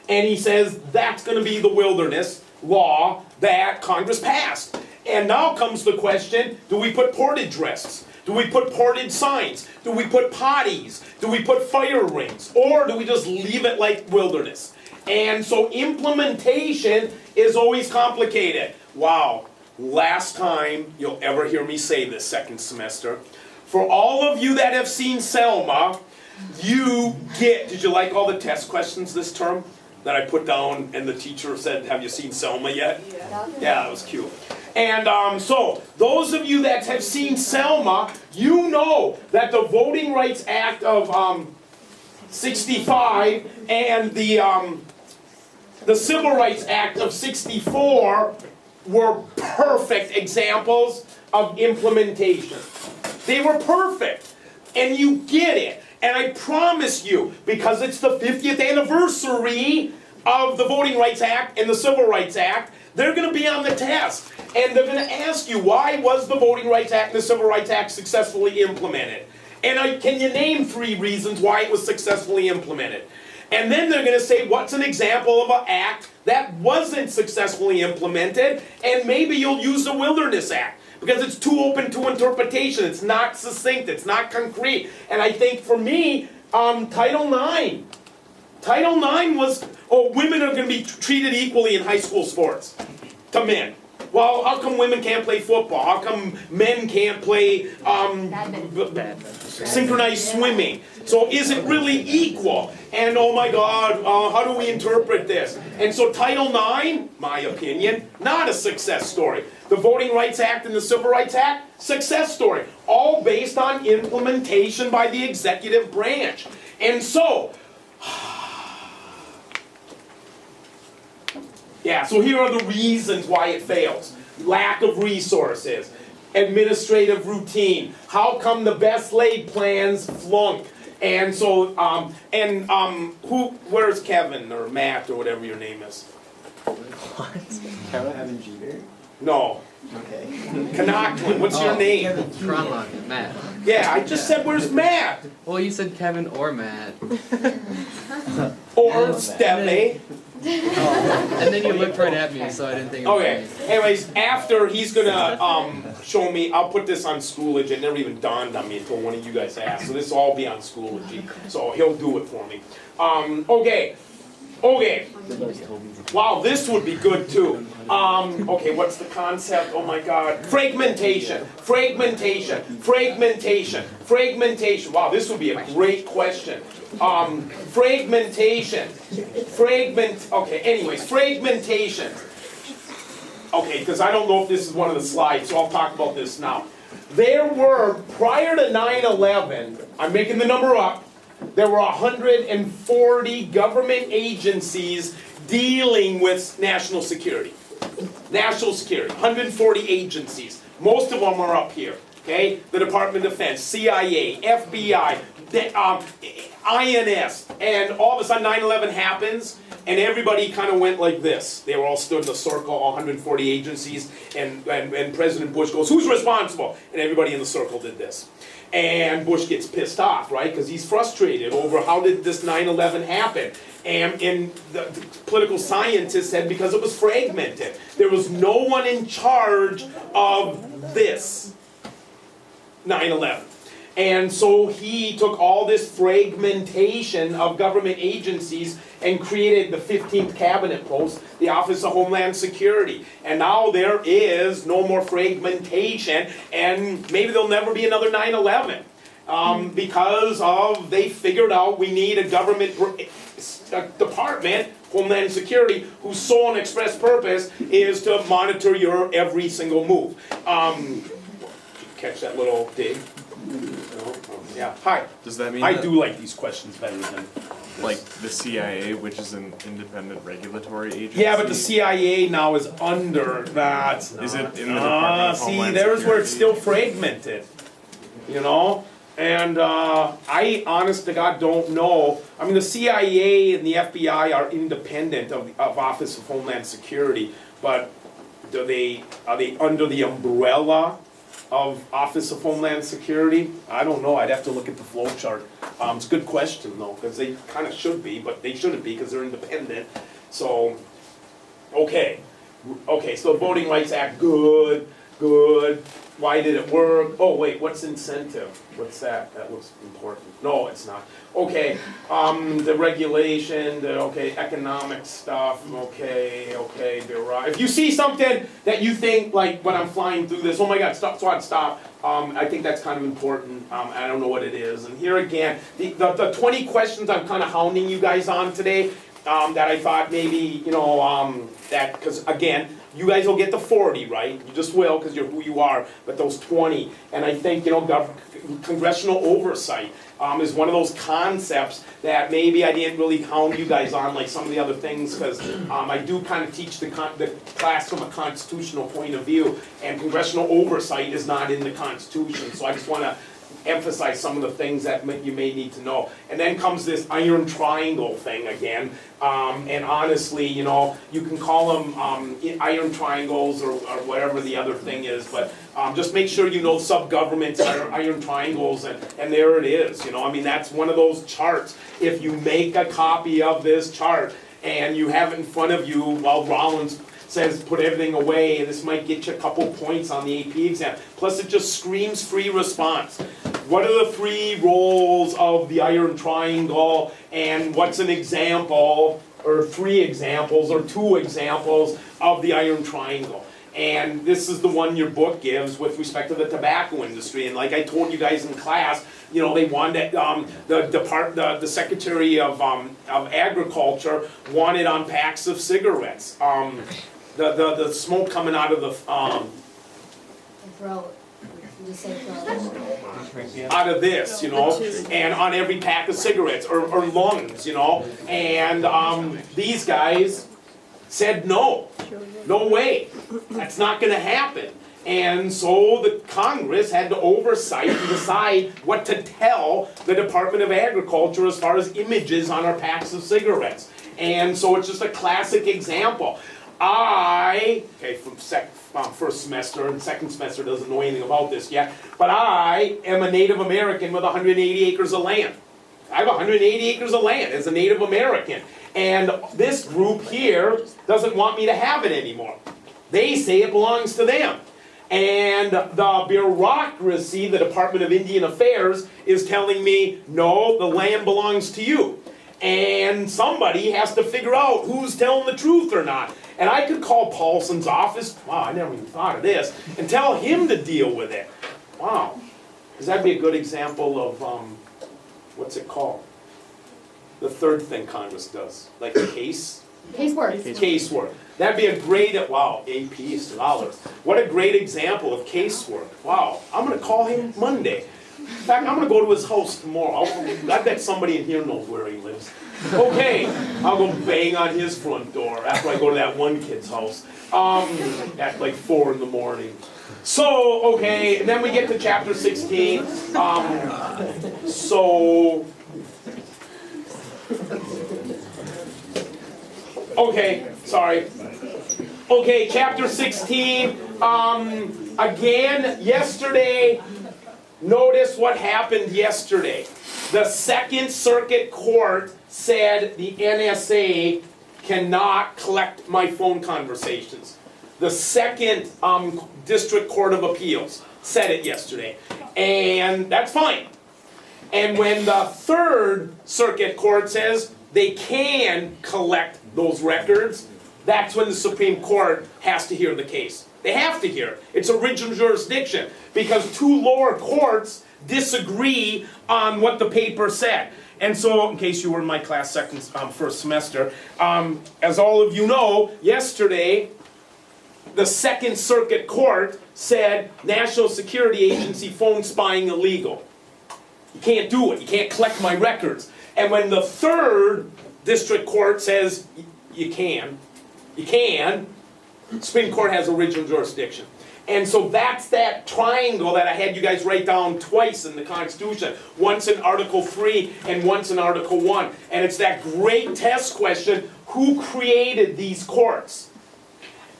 Speaker 2: And he says that's going to be the wilderness law that Congress passed. And now comes the question, do we put portage rests? Do we put portage signs? Do we put potties? Do we put fire rings? Or do we just leave it like wilderness? And so implementation is always complicated. Wow, last time you'll ever hear me say this second semester. For all of you that have seen Selma, you get, did you like all the test questions this term that I put down and the teacher said, have you seen Selma yet? Yeah, that was cute. And so, those of you that have seen Selma, you know that the Voting Rights Act of 65 and the Civil Rights Act of 64 were perfect examples of implementation. They were perfect. And you get it. And I promise you, because it's the 50th anniversary of the Voting Rights Act and the Civil Rights Act, they're going to be on the test. And they're going to ask you, why was the Voting Rights Act and the Civil Rights Act successfully implemented? And can you name 3 reasons why it was successfully implemented? And then they're going to say, what's an example of an act that wasn't successfully implemented? And maybe you'll use the Wilderness Act, because it's too open to interpretation. It's not succinct. It's not concrete. And I think for me, Title IX. Title IX was, women are going to be treated equally in high school sports to men. Well, how come women can't play football? How come men can't play synchronized swimming? So is it really equal? And oh my God, how do we interpret this? And so Title IX, my opinion, not a success story. The Voting Rights Act and the Civil Rights Act, success story. All based on implementation by the executive branch. And so, yeah, so here are the reasons why it fails. Lack of resources, administrative routine. How come the best laid plans flunk? And so, where's Kevin or Matt or whatever your name is?
Speaker 1: What? Kevin Jeter?
Speaker 2: No,
Speaker 1: Okay.
Speaker 2: Connaughton, what's your name?
Speaker 11: Kronlund, Matt.
Speaker 2: Yeah, I just said, where's Matt?
Speaker 11: Well, you said Kevin or Matt.
Speaker 2: Or Steffi.
Speaker 11: And then you looked right at me, so I didn't think it was
Speaker 2: Okay, anyways, after he's gonna show me, I'll put this on Schoology. It never even dawned on me until one of you guys asked. So this will all be on Schoology. So he'll do it for me. Okay. Wow, this would be good too. Okay, what's the concept? Oh my God. Fragmentation. Wow, this would be a great question. Fragmentation. Okay, anyways, fragmentation. Okay, because I don't know if this is one of the slides, so I'll talk about this now. There were, prior to 9/11, I'm making the number up, there were 140 government agencies dealing with national security. National security, 140 agencies. Most of them are up here, okay? The Department of Defense, CIA, FBI, INS, and all of a sudden 9/11 happens, and everybody kind of went like this. They were all stood in a circle, all 140 agencies, and President Bush goes, "Who's responsible?" And everybody in the circle did this. And Bush gets pissed off, right? Because he's frustrated over how did this 9/11 happen. And the political scientists said because it was fragmented. There was no one in charge of this 9/11. And so he took all this fragmentation of government agencies and created the 15th cabinet post, the Office of Homeland Security. And now there is no more fragmentation, and maybe there'll never be another 9/11. Because they figured out we need a government department, Homeland Security, whose sole and express purpose is to monitor your every single move. Catch that little dig? No? Yeah, hi.
Speaker 7: Does that mean
Speaker 2: I
Speaker 7: that,
Speaker 2: do like these questions better than...
Speaker 7: like, the CIA, which is an independent regulatory agency?
Speaker 2: Yeah, but the CIA now is under that.
Speaker 7: Is it in the Department of
Speaker 2: See,
Speaker 7: Homeland
Speaker 2: there's where it's still
Speaker 7: Security?
Speaker 2: fragmented, you know? And I, honest to God, don't know. I mean, the CIA and the FBI are independent of Office of Homeland Security, but are they under the umbrella of Office of Homeland Security? I don't know. I'd have to look at the flow chart. It's a good question though, because they kind of should be, but they shouldn't be because they're independent. So, okay, so the Voting Rights Act, good. Why did it work? Oh wait, what's incentive? What's that? That looks important. No, it's not. Okay, the regulation, economic stuff, okay, if you see something that you think, like when I'm flying through this, oh my God, stop. I think that's kind of important. I don't know what it is. And here again, the 20 questions I'm kind of hounding you guys on today, that I thought maybe, that, because again, you guys will get the 40, right? You just will, because you're who you are, but those 20. And I think, congressional oversight is one of those concepts that maybe I didn't really hound you guys on like some of the other things, because I do kind of teach the class from a constitutional point of view, and congressional oversight is not in the Constitution, so I just want to emphasize some of the things that you may need to know. And then comes this iron triangle thing again. And honestly, you can call them iron triangles or whatever the other thing is, but just make sure you know sub-governments are iron triangles, and there it is. That's one of those charts. If you make a copy of this chart and you have it in front of you while Rollins says put everything away, and this might get you a couple points on the AP exam. Plus it just screams free response. What are the 3 roles of the iron triangle, and what's an example, or 3 examples, or 2 examples of the iron triangle? And this is the one your book gives with respect to the tobacco industry. And like I told you guys in class, they wanted the Secretary of Agriculture wanted on packs of cigarettes. The smoke coming out of the
Speaker 4: Throat. Just say throat.
Speaker 2: out of this, and on every pack of cigarettes or lungs, and these guys said no way, that's not going to happen. And so the Congress had to oversight and decide what to tell the Department of Agriculture as far as images on our packs of cigarettes. And so it's just a classic example. from first semester and second semester doesn't know anything about this yet, but I am a Native American with 180 acres of land. I have 180 acres of land as a Native American. And this group here doesn't want me to have it anymore. They say it belongs to them. And the bureaucracy, the Department of Indian Affairs, is telling me, no, the land belongs to you. And somebody has to figure out who's telling the truth or not. And I could call Paulson's office, wow, I never even thought of this, and tell him to deal with it. Wow. Because that'd be a good example of, what's it called? The third thing Congress does, like a case.
Speaker 4: Casework.
Speaker 2: Casework. That'd be a great, wow, AP scholars. What a great example of casework. Wow, I'm gonna call him Monday. In fact, I'm gonna go to his house tomorrow. I bet somebody in here knows where he lives. Okay, I'll go bang on his front door after I go to that one kid's house at like 4 in the morning. So, okay, and then we get to chapter 16. Okay, sorry. Okay, chapter 16. Again, yesterday, notice what happened yesterday. The Second Circuit Court said the NSA cannot collect my phone conversations. The Second District Court of Appeals said it yesterday. And that's fine. And when the Third Circuit Court says they can collect those records, that's when the Supreme Court has to hear the case. They have to hear it. It's original jurisdiction because two lower courts disagree on what the paper said. And so, in case you were in my class first semester, as all of you know, yesterday, the Second Circuit Court said National Security Agency phone spying illegal. You can't do it. You can't collect my records. And when the Third District Court says you can, Supreme Court has original jurisdiction. And so that's that triangle that I had you guys write down twice in the Constitution. Once in Article 3 and once in Article 1. And it's that great test question, who created these courts?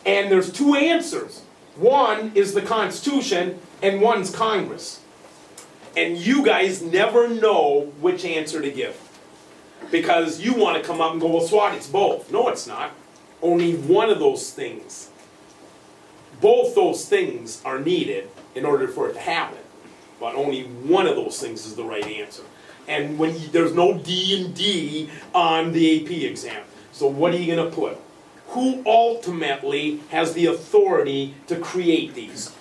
Speaker 2: And there's two answers. One is the Constitution and one's Congress. And you guys never know which answer to give. Because you want to come up and go, well, SWAT, it's both. No, it's not. Only one of those things. Both those things are needed in order for it to happen. But only one of those things is the right answer. And when there's no D&D on the AP exam. So what are you going to put? Who ultimately has the authority to create these?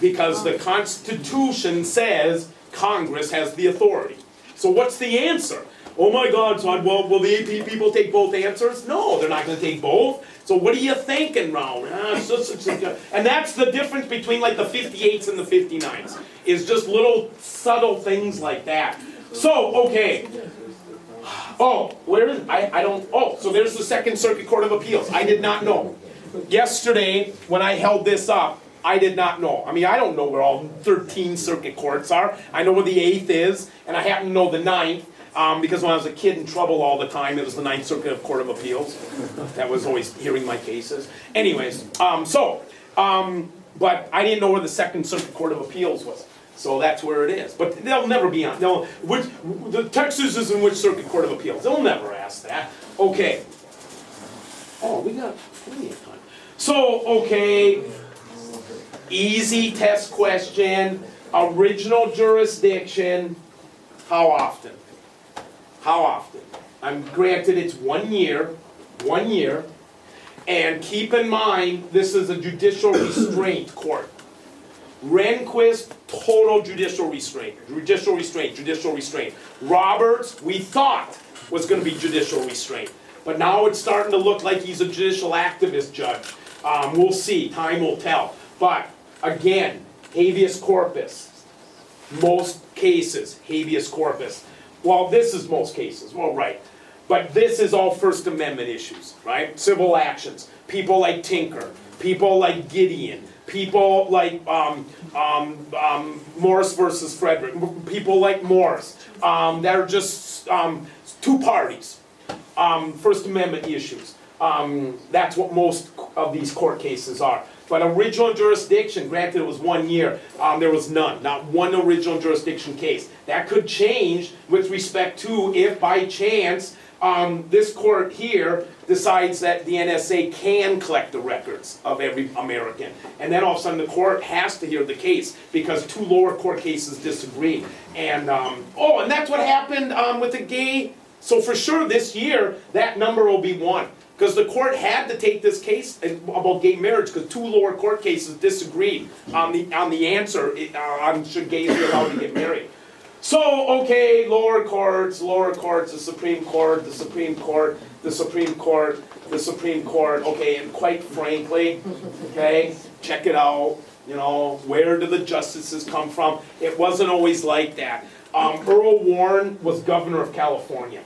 Speaker 2: Because the Constitution says Congress has the authority. So what's the answer? Oh my God, so will the AP people take both answers? No, they're not going to take both. So what are you thinking, Raul? And that's the difference between like the 58s and the 59s. Is just little subtle things like that. So, okay. Oh, where is it? I don't, oh, so there's the Second Circuit Court of Appeals. I did not know. Yesterday, when I held this up, I did not know. I mean, I don't know where all 13 circuit courts are. I know where the 8th is, and I happen to know the 9th. Because when I was a kid in trouble all the time, it was the Ninth Circuit Court of Appeals. That was always hearing my cases. Anyways, but I didn't know where the Second Circuit Court of Appeals was. So that's where it is. But they'll never be on. The Texas is in which Circuit Court of Appeals? They'll never ask that. Okay. Oh, we got plenty of time. So, okay. Easy test question. Original jurisdiction. How often? How often? I'm granted it's 1 year, and keep in mind this is a judicial restraint court. Rehnquist, total judicial restraint. Roberts, we thought was going to be judicial restraint, but now it's starting to look like he's a judicial activist judge. We'll see, time will tell. But again, habeas corpus. Most cases, habeas corpus. Well, this is most cases, well, right. But this is all First Amendment issues, right? Civil actions. People like Tinker, people like Gideon, people like Morris versus Frederick, people like Morris. That are just two parties. First Amendment issues. That's what most of these court cases are. But original jurisdiction, granted it was 1 year, there was none, not one original jurisdiction case. That could change with respect to if by chance this court here decides that the NSA can collect the records of every American. And then all of a sudden the court has to hear the case because 2 lower court cases disagree. And, and that's what happened with the gay. So for sure this year, that number will be 1. Because the court had to take this case about gay marriage because 2 lower court cases disagreed on the answer on should gays be allowed to get married. So, okay, lower courts, the Supreme Court, the Supreme Court, the Supreme Court, the Supreme Court, okay, and quite frankly, okay, check it out, you know, where do the justices come from? It wasn't always like that. Earl Warren was governor of California.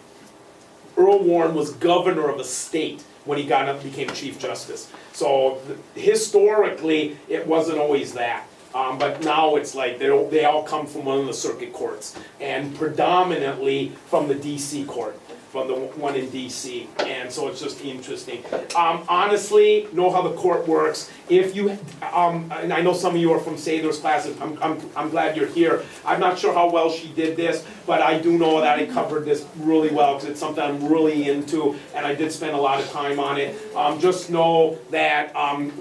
Speaker 2: Earl Warren was governor of a state when he got up and became Chief Justice. So historically, it wasn't always that. But now it's like they all come from one of the circuit courts, and predominantly from the DC court, from the one in DC. And so it's just interesting. Honestly, know how the court works. If you, and I know some of you are from Sather's classes, I'm glad you're here. I'm not sure how well she did this, but I do know that I covered this really well because it's something I'm really into, and I did spend a lot of time on it. Just know that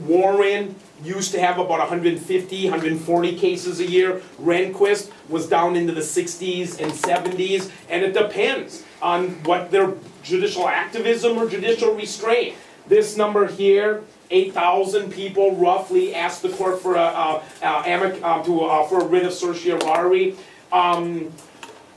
Speaker 2: Warren used to have about 150, 140 cases a year. Rehnquist was down into the 60s and 70s, and it depends on what their judicial activism or judicial restraint. This number here, 8,000 people roughly asked the court for for a writ of certiorari.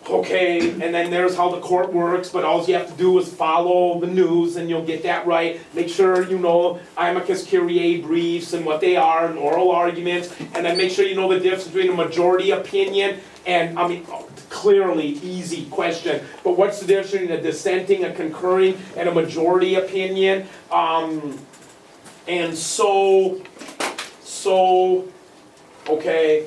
Speaker 2: Okay, and then there's how the court works, but all you have to do is follow the news and you'll get that right. Make sure you know amicus curiae briefs and what they are, and oral arguments, and then make sure you know the difference between a majority opinion and, I mean, clearly easy question, but what's the difference between a dissenting, a concurring, and a majority opinion? And so, okay,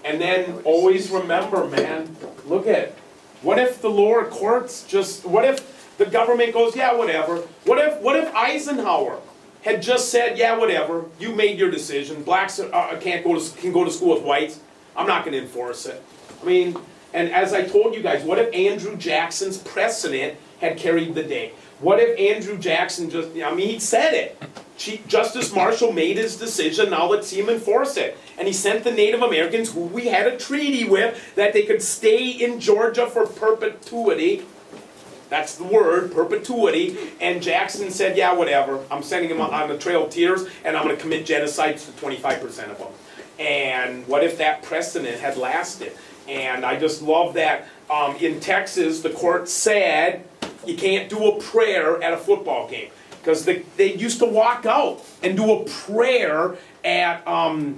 Speaker 2: and then always remember, man, look at, what if the lower courts just, what if the government goes, yeah, whatever. What if Eisenhower had just said, yeah, whatever, you made your decision, blacks can go to school with whites, I'm not going to enforce it. I mean, and as I told you guys, what if Andrew Jackson's precedent had carried the day? What if Andrew Jackson just, I mean, he said it. Chief Justice Marshall made his decision, now let's see him enforce it. And he sent the Native Americans, who we had a treaty with, that they could stay in Georgia for perpetuity. That's the word, perpetuity. And Jackson said, yeah, whatever. I'm sending him on the Trail of Tears, and I'm going to commit genocide to 25% of them. And what if that precedent had lasted? And I just love that in Texas, the court said you can't do a prayer at a football game. Because they used to walk out and do a prayer at a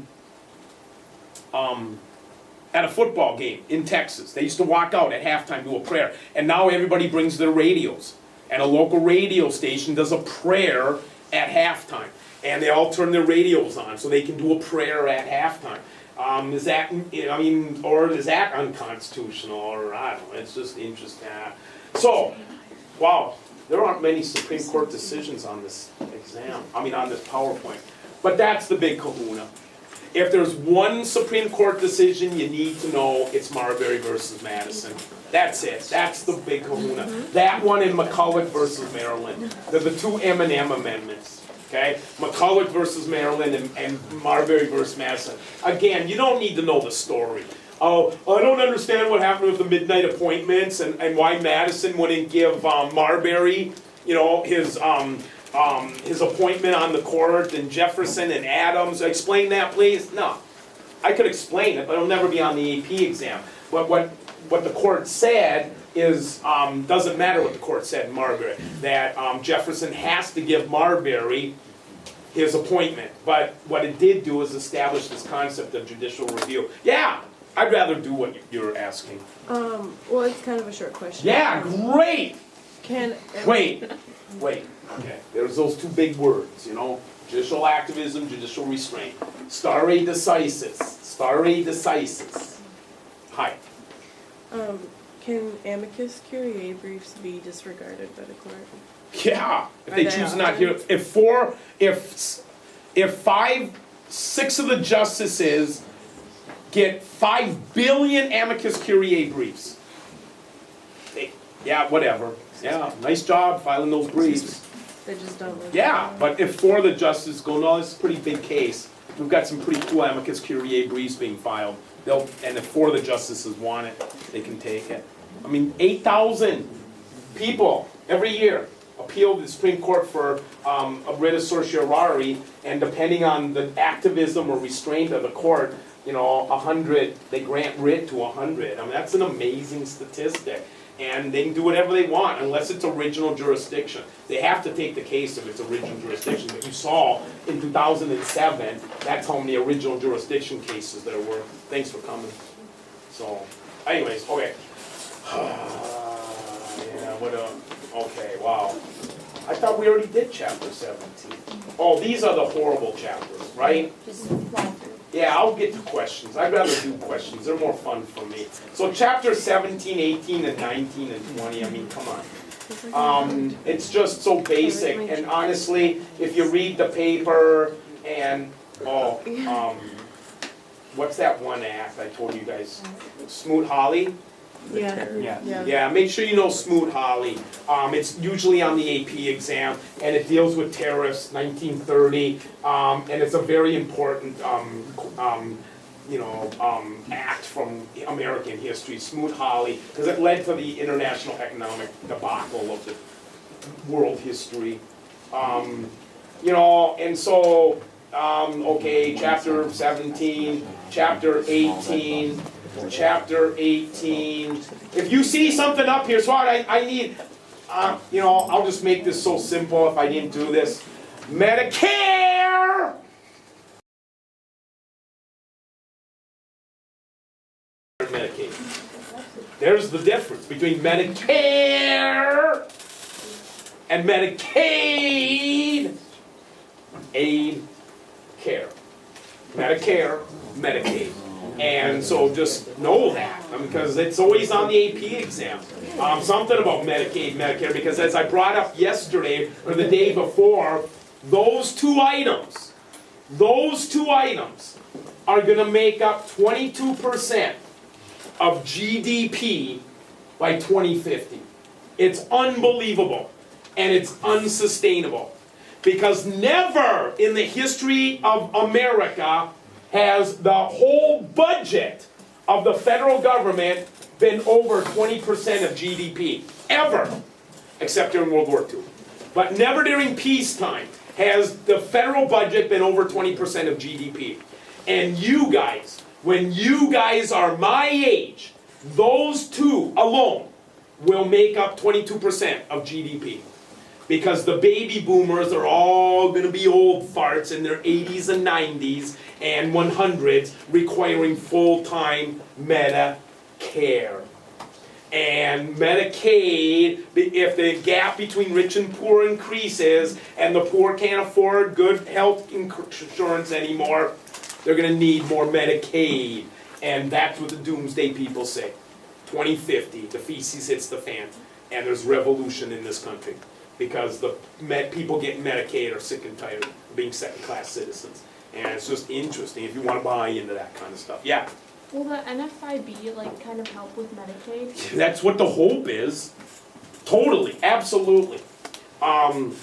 Speaker 2: football game in Texas. They used to walk out at halftime, do a prayer. And now everybody brings their radios. And a local radio station does a prayer at halftime. And they all turn their radios on so they can do a prayer at halftime. Is that, I mean, or is that unconstitutional? Or I don't know, it's just interesting. So, wow, there aren't many Supreme Court decisions on this exam, on this PowerPoint. But that's the big kahuna. If there's one Supreme Court decision you need to know, it's Marbury versus Madison. That's it. That's the big kahuna. That one and McCulloch versus Maryland. They're the two M&M amendments. Okay? McCulloch versus Maryland and Marbury versus Madison. Again, you don't need to know the story. Oh, I don't understand what happened with the midnight appointments and why Madison wouldn't give Marbury, you know, his appointment on the court, and Jefferson and Adams. Explain that, please. No, I could explain it, but it'll never be on the AP exam. But what the court said is doesn't matter what the court said in Marbury. That Jefferson has to give Marbury his appointment. But what it did do is establish this concept of judicial review. Yeah. I'd rather do what you're asking.
Speaker 3: Well, it's kind of a short question.
Speaker 2: Yeah, great! Wait. Okay, there's those two big words, you know, judicial activism, judicial restraint. Stare decisis. Stare decisis. Hi.
Speaker 3: Can amicus curiae briefs be disregarded by the court?
Speaker 2: Yeah, if they choose not here, if if 6 of the justices get 5 billion amicus curiae briefs, yeah, whatever. Yeah, nice job filing those briefs.
Speaker 3: They just don't look.
Speaker 2: Yeah, but if 4 of the justices go, no, this is a pretty big case. We've got some pretty cool amicus curiae briefs being filed. And if 4 of the justices want it, they can take it. I mean, 8,000 people every year appeal to the Supreme Court for a writ of certiorari, and depending on the activism or restraint of the court, 100, they grant writ to 100. I mean, that's an amazing statistic. And they can do whatever they want unless it's original jurisdiction. They have to take the case if it's original jurisdiction. But you saw in 2007, that's how many original jurisdiction cases there were. Thanks for coming. So, anyways, okay. Okay, wow. I thought we already did chapter 17. Oh, these are the horrible chapters, right?
Speaker 9: Just fly through.
Speaker 2: Yeah, I'll get to questions. I'd rather do questions. They're more fun for me. So chapter 17, 18, and 19, and 20, I mean, come on. It's just so basic, and honestly, if you read the paper and, what's that one act I told you guys? Smoot-Hawley? Yeah, make sure you know Smoot-Hawley. It's usually on the AP exam, and it deals with tariffs, 1930, and it's a very important, act from American history, Smoot-Hawley, because it led to the international economic debacle of the world history. And so, okay, chapter 17, chapter 18, chapter 18. If you see something up here, so I need, I'll just make this so simple if I didn't do this. Medicare! Medicaid. There's the difference between Medicare and Medicaid. Aid, care. Medicare, Medicaid. And so just know that, because it's always on the AP exam. Something about Medicaid, Medicare, because as I brought up yesterday or the day before, those two items are going to make up 22% of GDP by 2050. It's unbelievable, and it's unsustainable, because never in the history of America has the whole budget of the federal government been over 20% of GDP, ever, except during World War II. But never during peacetime has the federal budget been over 20% of GDP. And you guys, when you guys are my age, those two alone will make up 22% of GDP. Because the baby boomers are all going to be old farts in their 80s and 90s and 100s requiring full-time Medicare. And Medicaid, if the gap between rich and poor increases and the poor can't afford good health insurance anymore, they're going to need more Medicaid. And that's what the doomsday people say. 2050, the feces hits the fan, and there's revolution in this country. Because the people getting Medicaid are sick and tired of being second-class citizens. And it's just interesting if you want to buy into that kind of stuff. Yeah?
Speaker 9: Will the NFIB kind of help with Medicaid?
Speaker 2: That's what the hope is. Totally, absolutely. And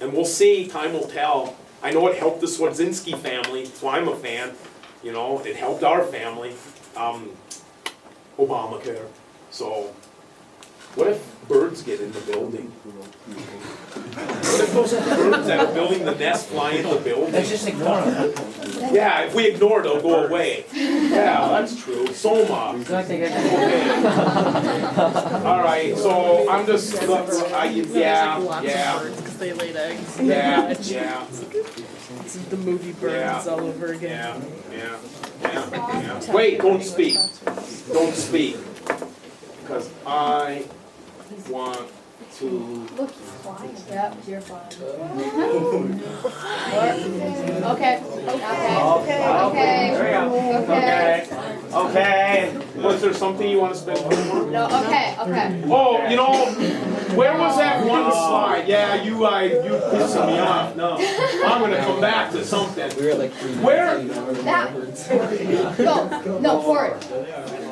Speaker 2: we'll see, time will tell. I know it helped the Swardzinski family, so I'm a fan. It helped our family. Obamacare. So, what if birds get in the building? What if those birds that are building the nest fly in the building?
Speaker 11: Let's just ignore them.
Speaker 2: Yeah, if we ignore it, they'll go away. Yeah, that's true. Soma. Okay. All right, so I'm just, yeah.
Speaker 3: Because they laid eggs.
Speaker 2: Yeah.
Speaker 3: This is the movie Birds all over again.
Speaker 2: Yeah. Wait, don't speak. Don't speak. Because I want to...
Speaker 4: Look, he's quiet. Yep, you're fine. Okay.
Speaker 2: Was there something you want to spend time on?
Speaker 4: No, okay.
Speaker 2: Oh, where was that one slide? Yeah, you pissing me off. No. I'm gonna come back to something.
Speaker 11: We were like 3
Speaker 2: Where?
Speaker 4: That. Go. No, forward.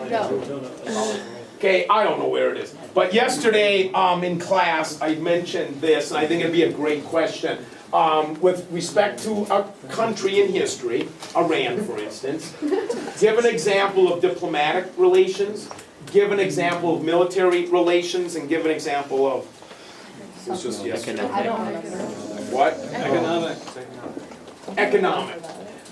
Speaker 4: Go.
Speaker 2: Okay, I don't know where it is. But yesterday, in class, I mentioned this, and I think it'd be a great question. With respect to a country in history, Iran, for instance, give an example of diplomatic relations, give an example of military relations, and give an example of, it's just yesterday.
Speaker 4: I don't remember.
Speaker 2: What?
Speaker 5: Economics.
Speaker 2: Economic.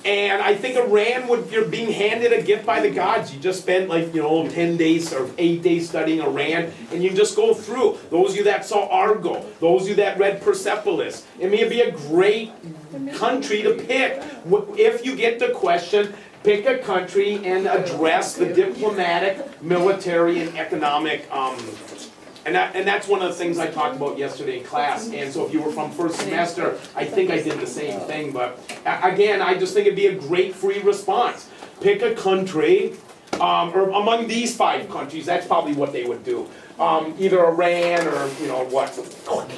Speaker 2: And I think Iran you're being handed a gift by the gods. You just spent 10 days or 8 days studying Iran, and you just go through. Those of you that saw Argo, those of you that read Persepolis, it may be a great country to pick. If you get the question, pick a country and address the diplomatic, military, and economic and that's one of the things I talked about yesterday in class. And so if you were from first semester, I think I did the same thing. But again, I just think it'd be a great free response. Pick a country, or among these 5 countries, that's probably what they would do. Either Iran or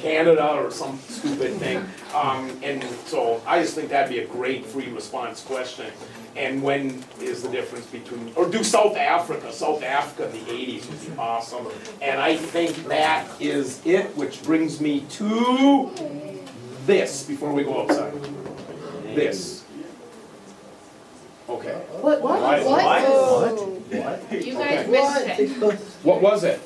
Speaker 2: Canada or some stupid thing. And so I just think that'd be a great free response question. And when is the difference between, or do South Africa. South Africa in the 80s would be awesome. And I think that is it, which brings me to this, before we go outside. This. Okay.
Speaker 4: What?
Speaker 10: You guys missed it.
Speaker 2: What was it?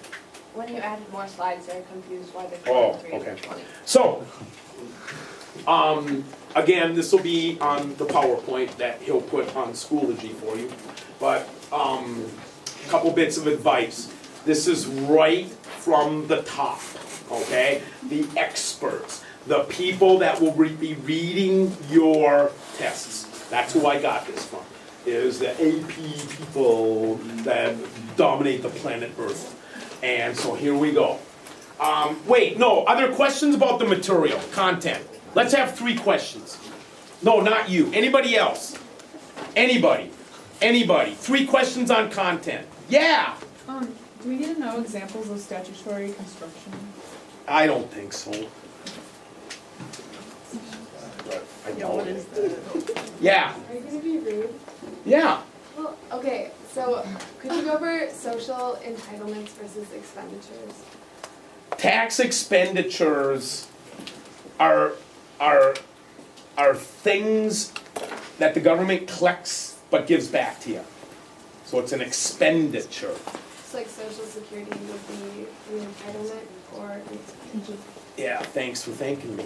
Speaker 10: When you added more slides, they're confused why they're
Speaker 2: Oh,
Speaker 10: 23
Speaker 2: okay.
Speaker 10: and 20.
Speaker 2: So, again, this will be on the PowerPoint that he'll put on Schoology for you. But a couple bits of advice. This is right from the top, okay? The experts, the people that will be reading your tests. That's who I got this from. Is the AP people that dominate the planet Earth. And so here we go. Wait, no, other questions about the material, content? Let's have 3 questions. No, not you. Anybody else? Anybody? 3 questions on content. Yeah!
Speaker 3: Do we get to know examples of statutory construction?
Speaker 2: I don't think so. I
Speaker 3: Yeah, what
Speaker 2: doubt
Speaker 3: is
Speaker 2: it.
Speaker 3: that?
Speaker 2: Yeah,
Speaker 10: Are you gonna be rude?
Speaker 2: yeah.
Speaker 10: Well, okay, so could you go over social entitlements versus expenditures?
Speaker 2: Tax expenditures are things that the government collects but gives back to you. So it's an expenditure.
Speaker 10: It's like social security would be an entitlement or an expenditure.
Speaker 2: Yeah, thanks for thanking me.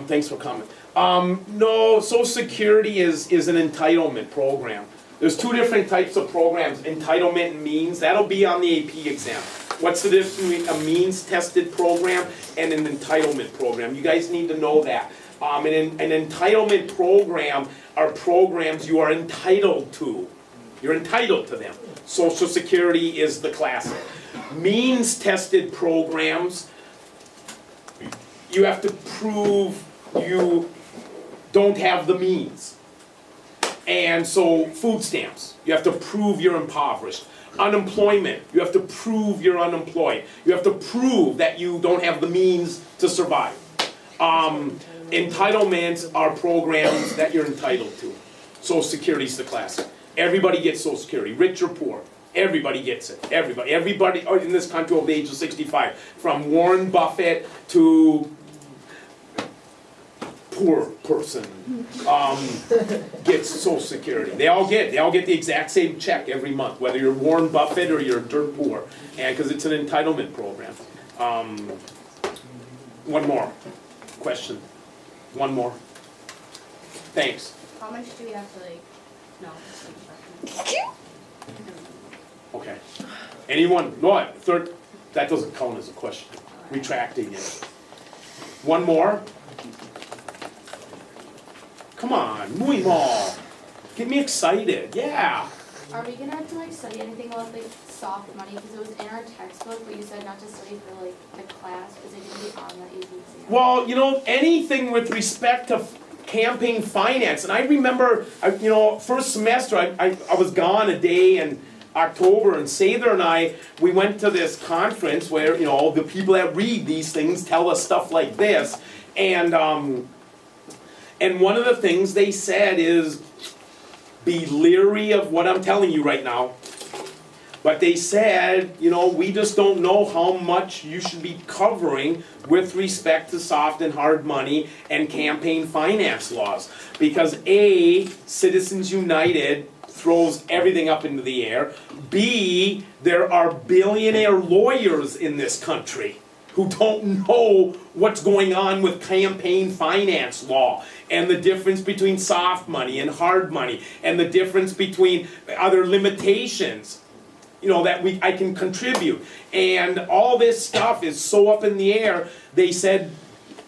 Speaker 2: Thanks for coming. No, Social Security is an entitlement program. There's 2 different types of programs, entitlement and means. That'll be on the AP exam. What's the difference between a means-tested program and an entitlement program? You guys need to know that. An entitlement program are programs you are entitled to. You're entitled to them. Social Security is the classic. Means-tested programs, you have to prove you don't have the means. And so food stamps, you have to prove you're impoverished. Unemployment, you have to prove you're unemployed. You have to prove that you don't have the means to survive. Entitlements are programs that you're entitled to. Social Security is the classic. Everybody gets Social Security, rich or poor. Everybody gets it. Everybody in this country over the age of 65, from Warren Buffett to poor person, gets Social Security. They all get the exact same check every month, whether you're Warren Buffett or you're dirt poor, and because it's an entitlement program. One more question. One more. Thanks.
Speaker 9: How much do we have to know?
Speaker 2: Okay. Anyone? No, third. That doesn't count as a question. Retracting it. One more. Come on, muy mal. Get me excited. Yeah.
Speaker 9: Are we gonna have to study anything about soft money? Because it was in our textbook, but you said not to study for the class. Is it gonna be on the AP exam?
Speaker 2: Well, anything with respect to campaign finance, and I remember, first semester I was gone a day in October, and Sather and I, we went to this conference where the people that read these things tell us stuff like this, and And one of the things they said is, be leery of what I'm telling you right now. But they said, you know, we just don't know how much you should be covering with respect to soft and hard money and campaign finance laws. Because A, Citizens United throws everything up into the air. B, there are billionaire lawyers in this country who don't know what's going on with campaign finance law and the difference between soft money and hard money and the difference between other limitations, you know, that I can contribute. And all this stuff is so up in the air. They said,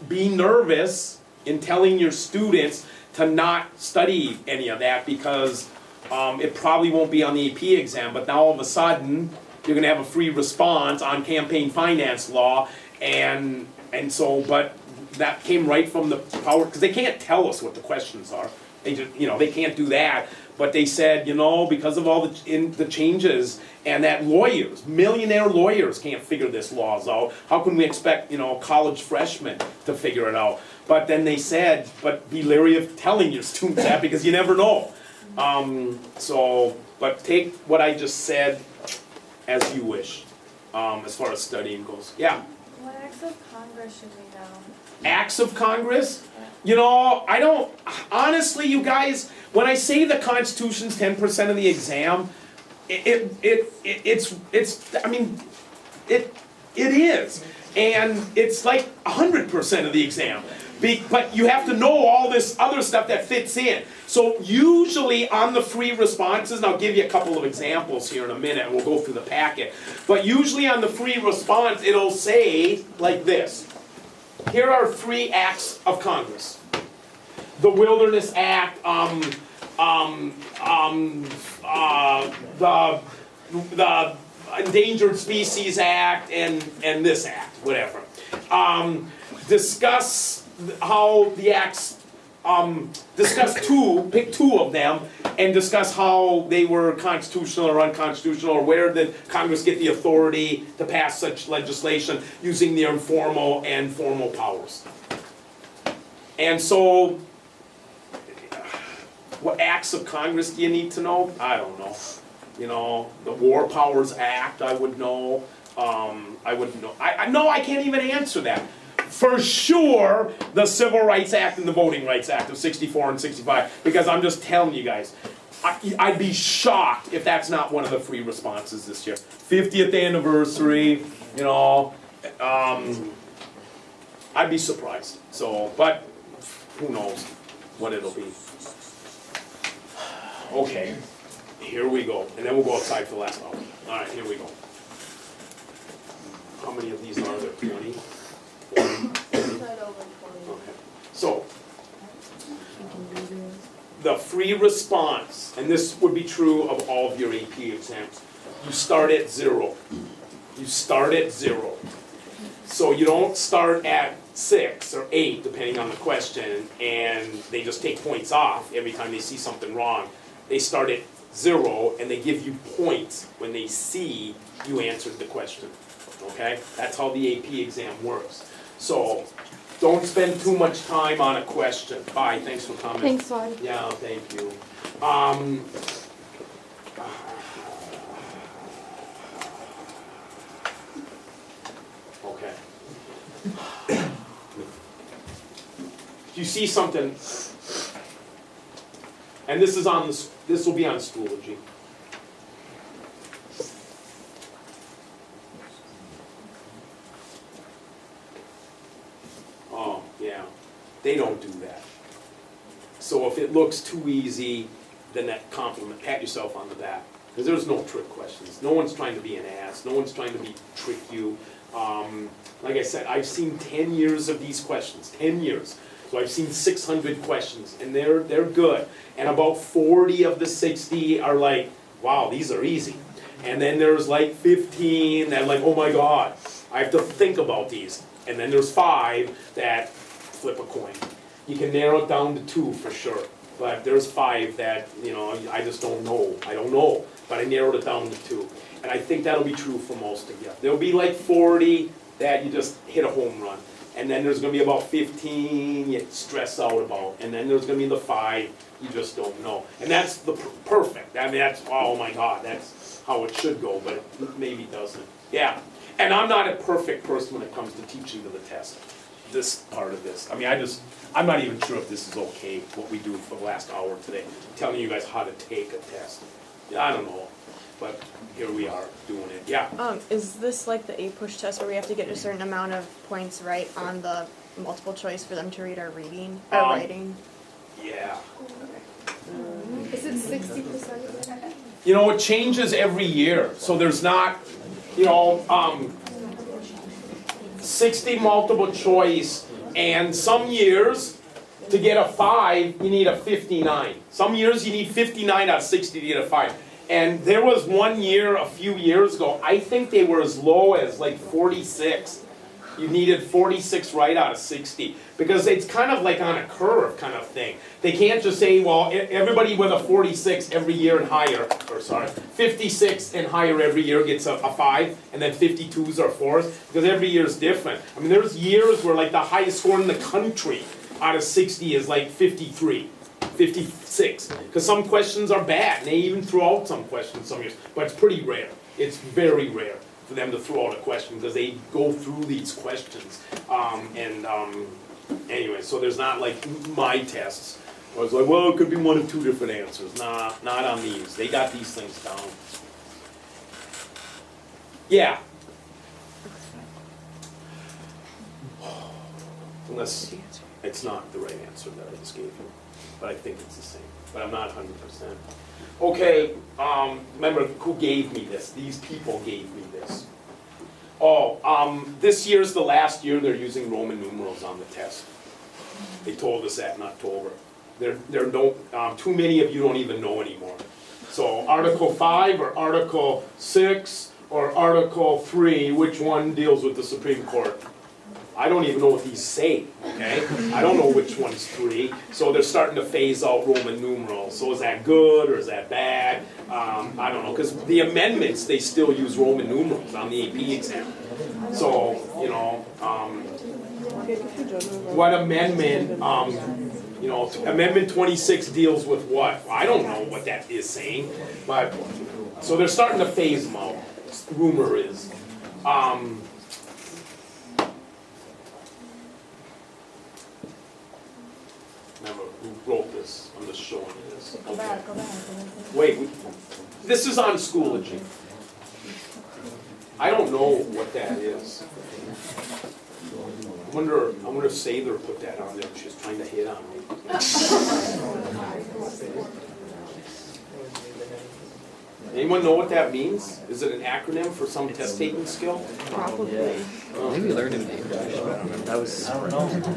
Speaker 2: be nervous in telling your students to not study any of that because it probably won't be on the AP exam, but now all of a sudden, you're gonna have a free response on campaign finance law, and so, but that came right from the power, because they can't tell us what the questions are. They just, you know, they can't do that. But they said, you know, because of all the changes, and that lawyers, millionaire lawyers can't figure this laws out, how can we expect, you know, college freshmen to figure it out? But then they said, but be leery of telling your students that because you never know. But take what I just said as you wish, as far as studying goes. Yeah?
Speaker 9: What acts of Congress should we know?
Speaker 2: Acts of Congress? You know, I don't, honestly, you guys, when I say the Constitution's 10% of the exam, it is. And it's like 100% of the exam. But you have to know all this other stuff that fits in. So usually on the free responses, and I'll give you a couple of examples here in a minute, and we'll go through the packet. But usually on the free response, it'll say like this. Here are 3 acts of Congress. The Wilderness Act, the Endangered Species Act, and this act, whatever. Discuss how the acts, pick 2 of them, and discuss how they were constitutional or unconstitutional, or where did Congress get the authority to pass such legislation using their informal and formal powers. And so, what acts of Congress do you need to know? I don't know. You know, the War Powers Act, I would know. I wouldn't know. I can't even answer that. For sure, the Civil Rights Act and the Voting Rights Act of 64 and 65, because I'm just telling you guys, I'd be shocked if that's not one of the free responses this year. 50th anniversary, you know, I'd be surprised. So, but who knows what it'll be. Okay, here we go, and then we'll go outside for the last hour. All right, here we go. How many of these are there? 20? Okay. So, the free response, and this would be true of all of your AP exams, you start at 0. You start at 0. So you don't start at 6 or 8, depending on the question, and they just take points off every time they see something wrong. They start at 0, and they give you points when they see you answered the question. Okay? That's how the AP exam works. So, don't spend too much time on a question. Bye, thanks for coming.
Speaker 10: Thanks, Todd.
Speaker 2: Yeah, thank you. Okay. Do you see something? And this is on this will be on Schoology. Oh, yeah. They don't do that. So if it looks too easy, then that compliment, pat yourself on the back. Because there's no trick questions. No one's trying to be an ass. No one's trying to trick you. Like I said, I've seen 10 years of these questions. 10 years. So I've seen 600 questions, and they're good. And about 40 of the 60 are like, wow, these are easy. And then there's like 15 that are like, oh my God, I have to think about these. And then there's 5 that flip a coin. You can narrow it down to 2 for sure. But there's 5 that, you know, I just don't know. I don't know. But I narrowed it down to 2. And I think that'll be true for most of you. There'll be like 40 that you just hit a home run. And then there's gonna be about 15 you stress out about, and then there's gonna be the 5 you just don't know. And that's the perfect, I mean, that's, oh my God, that's how it should go, but it maybe doesn't. Yeah, and I'm not a perfect person when it comes to teaching to the test, this part of this. I mean, I'm not even sure if this is okay, what we do for the last hour today, telling you guys how to take a test. I don't know, but here we are doing it, yeah.
Speaker 8: Is this like the A-push test where we have to get a certain amount of points right on the multiple choice for them to read our reading, or writing?
Speaker 2: Yeah.
Speaker 10: Is it 60%?
Speaker 2: You know, it changes every year, so there's not, 60 multiple choice, and some years, to get a 5, you need a 59. Some years you need 59 out of 60 to get a 5. And there was one year, a few years ago, I think they were as low as like 46. You needed 46 right out of 60. Because it's kind of like on a curve kind of thing. They can't just say, well, everybody with a 46 every year and higher, 56 and higher every year gets a 5, and then 52s are 4s, because every year is different. I mean, there's years where like the highest score in the country out of 60 is like 53, 56. Because some questions are bad, and they even throw out some questions some years, but it's pretty rare. It's very rare for them to throw out a question, because they go through these questions. Anyway, so there's not like my tests. I was like, well, it could be 1 of 2 different answers. Nah, not on these. They got these things down. Yeah. Unless it's not the right answer that I just gave you. But I think it's the same. But I'm not 100%. Okay, remember who gave me this? These people gave me this. This year's the last year they're using Roman numerals on the test. They told us that in October. Too many of you don't even know anymore. So Article 5 or Article 6 or Article 3, which one deals with the Supreme Court? I don't even know what these say, okay? I don't know which one's 3. So they're starting to phase out Roman numerals. So is that good or is that bad? I don't know, because the amendments, they still use Roman numerals on the AP exam. So, what amendment, Amendment 26 deals with what? I don't know what that is saying, but, so they're starting to phase them out, rumor is. Remember, who wrote this? I'm just showing you this.
Speaker 4: Go back.
Speaker 2: Wait, this is on Schoology. I don't know what that is. I wonder if Sather put that on there. She's trying to hit on me. Anyone know what that means? Is it an acronym for some test-taking skill?
Speaker 8: Probably.
Speaker 11: Maybe we learned it in English.
Speaker 1: That was, I don't know.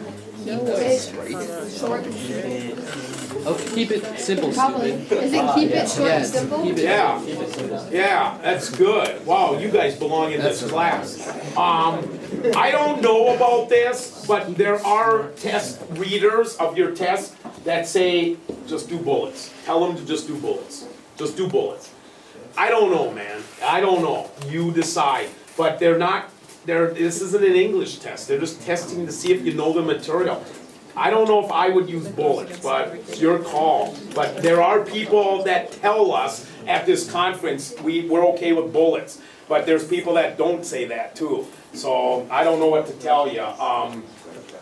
Speaker 11: Oh, keep it simple,
Speaker 4: Probably.
Speaker 11: stupid.
Speaker 4: Is it keep it short and
Speaker 11: Yes,
Speaker 4: simple?
Speaker 11: keep it.
Speaker 2: Yeah, yeah, that's good. Wow, you guys belong in this class. I don't know about this, but there are test readers of your test that say, just do bullets. Tell them to just do bullets. Just do bullets. I don't know, man. I don't know. You decide. But this isn't an English test. They're just testing to see if you know the material. I don't know if I would use bullets, but it's your call. But there are people that tell us at this conference we're okay with bullets. But there's people that don't say that too. So I don't know what to tell you,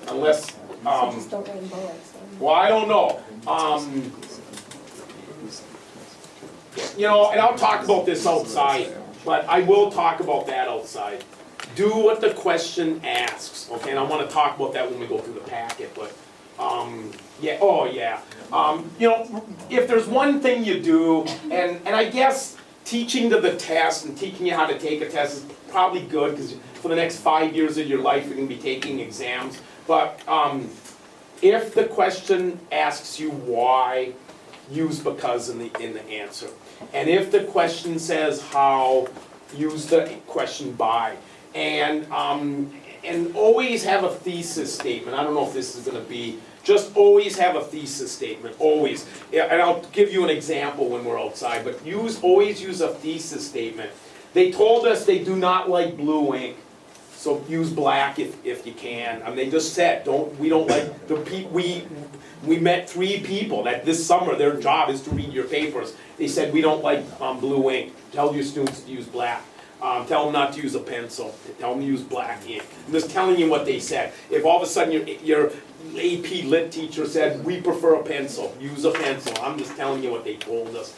Speaker 2: unless,
Speaker 4: Just don't write in bullets.
Speaker 2: well, I don't know. And I'll talk about this outside, but I will talk about that outside. Do what the question asks, okay? And I want to talk about that when we go through the packet, but, if there's one thing you do, and I guess teaching to the test and teaching you how to take a test is probably good, because for the next 5 years of your life, you're going to be taking exams. But if the question asks you why, use because in the answer. And if the question says how, use the question by. And always have a thesis statement. I don't know if this is going to be, just always have a thesis statement, always. Yeah, and I'll give you an example when we're outside, but always use a thesis statement. They told us they do not like blue ink. So use black if you can. I mean, they just said, we don't like, we met 3 people that this summer, their job is to read your papers. They said, we don't like blue ink. Tell your students to use black. Tell them not to use a pencil. Tell them to use black ink. I'm just telling you what they said. If all of a sudden your AP Lit teacher said, we prefer a pencil, use a pencil. I'm just telling you what they told us.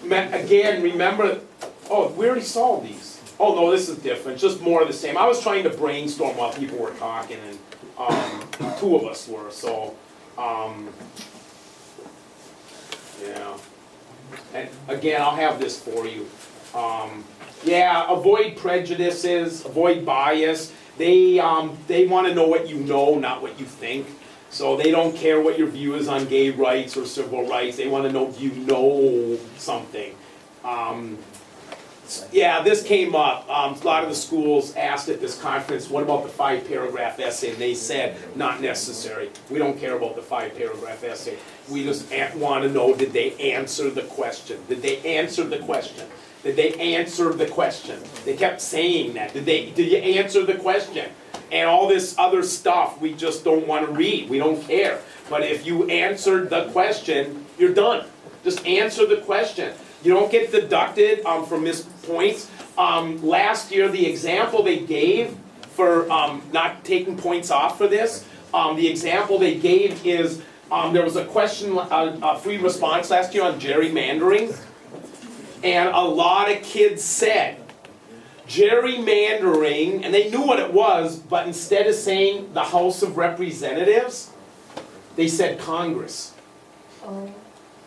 Speaker 2: Again, remember, oh, we already saw these. Oh no, this is different, just more of the same. I was trying to brainstorm while people were talking, and 2 of us were, so, yeah. And again, I'll have this for you. Yeah, avoid prejudices, avoid bias. They want to know what you know, not what you think. So they don't care what your view is on gay rights or civil rights. They want to know if you know something. Yeah, this came up. A lot of the schools asked at this conference, what about the 5-paragraph essay? And they said, not necessary. We don't care about the 5-paragraph essay. We just want to know, did they answer the question? Did they answer the question? Did they answer the question? They kept saying that. Did you answer the question? And all this other stuff we just don't want to read. We don't care. But if you answered the question, you're done. Just answer the question. You don't get deducted for missed points. Last year, the example they gave for not taking points off for this, the example they gave is there was a question, a free response last year on gerrymandering. And a lot of kids said, gerrymandering, and they knew what it was, but instead of saying the House of Representatives, they said Congress.
Speaker 4: Oh.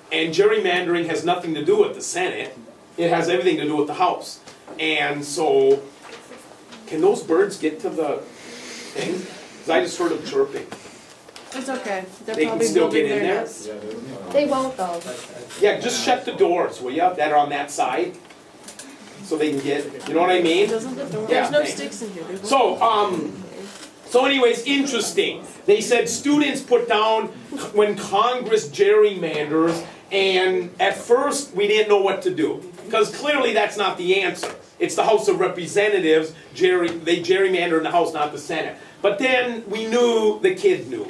Speaker 2: And gerrymandering has nothing to do with the Senate. It has everything to do with the House. And so, can those birds get to the thing? Because I just heard them chirping.
Speaker 3: It's okay. They're
Speaker 2: They can
Speaker 3: probably
Speaker 2: still
Speaker 3: building
Speaker 2: get in
Speaker 3: their
Speaker 2: there?
Speaker 3: nest.
Speaker 4: They won't though.
Speaker 2: Yeah, just shut the doors, will ya, that are on that side? So they can get, you know what I mean?
Speaker 3: Doesn't the door?
Speaker 2: Yeah,
Speaker 3: There's no
Speaker 2: thanks.
Speaker 3: sticks in here. They won't-
Speaker 2: So anyways, interesting. They said students put down when Congress gerrymanders, and at first we didn't know what to do. Because clearly that's not the answer. It's the House of Representatives, they gerrymander in the House, not the Senate. But then we knew the kid knew.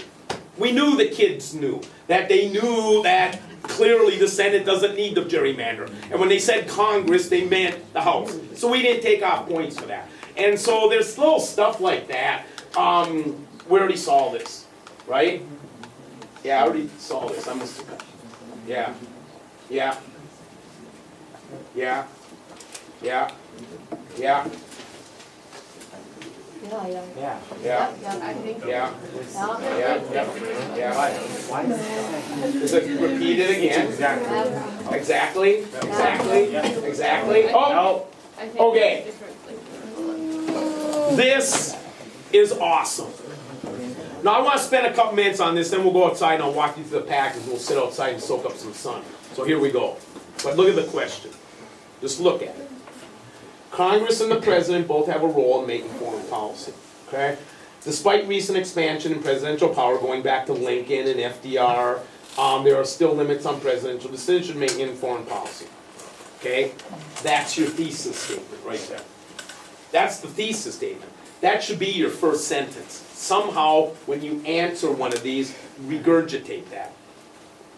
Speaker 2: We knew the kids knew. That they knew that clearly the Senate doesn't need the gerrymander. And when they said Congress, they meant the House. So we didn't take off points for that. And so there's little stuff like that. We already saw this, right? Yeah, I already saw this. Yeah. Yeah. Yeah. Yeah. Yeah.
Speaker 4: Yeah, yeah.
Speaker 2: Yeah.
Speaker 4: Yep, yep, I think.
Speaker 2: Yeah.
Speaker 4: Yeah.
Speaker 2: Yeah. Is it repeated again? Exactly. Exactly. Oh,
Speaker 9: I think
Speaker 2: okay.
Speaker 9: it's different,
Speaker 2: This is awesome. Now I want to spend a couple minutes on this, then we'll go outside and I'll walk you through the package and we'll sit outside and soak up some sun. So here we go. But look at the question. Just look at it. Congress and the President both have a role in making foreign policy. Okay? Despite recent expansion in presidential power, going back to Lincoln and FDR, there are still limits on presidential decision-making in foreign policy. Okay? That's your thesis statement right there. That's the thesis statement. That should be your first sentence. Somehow, when you answer one of these, regurgitate that.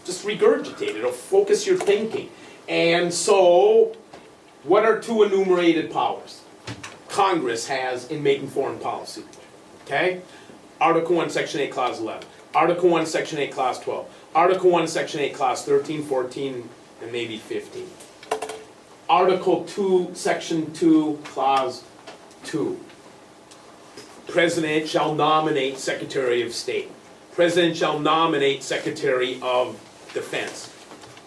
Speaker 2: Just regurgitate it, it'll focus your thinking. And so, what are 2 enumerated powers Congress has in making foreign policy? Okay? Article 1, Section 8, Clause 11. Article 1, Section 8, Clause 12. Article 1, Section 8, Clause 13, 14, and maybe 15. Article 2, Section 2, Clause 2. President shall nominate Secretary of State. President shall nominate Secretary of Defense.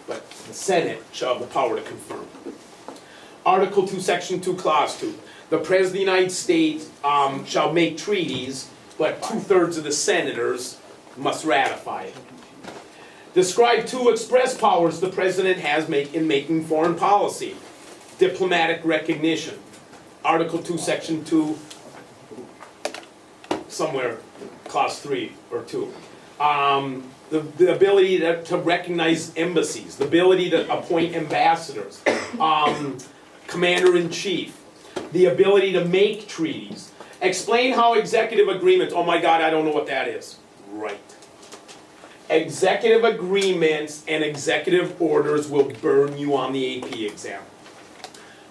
Speaker 2: But the Senate shall have the power to confirm. Article 2, Section 2, Clause 2. The President of the United States shall make treaties, but 2/3 of the senators must ratify it. Describe 2 express powers the President has in making foreign policy. Diplomatic recognition. Article 2, Section 2, somewhere, Clause 3 or 2. The ability to recognize embassies, the ability to appoint ambassadors, commander-in-chief, the ability to make treaties. Explain how executive agreements, oh my God, I don't know what that is. Right. Executive agreements and executive orders will burn you on the AP exam.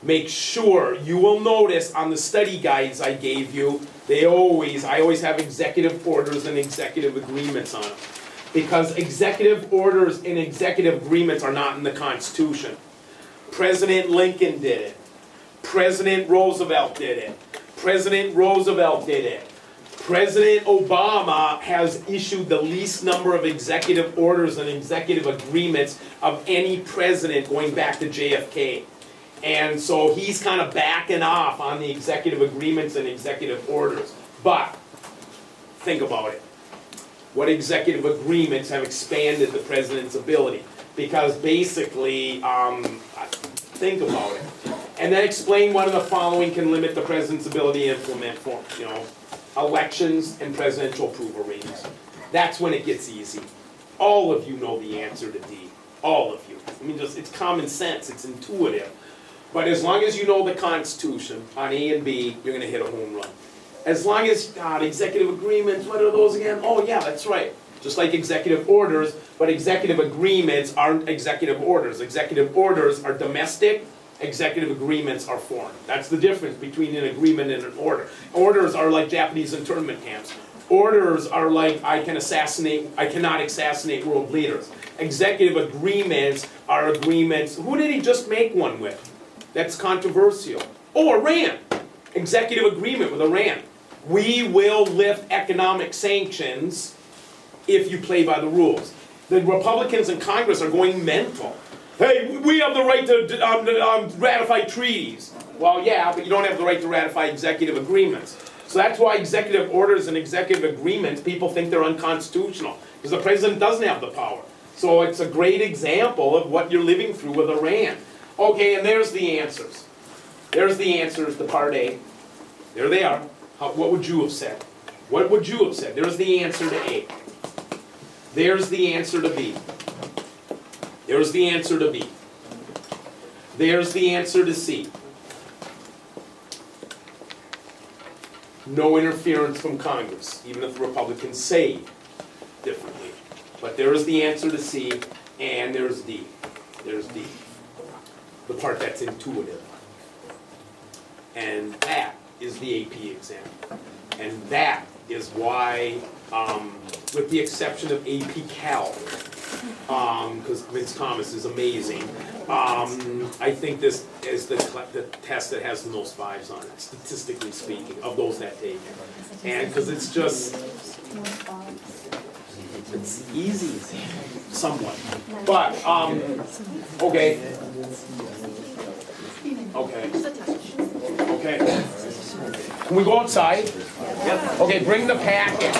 Speaker 2: Make sure, you will notice on the study guides I gave you, I always have executive orders and executive agreements on them. Because executive orders and executive agreements are not in the Constitution. President Lincoln did it. President Roosevelt did it. President Roosevelt did it. President Obama has issued the least number of executive orders and executive agreements of any president going back to JFK. And so he's kind of backing off on the executive agreements and executive orders. But, think about it. What executive agreements have expanded the president's ability? Because basically, think about it. And then explain one of the following can limit the president's ability to implement elections and presidential approval ratings. That's when it gets easy. All of you know the answer to D. All of you. I mean, it's common sense, it's intuitive. But as long as you know the Constitution on A and B, you're gonna hit a home run. As long as, God, executive agreements, what are those again? Oh yeah, that's right. Just like executive orders, but executive agreements aren't executive orders. Executive orders are domestic, executive agreements are foreign. That's the difference between an agreement and an order. Orders are like Japanese internment camps. Orders are like, I cannot assassinate world leaders. Executive agreements are agreements. Who did he just make one with? That's controversial. Oh, Iran. Executive agreement with Iran. We will lift economic sanctions if you play by the rules. The Republicans in Congress are going mental. Hey, we have the right to ratify treaties. Well, yeah, but you don't have the right to ratify executive agreements. So that's why executive orders and executive agreements, people think they're unconstitutional, because the president doesn't have the power. So it's a great example of what you're living through with Iran. Okay, and there's the answers. There's the answers to part A. There they are. What would you have said? What would you have said? There's the answer to A. There's the answer to B. There's the answer to B. There's the answer to C. No interference from Congress, even if the Republicans say differently. But there is the answer to C, and there's D. There's D. The part that's intuitive. And that is the AP exam. And that is why, with the exception of AP Cal, because Vince Thomas is amazing, I think this is the test that has the most 5s on it, statistically speaking, of those that take it. And because it's just, it's easy, somewhat. But, okay. Okay. Okay. Can we go outside? Yep. Okay, bring the packet.